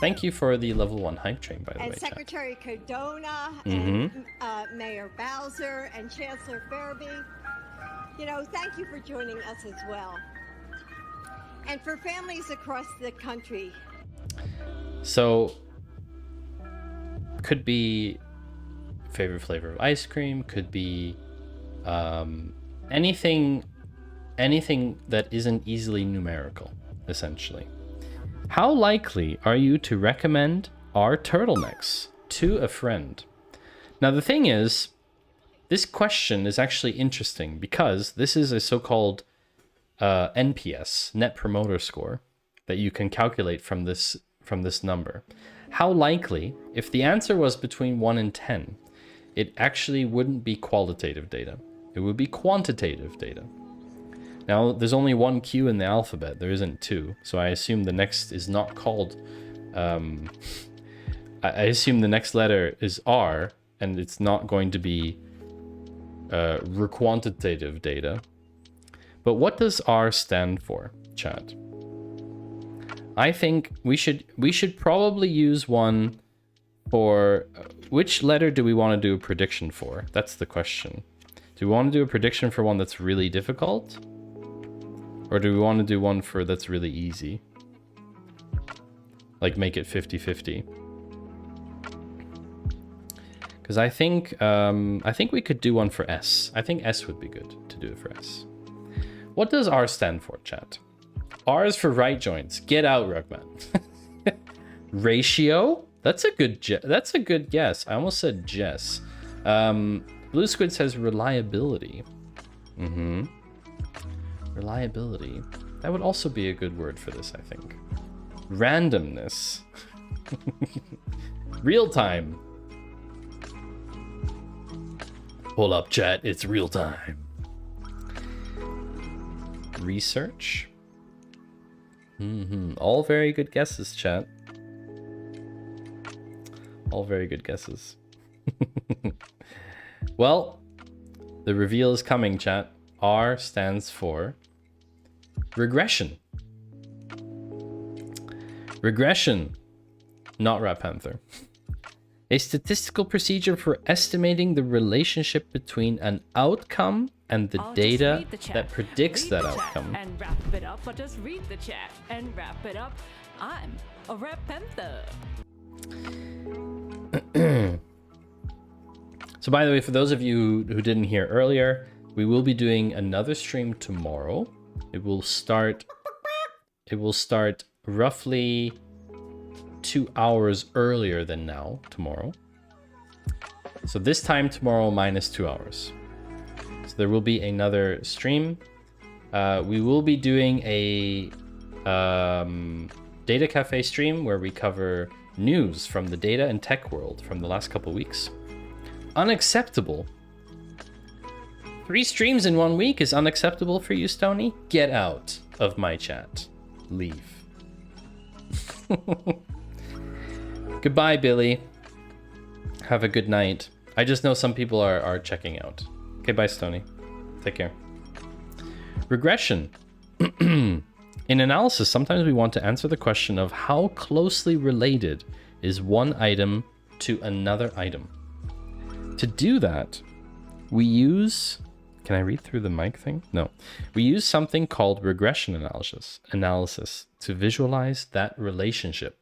Thank you for the level 1 hype train, by the way. And Secretary Cardona, Mm-hmm. and Mayor Bowser, and Chancellor Fairby. You know, thank you for joining us as well. And for families across the country. So, could be favorite flavor of ice cream, could be anything that isn't easily numerical, essentially. How likely are you to recommend our turtlenecks to a friend? Now, the thing is, this question is actually interesting because this is a so-called NPS, Net Promoter Score, that you can calculate from this number. How likely, if the answer was between 1 and 10, it actually wouldn't be qualitative data. It would be quantitative data. Now, there's only one Q in the alphabet. There isn't two. So I assume the next is not called... I assume the next letter is R, and it's not going to be quantitative data. But what does R stand for, chat? I think we should probably use one for... which letter do we want to do a prediction for? That's the question. Do we want to do a prediction for one that's really difficult? Or do we want to do one for that's really easy? Like make it 50-50. Because I think we could do one for S. I think S would be good to do it for S. What does R stand for, chat? R is for right joints. Get out, Rugman. Ratio? That's a good guess. I almost said Jess. Blue Squid says reliability. Mm-hmm. Reliability. That would also be a good word for this, I think. Randomness. Real time. Hold up, chat. It's real time. Research. Mm-hmm. All very good guesses, chat. All very good guesses. Well, the reveal is coming, chat. R stands for regression. Regression, not Rat Panther. A statistical procedure for estimating the relationship between an outcome and the data that predicts that outcome. And wrap it up, or just read the chat and wrap it up. I'm a Rat Panther. So by the way, for those of you who didn't hear earlier, we will be doing another stream tomorrow. It will start roughly 2 hours earlier than now, tomorrow. So this time tomorrow minus 2 hours. So there will be another stream. We will be doing a Data Cafe stream where we cover news from the data and tech world from the last couple weeks. Unacceptable. 3 streams in 1 week is unacceptable for you, Stony? Get out of my chat. Leave. Goodbye, Billy. Have a good night. I just know some people are checking out. Okay, bye, Stony. Take care. Regression. In analysis, sometimes we want to answer the question of how closely related is one item to another item. To do that, we use... Can I read through the mic thing? No. We use something called regression analysis to visualize that relationship.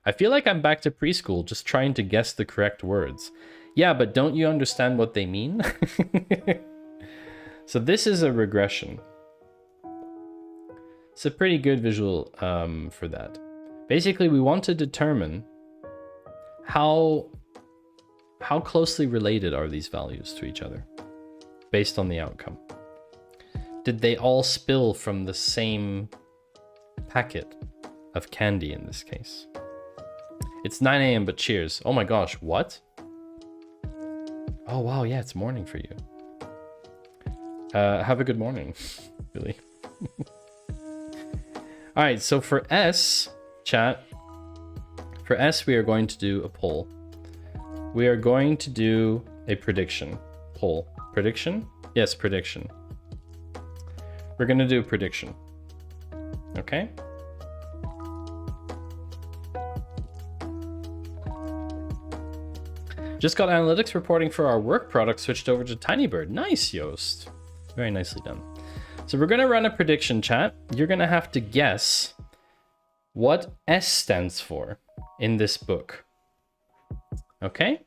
I feel like I'm back to preschool just trying to guess the correct words. Yeah, but don't you understand what they mean? So this is a regression. It's a pretty good visual for that. Basically, we want to determine how closely related are these values to each other based on the outcome. Did they all spill from the same packet of candy in this case? It's 9 a.m. but cheers. Oh my gosh, what? Oh wow, yeah, it's morning for you. Have a good morning, really. All right, so for S, chat, for S, we are going to do a poll. We are going to do a prediction. Poll. Prediction? Yes, prediction. We're going to do a prediction. Okay? Just got analytics reporting for our work product switched over to Tinybird. Nice, Yoast. Very nicely done. So we're going to run a prediction, chat. You're going to have to guess what S stands for in this book. Okay?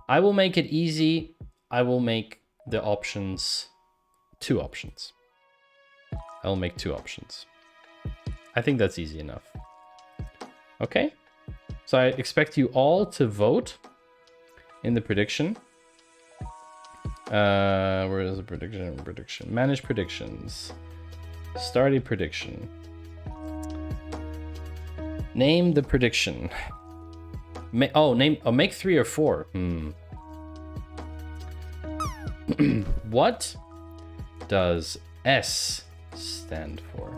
I will make it easy. I will make the options 2 options. I will make 2 options. I think that's easy enough. Okay? So I expect you all to vote in the prediction. Where is the prediction? Prediction. Manage predictions. Start a prediction. Name the prediction. Make 3 or 4. What does S stand for?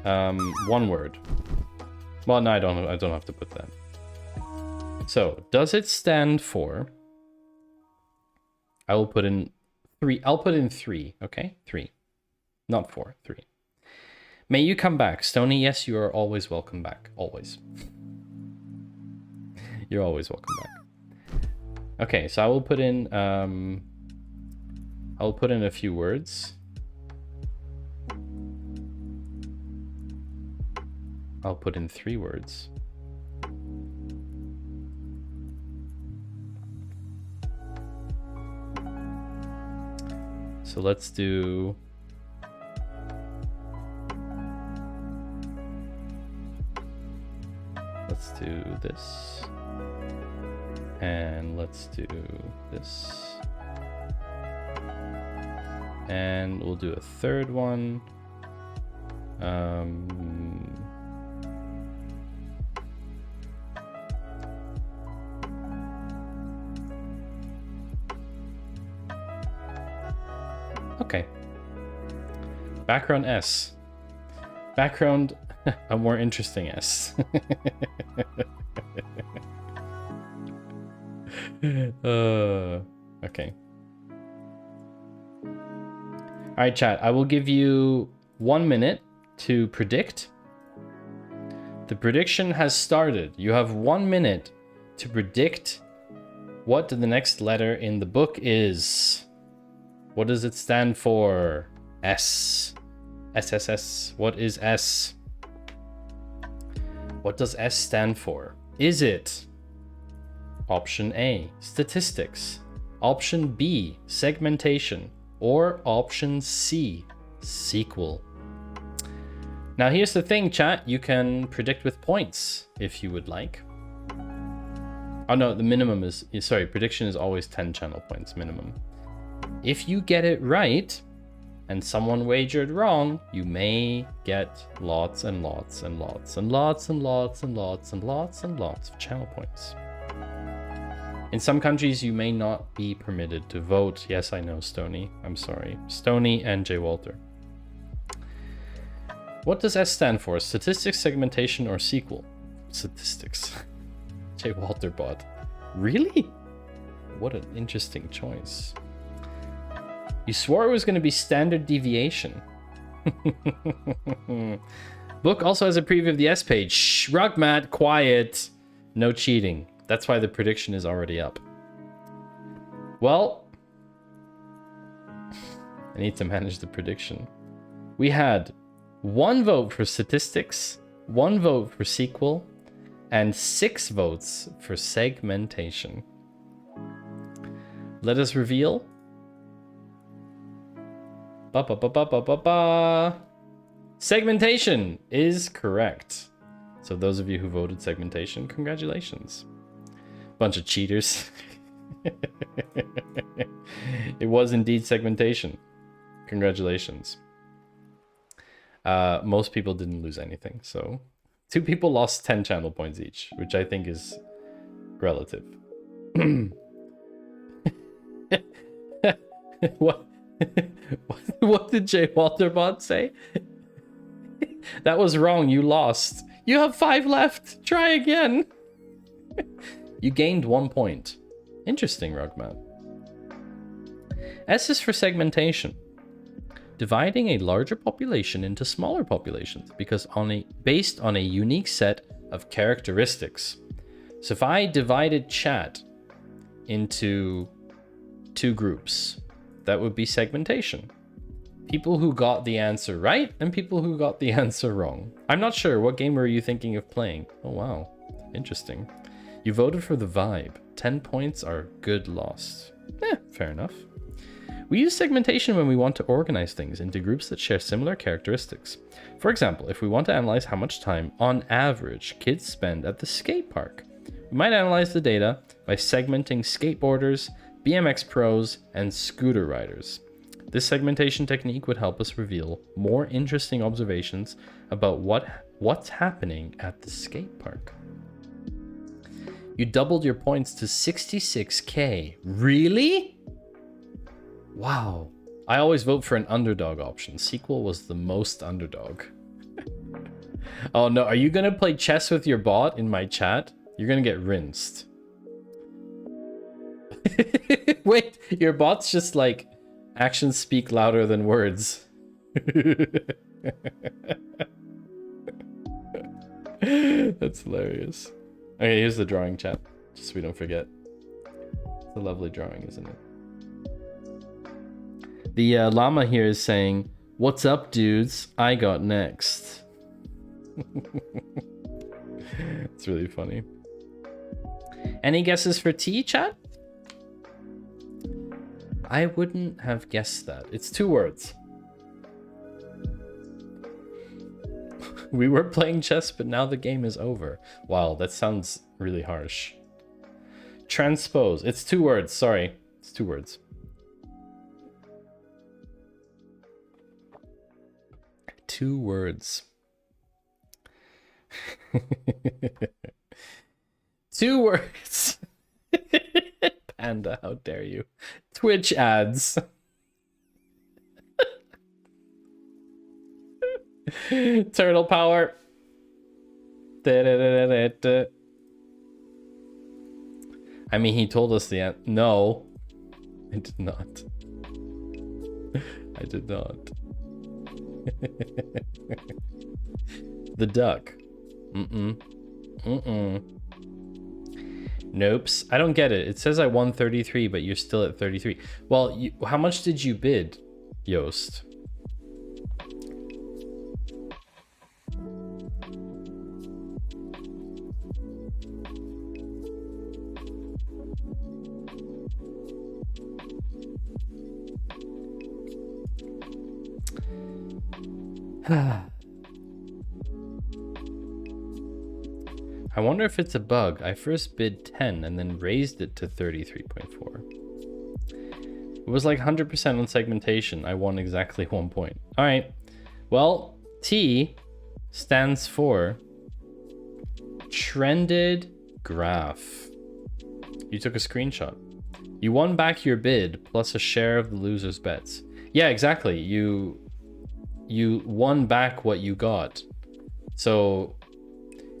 1 word. Well, no, I don't have to put that. So, does it stand for... I will put in 3. I'll put in 3, okay? 3. Not 4, 3. May you come back. Stony, yes, you are always welcome back. Always. You're always welcome back. Okay, so I will put in a few words. I'll put in 3 words. So let's do... Let's do this. And let's do this. And we'll do a 3rd one. Okay. Background S. Background, a more interesting S. Okay. All right, chat. I will give you 1 minute to predict. The prediction has started. You have 1 minute to predict what the next letter in the book is. What does it stand for? S. SSS. What is S? What does S stand for? Is it option A, statistics, option B, segmentation, or option C, SQL? Now here's the thing, chat. You can predict with points if you would like. Oh no, the minimum is, sorry, prediction is always 10 channel points minimum. If you get it right and someone wagered wrong, you may get lots and lots and lots and lots and lots and lots and lots and lots of channel points. In some countries, you may not be permitted to vote. Yes, I know, Stony. I'm sorry. Stony and J. Walter. What does S stand for? Statistics, segmentation, or SQL? Statistics. J. Walter bot. Really? What an interesting choice. You swore it was going to be standard deviation. Book also has a preview of the S page. Shh, Rugmat, quiet. No cheating. That's why the prediction is already up. Well, I need to manage the prediction. We had 1 vote for statistics, 1 vote for SQL, and 6 votes for segmentation. Let us reveal. Segmentation is correct. So those of you who voted segmentation, congratulations. Bunch of cheaters. It was indeed segmentation. Congratulations. Most people didn't lose anything, so 2 people lost 10 channel points each, which I think is relative. What did J. Walterbot say? That was wrong, you lost. You have 5 left. Try again. You gained 1 point. Interesting, Rugmat. S is for segmentation. Dividing a larger population into smaller populations based on a unique set of characteristics. So if I divided chat into 2 groups, that would be segmentation. People who got the answer right and people who got the answer wrong. I'm not sure. What game were you thinking of playing? Oh, wow. Interesting. You voted for the vibe. 10 points are good lost. Fair enough. We use segmentation when we want to organize things into groups that share similar characteristics. For example, if we want to analyze how much time, on average, kids spend at the skate park, we might analyze the data by segmenting skateboarders, BMX pros, and scooter riders. This segmentation technique would help us reveal more interesting observations about what's happening at the skate park. You doubled your points to 66k. Really? Wow. I always vote for an underdog option. SQL was the most underdog. Oh no, are you gonna play chess with your bot in my chat? You're gonna get rinsed. Wait, your bot's just like, actions speak louder than words. That's hilarious. Okay, here's the drawing, chat, just so we don't forget. It's a lovely drawing, isn't it? The llama here is saying, "What's up, dudes? I got next." It's really funny. Any guesses for T, chat? I wouldn't have guessed that. It's 2 words. We were playing chess, but now the game is over. Wow, that sounds really harsh. Transpose. It's 2 words. Sorry. It's 2 words. Two words. 2 words. Panda, how dare you. Twitch ads. Turtle power. I mean, he told us the answer. No, I did not. I did not. The duck. Nopes. I don't get it. It says I won 33, but you're still at 33. Well, how much did you bid, Yost? I wonder if it's a bug. I first bid 10 and then raised it to 33.4. It was like 100% on segmentation. I won exactly 1 point. All right. Well, T stands for trended graph. You took a screenshot. You won back your bid plus a share of the loser's bets. Yeah, exactly. You won back what you got. So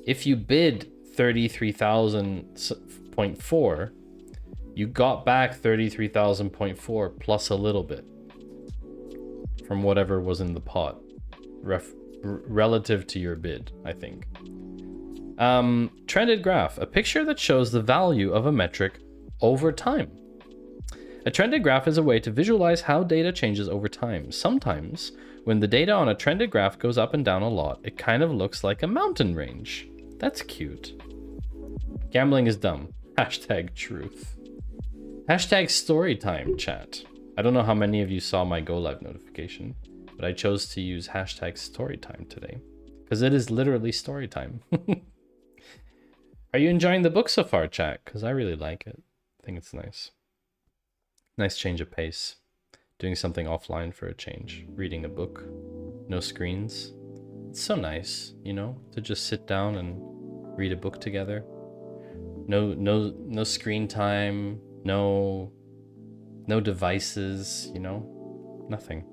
if you bid 33,000.4, you got back 33,000.4 plus a little bit from whatever was in the pot, relative to your bid, I think. Trended graph, a picture that shows the value of a metric over time. A trended graph is a way to visualize how data changes over time. Sometimes, when the data on a trended graph goes up and down a lot, it kind of looks like a mountain range. That's cute. Gambling is dumb. Hashtag truth. Hashtag storytime, chat. I don't know how many of you saw my go live notification, but I chose to use hashtag storytime today because it is literally storytime. Are you enjoying the book so far, chat? Because I really like it. I think it's nice. Nice change of pace. Doing something offline for a change. Reading a book. No screens. It's so nice, you know, to just sit down and read a book together. No screen time. No devices, you know, nothing.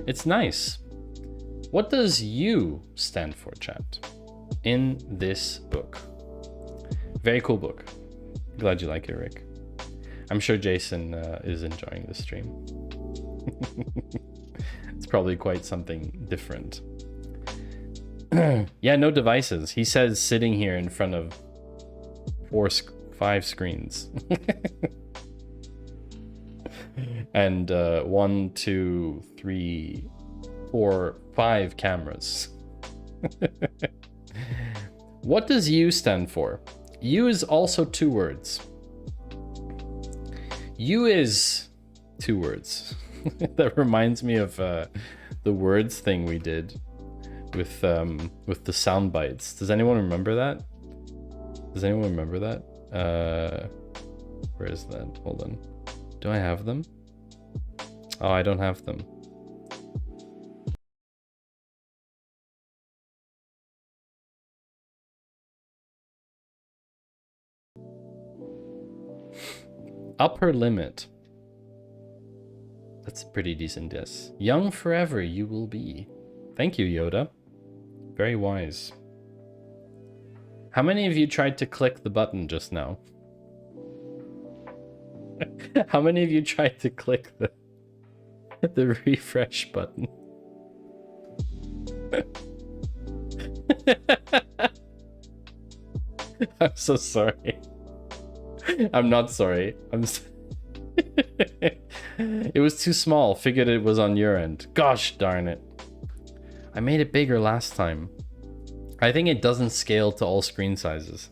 It's nice. What does U stand for, chat, in this book? Very cool book. Glad you like it, Rick. I'm sure Jason is enjoying the stream. It's probably quite something different. Yeah, no devices. He says sitting here in front of 5 screens. And 1, 2, 3, 4, 5 cameras. What does U stand for? U is also 2 words. U is 2 words. That reminds me of the words thing we did with the sound bites. Does anyone remember that? Where is that? Hold on. Do I have them? Oh, I don't have them. Upper limit. That's a pretty decent guess. Young forever you will be. Thank you, Yoda. Very wise. How many of you tried to click the button just now? How many of you tried to click the refresh button? I'm so sorry. I'm not sorry. It was too small. Figured it was on your end. Gosh darn it. I made it bigger last time. I think it doesn't scale to all screen sizes.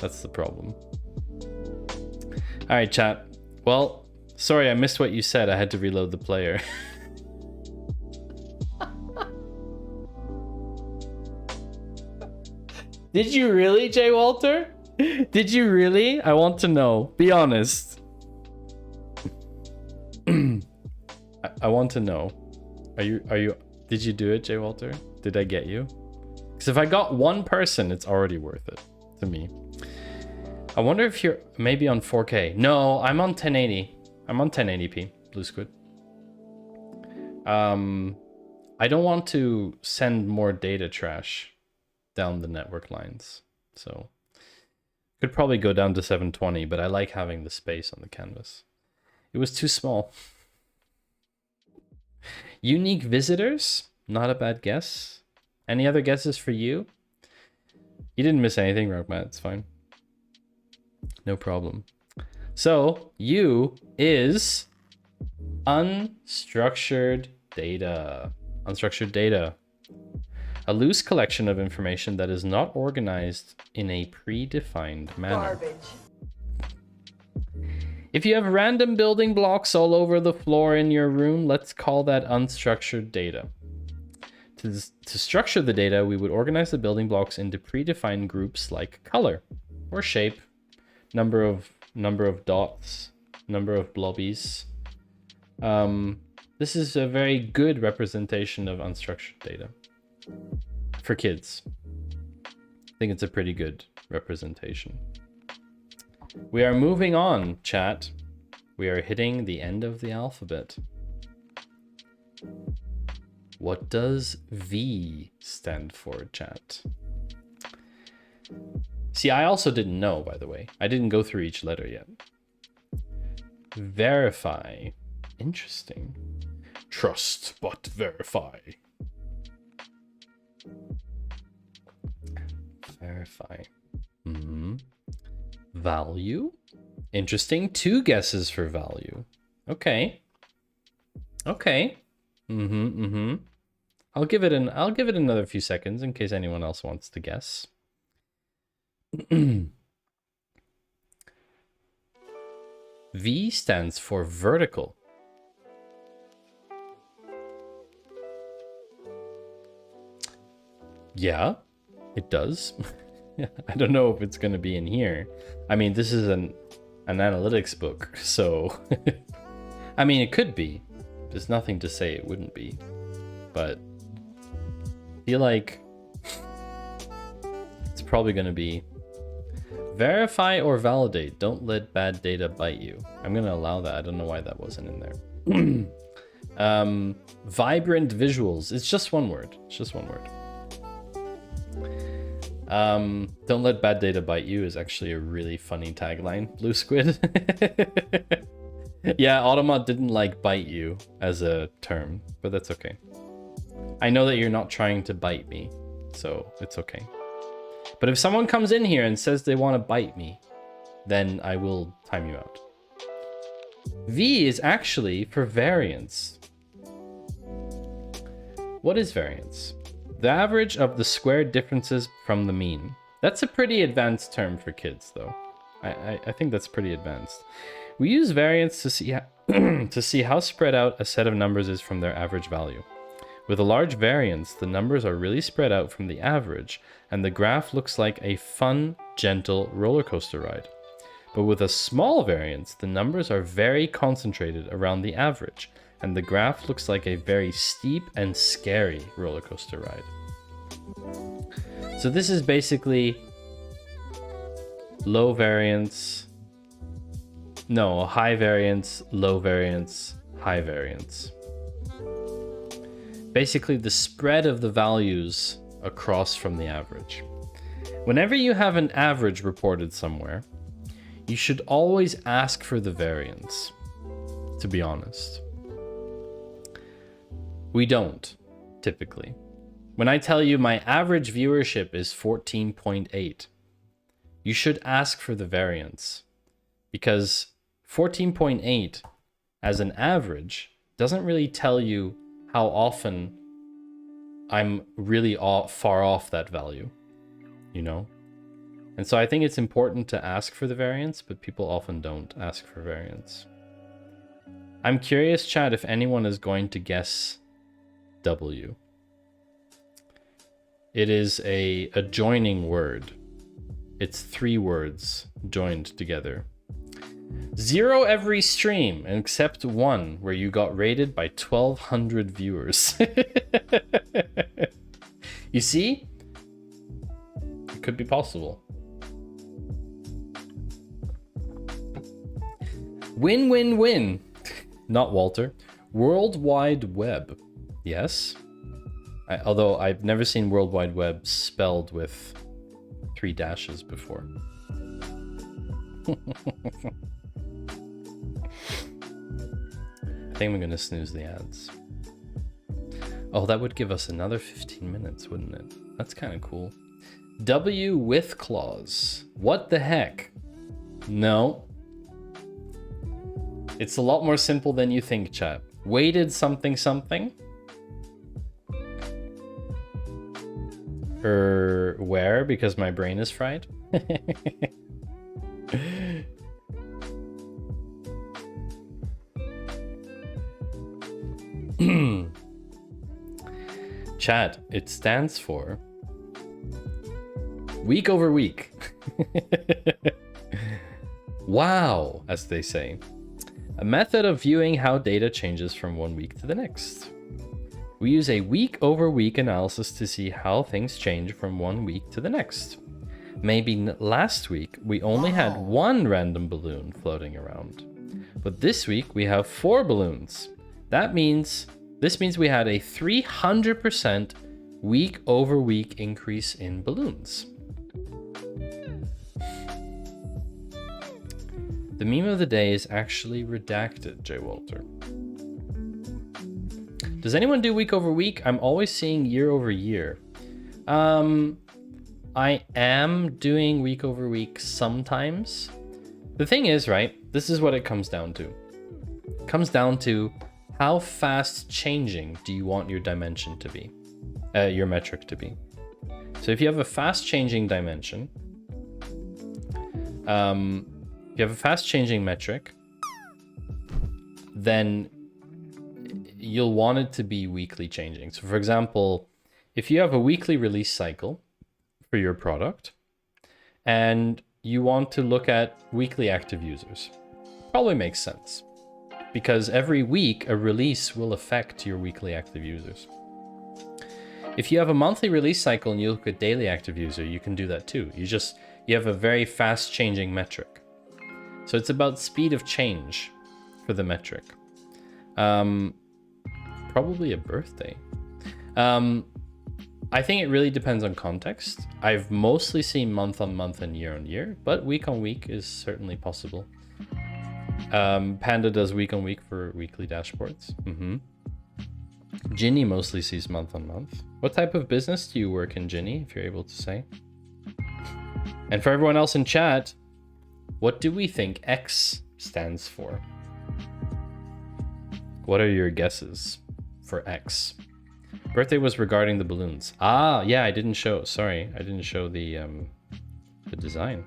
That's the problem. All right, chat. Well, sorry, I missed what you said. I had to reload the player. Did you really, Jay Walter? Did you really? I want to know. Be honest. I want to know. Are you? Did you do it, Jay Walter? Did I get you? Because if I got one person, it's already worth it to me. I wonder if you're maybe on 4K. No, I'm on 1080. I'm on 1080p, Blue Squid. I don't want to send more data trash down the network lines. So could probably go down to 720, but I like having the space on the canvas. It was too small. Unique visitors? Not a bad guess. Any other guesses for you? You didn't miss anything, Rockmat. It's fine. No problem. So, U is unstructured data. Unstructured data. A loose collection of information that is not organized in a predefined manner. Garbage. If you have random building blocks all over the floor in your room, let's call that unstructured data. To structure the data, we would organize the building blocks into predefined groups like color or shape, number of dots, number of blobbies. This is a very good representation of unstructured data for kids. I think it's a pretty good representation. We are moving on, chat. We are hitting the end of the alphabet. What does V stand for, chat? See, I also didn't know, by the way. I didn't go through each letter yet. Verify. Interesting. Trust but verify. Verify. Value. Interesting. 2 guesses for value. Okay. Okay. I'll give it another few seconds in case anyone else wants to guess. V stands for vertical. Yeah, it does. I don't know if it's going to be in here. I mean, this is an analytics book, so I mean, it could be. There's nothing to say it wouldn't be, but I feel like it's probably going to be verify or validate. Don't let bad data bite you. I'm going to allow that. I don't know why that wasn't in there. Vibrant visuals. It's just one word. It's just one word. Don't let bad data bite you is actually a really funny tagline. Blue Squid. Yeah, Automat didn't like bite you as a term, but that's okay. I know that you're not trying to bite me, so it's okay. But if someone comes in here and says they want to bite me, then I will time you out. V is actually for variance. What is variance? The average of the squared differences from the mean. That's a pretty advanced term for kids, though. I think that's pretty advanced. We use variance to see to see how spread out a set of numbers is from their average value. With a large variance, the numbers are really spread out from the average, and the graph looks like a fun, gentle roller coaster ride. But with a small variance, the numbers are very concentrated around the average, and the graph looks like a very steep and scary roller coaster ride. So this is basically low variance, no, high variance, low variance, high variance. Basically the spread of the values across from the average. Whenever you have an average reported somewhere, you should always ask for the variance, to be honest. We don't, typically. When I tell you my average viewership is 14.8, you should ask for the variance, because 14.8 as an average doesn't really tell you how often I'm really far off that value, you know? And so I think it's important to ask for the variance, but people often don't ask for variance. I'm curious, chat, if anyone is going to guess W. It is a joining word. It's 3 words joined together. 0 every stream, except one where you got rated by 1,200 viewers. You see? It could be possible. Win, win, win. Not Walter. World Wide Web. Yes. Although I've never seen World Wide Web spelled with 3 dashes before. I think I'm gonna snooze the ads. Oh, that would give us another 15 minutes, wouldn't it? That's kind of cool. W with clause. What the heck? No. It's a lot more simple than you think, chat. Weighted something something. Where? Because my brain is fried? Chat, it stands for week over week. Wow, as they say. A method of viewing how data changes from one week to the next. We use a week over week analysis to see how things change from one week to the next. Maybe last week we only had one random balloon floating around, but this week we have 4 balloons. This means we had a 300% week over week increase in balloons. The meme of the day is actually redacted, J. Walter. Does anyone do week over week? I'm always seeing year over year. I am doing week over week sometimes. The thing is, right, this is what it comes down to. It comes down to how fast changing do you want your dimension to be, your metric to be. So if you have a fast changing dimension, if you have a fast changing metric, then you'll want it to be weekly changing. So for example, if you have a weekly release cycle for your product and you want to look at weekly active users, probably makes sense because every week a release will affect your weekly active users. If you have a monthly release cycle and you look at daily active user, you can do that too. You have a very fast changing metric. So it's about speed of change for the metric. Probably a birthday. I think it really depends on context. I've mostly seen month on month and year on year, but week on week is certainly possible. Panda does week on week for weekly dashboards. Ginny mostly sees month on month. What type of business do you work in, Ginny, if you're able to say? And for everyone else in chat, what do we think X stands for? What are your guesses for X? Birthday was regarding the balloons. Ah, yeah, I didn't show. Sorry, I didn't show the design.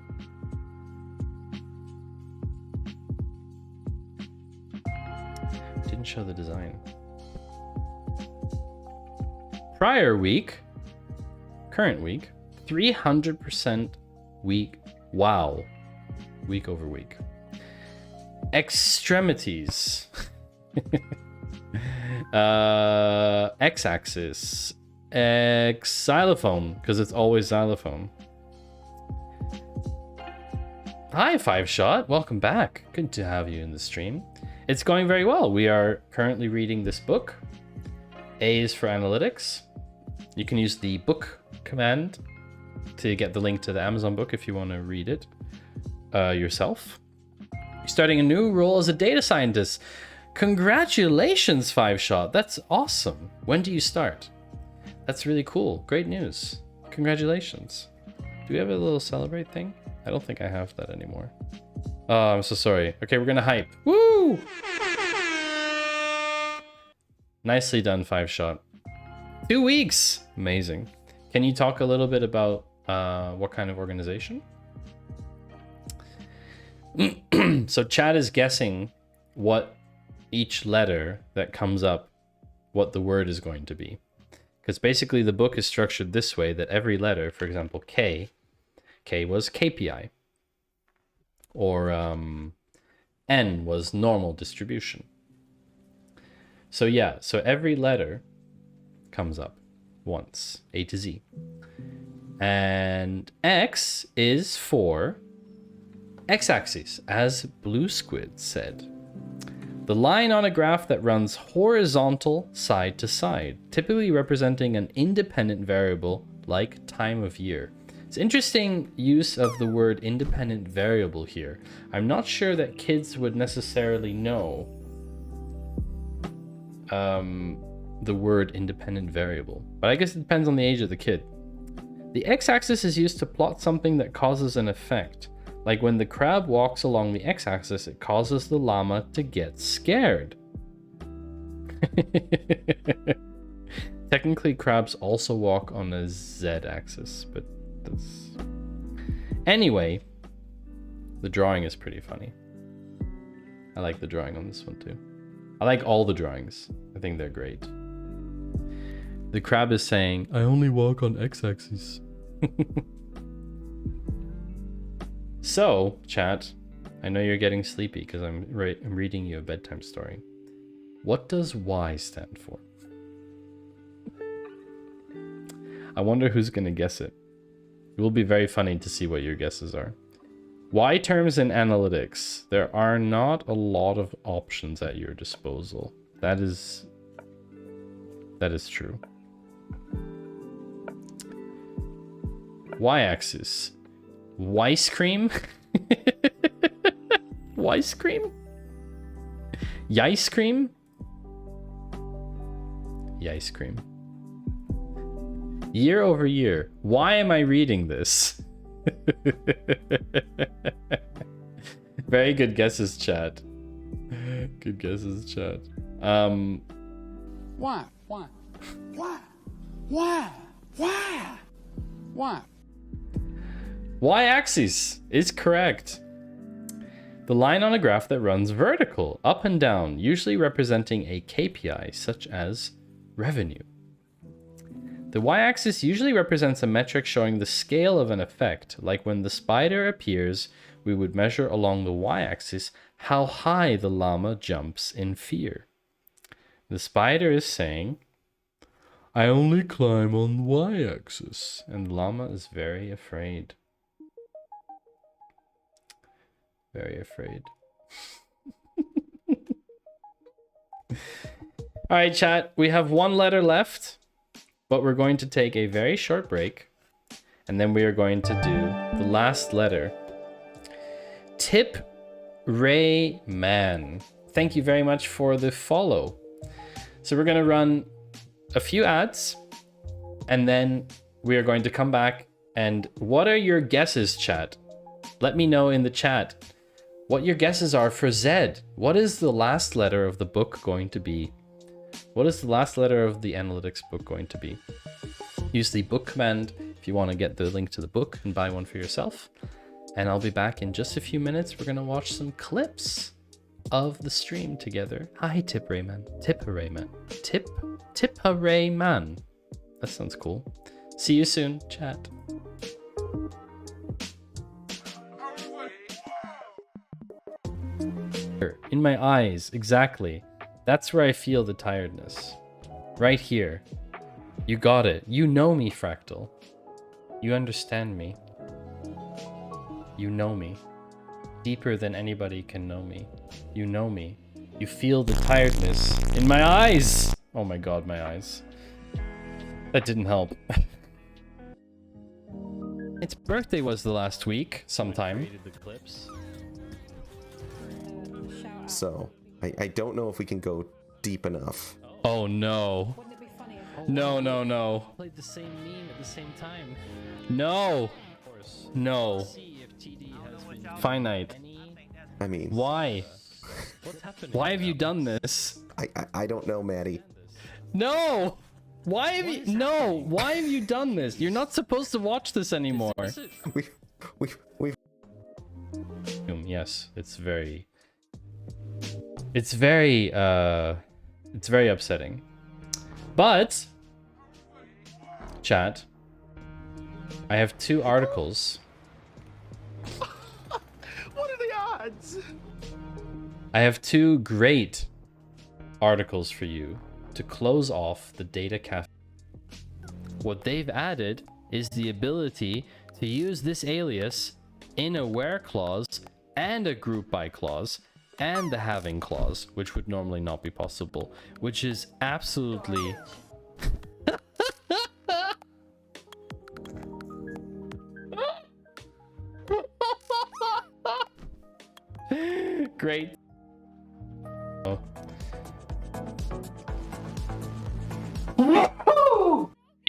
Didn't show the design. Prior week, current week, 300% week. Wow. Week over week. Extremities. X-axis. Xylophone, because it's always xylophone. Hi, 5shot. Welcome back. Good to have you in the stream. It's going very well. We are currently reading this book. A is for analytics. You can use the book command to get the link to the Amazon book if you want to read it yourself. You're starting a new role as a data scientist. Congratulations, 5shot. That's awesome. When do you start? That's really cool. Great news. Congratulations. Do we have a little celebrate thing? I don't think I have that anymore. Oh, I'm so sorry. Okay, we're gonna hype. Woo! Nicely done, 5shot. 2 weeks. Amazing. Can you talk a little bit about what kind of organization? So chat is guessing what each letter that comes up, what the word is going to be. Because basically the book is structured this way, that every letter, for example, K was KPI. Or N was normal distribution. So yeah, so every letter comes up once, A to Z. And X is for X-axis, as Blue Squid said. The line on a graph that runs horizontal side to side, typically representing an independent variable like time of year. It's interesting use of the word independent variable here. I'm not sure that kids would necessarily know the word independent variable, but I guess it depends on the age of the kid. The x-axis is used to plot something that causes an effect. Like when the crab walks along the x-axis, it causes the llama to get scared. Technically, crabs also walk on a z-axis, but that's... Anyway, the drawing is pretty funny. I like the drawing on this one too. I like all the drawings. I think they're great. The crab is saying, I only walk on x-axis. So, chat, I know you're getting sleepy because I'm reading you a bedtime story. What does Y stand for? I wonder who's going to guess it. It will be very funny to see what your guesses are. Y terms in analytics. There are not a lot of options at your disposal. That is true. Y-axis. Ice cream? Ice cream? Yice cream? Yice cream. Year over year. Why am I reading this? Very good guesses, chat. Good guesses, chat. Why? Y-axis is correct. The line on a graph that runs vertical, up and down, usually representing a KPI such as revenue. The y-axis usually represents a metric showing the scale of an effect, like when the spider appears, we would measure along the y-axis how high the llama jumps in fear. The spider is saying, I only climb on the y-axis, and the llama is very afraid. Very afraid. All right, chat, we have one letter left, but we're going to take a very short break, and then we are going to do the last letter. Tip Ray Man. Thank you very much for the follow. So we're going to run a few ads, and then we are going to come back. And what are your guesses, chat? Let me know in the chat what your guesses are for Z. What is the last letter of the book going to be? What is the last letter of the analytics book going to be? Use the book command if you want to get the link to the book and buy one for yourself. And I'll be back in just a few minutes. We're going to watch some clips of the stream together. Hi, Tip Rayman. Tip Rayman. Tip Rayman. That sounds cool. See you soon, chat. In my eyes, exactly. That's where I feel the tiredness. Right here. You got it. You know me, Fractal. You understand me. You know me. Deeper than anybody can know me. You know me. You feel the tiredness in my eyes. Oh my god, my eyes. That didn't help. Its birthday was the last week, sometime. So, I don't know if we can go deep enough. Oh no. No. Played the same meme at the same time. No. No. Finite. I mean... Why? Why have you done this? I don't know, Maddie. No! Why have you... No! Why have you done this? You're not supposed to watch this anymore. We've... Yes, it's very... It's very upsetting. But... Chat. I have 2 articles. What are the odds? I have 2 great articles for you to close off the data cafe. What they've added is the ability to use this alias in a where clause and a group by clause and the having clause, which would normally not be possible, which is absolutely... Great. Oh.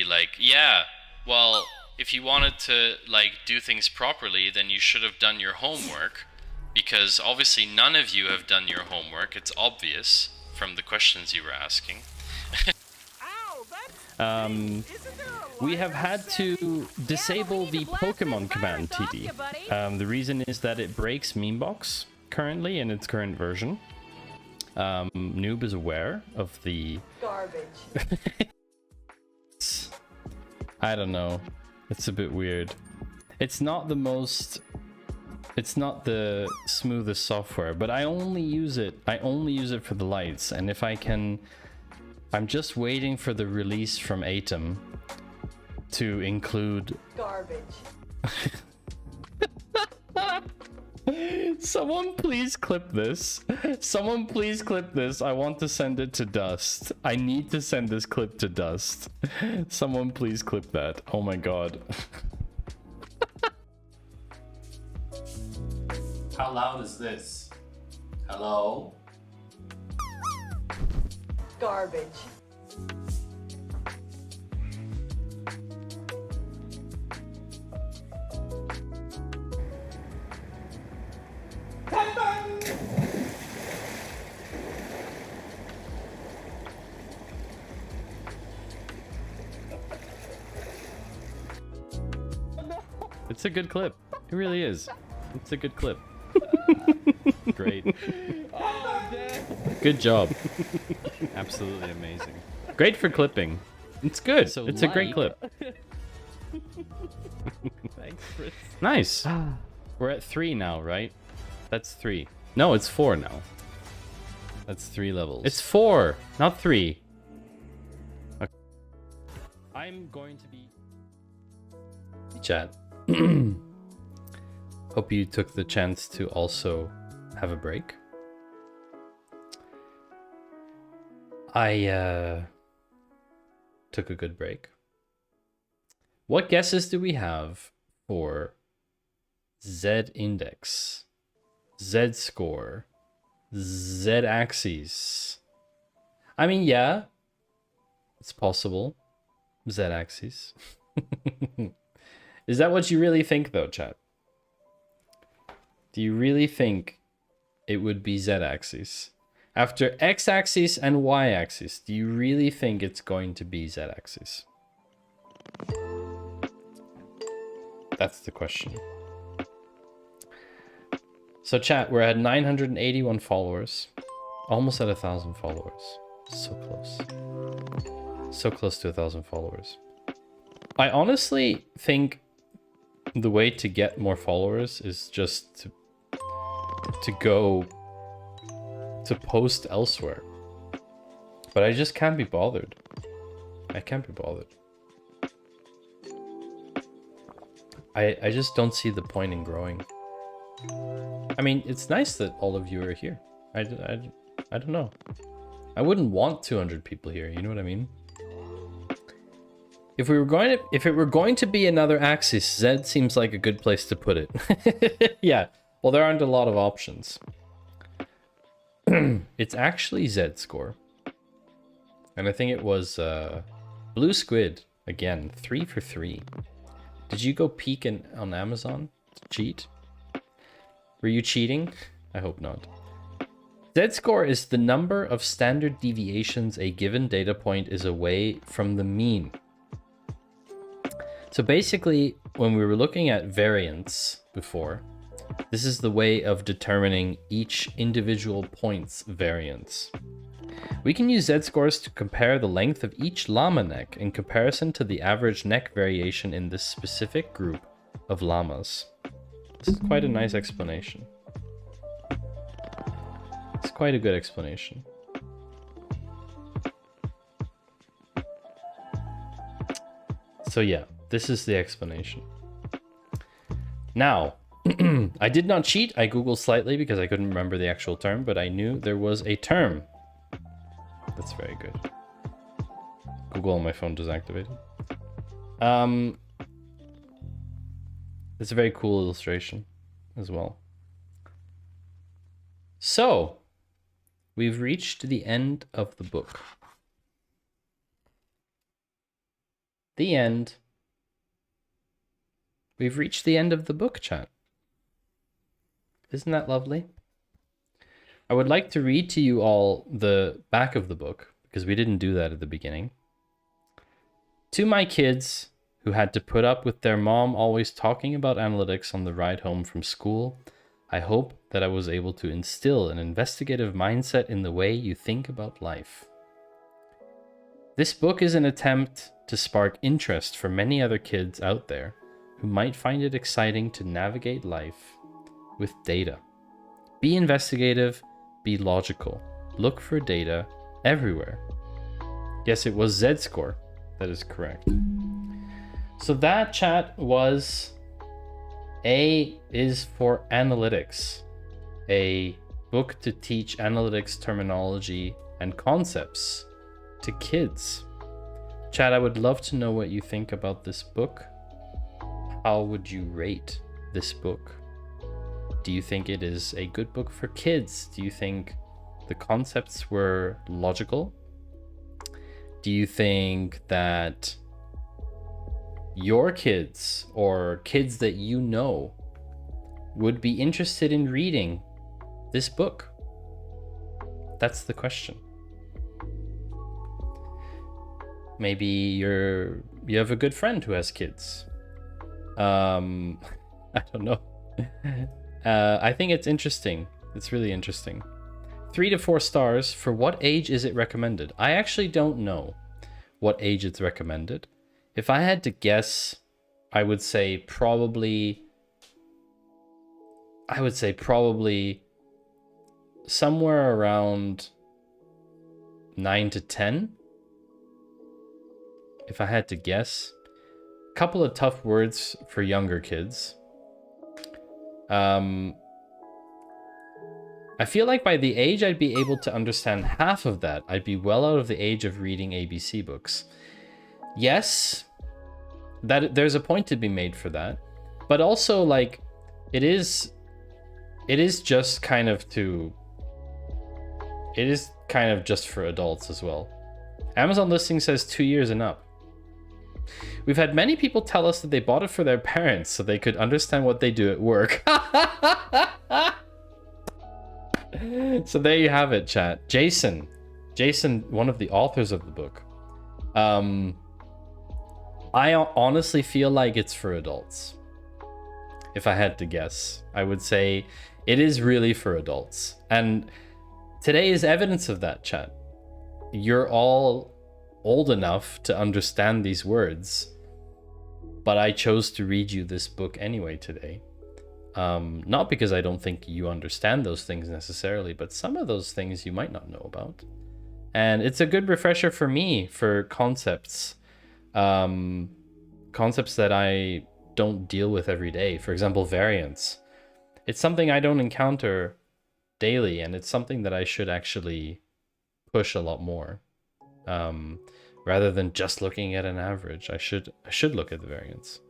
Like, yeah, well, if you wanted to, like, do things properly, then you should have done your homework, because obviously none of you have done your homework. It's obvious from the questions you were asking. We have had to disable the Pokemon command, TD. The reason is that it breaks Memebox currently in its current version. Noob is aware of the... Garbage. I don't know. It's a bit weird. It's not the most... It's not the smoothest software, but I only use it for the lights. And if I can... I'm just waiting for the release from Atom to include... Garbage. Someone please clip this. Someone please clip this. I want to send it to Dust. I need to send this clip to Dust. Someone please clip that. Oh my god. How loud is this? Hello? Garbage. It's a good clip. It really is. It's a good clip. Great. Good job. Absolutely amazing. Great for clipping. It's good. So it's a great clip. Thanks, Fritz. Nice. We're at 3 now, right? That's 3. No, it's 4 now. That's 3 levels. It's 4, not 3. Okay. I'm going to be... Chat. Hope you took the chance to also have a break. I took a good break. What guesses do we have for Z index, Z score, Z axis? I mean, yeah, it's possible. Z axis. Is that what you really think, though, chat? Do you really think it would be Z-axis? After X-axis and Y-axis, do you really think it's going to be Z-axis? That's the question. So chat, we're at 981 followers. Almost at 1,000 followers. So close. So close to 1,000 followers. I honestly think the way to get more followers is just to go to post elsewhere. But I just can't be bothered. I can't be bothered. I just don't see the point in growing. I mean, it's nice that all of you are here. I don't know. I wouldn't want 200 people here, you know what I mean? If it were going to be another axis, Z seems like a good place to put it. Yeah, well, there aren't a lot of options. It's actually Z score. And I think it was Blue Squid, again, 3 for 3. Did you go peek on Amazon to cheat? Were you cheating? I hope not. Z-score is the number of standard deviations a given data point is away from the mean. So basically, when we were looking at variance before, this is the way of determining each individual point's variance. We can use Z-scores to compare the length of each llama neck in comparison to the average neck variation in this specific group of llamas. This is quite a nice explanation. It's quite a good explanation. So yeah, this is the explanation. Now, I did not cheat. I googled slightly because I couldn't remember the actual term, but I knew there was a term. That's very good. Google on my phone just activated. It's a very cool illustration as well. So, we've reached the end of the book. The end. We've reached the end of the book, chat. Isn't that lovely? I would like to read to you all the back of the book, because we didn't do that at the beginning. To my kids who had to put up with their mom always talking about analytics on the ride home from school, I hope that I was able to instill an investigative mindset in the way you think about life. This book is an attempt to spark interest for many other kids out there who might find it exciting to navigate life with data. Be investigative, be logical. Look for data everywhere. Yes, it was Z-score. That is correct. So that, chat, was A is for analytics. A book to teach analytics terminology and concepts to kids. Chat, I would love to know what you think about this book. How would you rate this book? Do you think it is a good book for kids? Do you think the concepts were logical? Do you think that your kids or kids that you know would be interested in reading this book? That's the question. Maybe you have a good friend who has kids. I don't know. I think it's interesting. It's really interesting. 3 to 4 stars. For what age is it recommended? I actually don't know what age it's recommended. If I had to guess, I would say probably somewhere around 9 to 10. If I had to guess. A couple of tough words for younger kids. I feel like by the age I'd be able to understand half of that. I'd be well out of the age of reading ABC books. Yes, that there's a point to be made for that. But also, like, it is just kind of just for adults as well. Amazon listing says 2 years and up. We've had many people tell us that they bought it for their parents so they could understand what they do at work. So there you have it, chat. Jason, one of the authors of the book. I honestly feel like it's for adults. If I had to guess, I would say it is really for adults. And today is evidence of that, chat. You're all old enough to understand these words, but I chose to read you this book anyway today. Not because I don't think you understand those things necessarily, but some of those things you might not know about. And it's a good refresher for me for concepts. Concepts that I don't deal with every day. For example, variance. It's something I don't encounter daily, and it's something that I should actually push a lot more. Rather than just looking at an average, I should look at the variance.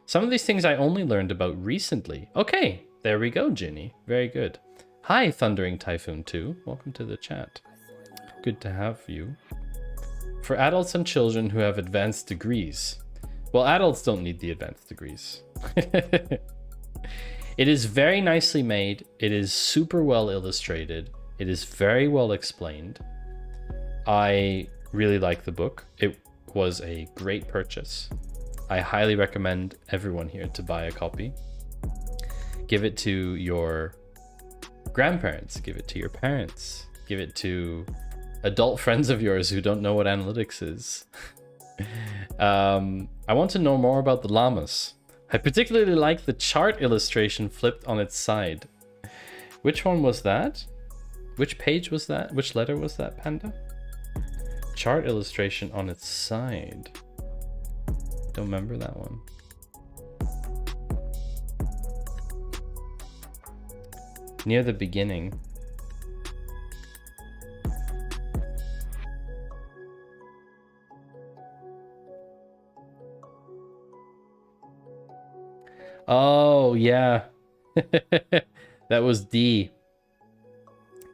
Some of these things I only learned about recently. Okay, there we go, Ginny. Very good. Hi, Thundering Typhoon 2. Welcome to the chat. Good to have you. For adults and children who have advanced degrees. Well, adults don't need the advanced degrees. It is very nicely made. It is super well illustrated. It is very well explained. I really like the book. It was a great purchase. I highly recommend everyone here to buy a copy. Give it to your grandparents. Give it to your parents. Give it to adult friends of yours who don't know what analytics is. I want to know more about the llamas. I particularly like the chart illustration flipped on its side. Which one was that? Which page was that? Which letter was that, Panda? Chart illustration on its side. Don't remember that one. Near the beginning. Oh, yeah. That was D.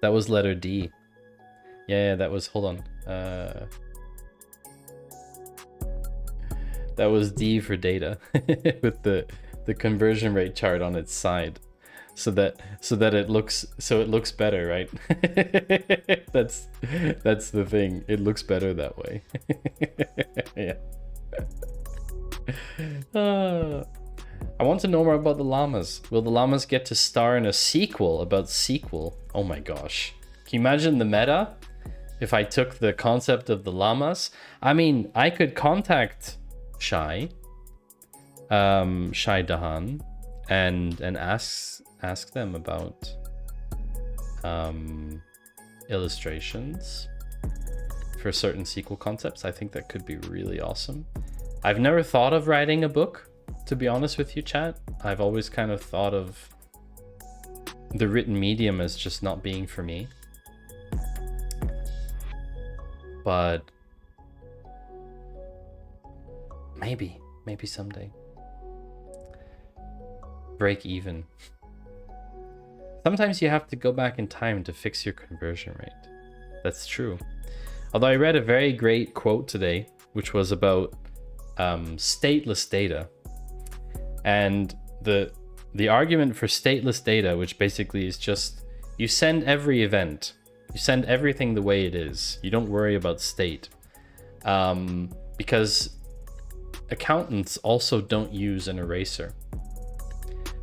That was letter D. Yeah, that was, hold on. That was D for data with the conversion rate chart on its side, so that it looks better, right? That's the thing. It looks better that way. Yeah. I want to know more about the llamas. Will the llamas get to star in a sequel about sequel? Oh my gosh. Can you imagine the meta? if I took the concept of the llamas, I mean, I could contact Shai Dahan, and ask them about illustrations for certain SQL concepts. I think that could be really awesome. I've never thought of writing a book, to be honest with you, chat. I've always kind of thought of the written medium as just not being for me. But maybe someday. Break even. Sometimes you have to go back in time to fix your conversion rate. That's true. Although I read a very great quote today, which was about stateless data. And the argument for stateless data, which basically is just, you send every event, you send everything the way it is. You don't worry about state. Because accountants also don't use an eraser.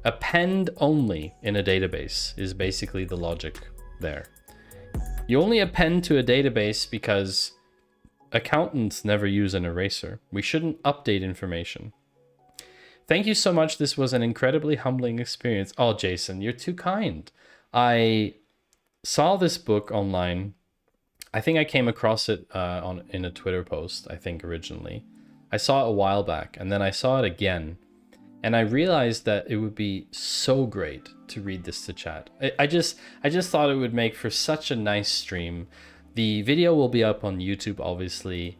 Append only in a database is basically the logic there. You only append to a database because accountants never use an eraser. We shouldn't update information. Thank you so much. This was an incredibly humbling experience. Oh, Jason, you're too kind. I saw this book online. I think I came across it in a Twitter post, I think originally. I saw it a while back, and then I saw it again. And I realized that it would be so great to read this to chat. I just thought it would make for such a nice stream. The video will be up on YouTube, obviously,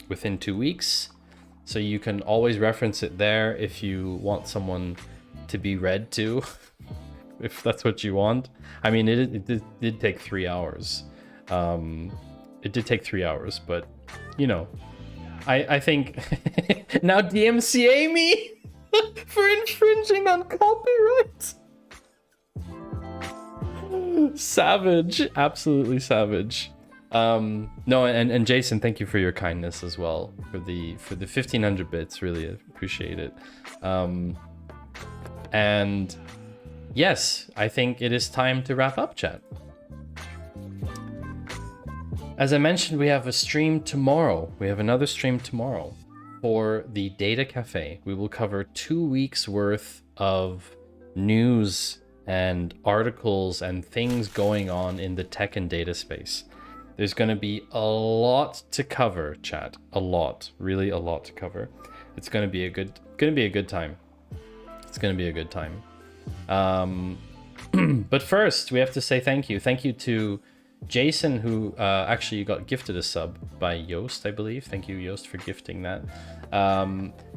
within 2 weeks. So you can always reference it there if you want someone to be read to, if that's what you want. I mean, it did take 3 hours. It did take 3 hours, but, you know, I think... Now DMCA me for infringing on copyright. Savage, absolutely savage. No, and Jason, thank you for your kindness as well, for the 1500 bits. Really appreciate it. And yes, I think it is time to wrap up, chat. As I mentioned, we have a stream tomorrow. We have another stream tomorrow for the Data Cafe. We will cover 2 weeks worth of news and articles and things going on in the tech and data space. There's going to be a lot to cover, chat. A lot, really a lot to cover. It's going to be a good time. It's going to be a good time. But first, we have to say thank you. Thank you to Jason, who actually got gifted a sub by Yoast, I believe. Thank you, Yoast, for gifting that.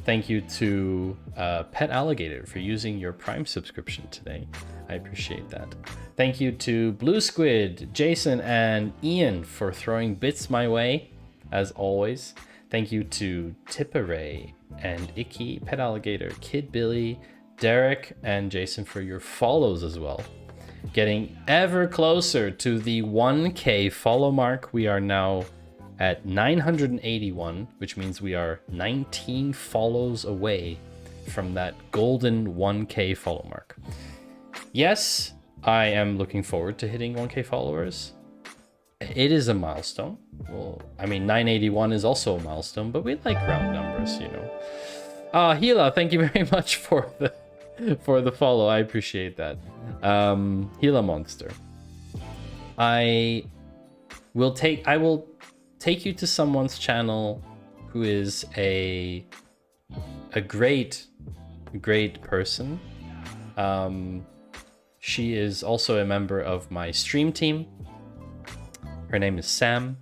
Thank you to Pet Alligator for using your Prime subscription today. I appreciate that. Thank you to Blue Squid, Jason, and Ian for throwing bits my way, as always. Thank you to Tipperay and Icky, Pet Alligator, Kid Billy, Derek, and Jason for your follows as well. Getting ever closer to the 1K follow mark. We are now at 981, which means we are 19 follows away from that golden 1K follow mark. Yes, I am looking forward to hitting 1K followers. It is a milestone. Well, I mean, 981 is also a milestone, but we like round numbers, you know. Hila, thank you very much for the follow. I appreciate that. Gila Monster. I will take you to someone's channel who is a great person. She is also a member of my stream team. Her name is Sam,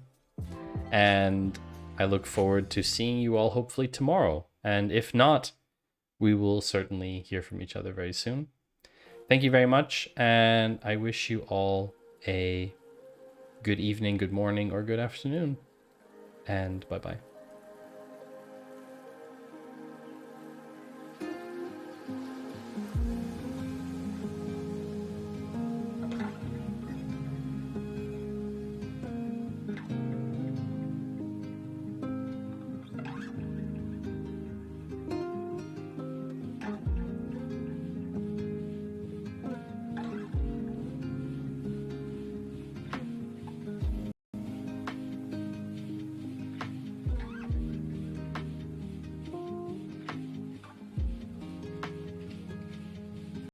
and I look forward to seeing you all hopefully tomorrow. And if not, we will certainly hear from each other very soon. Thank you very much, and I wish you all a good evening, good morning, or good afternoon. And bye-bye.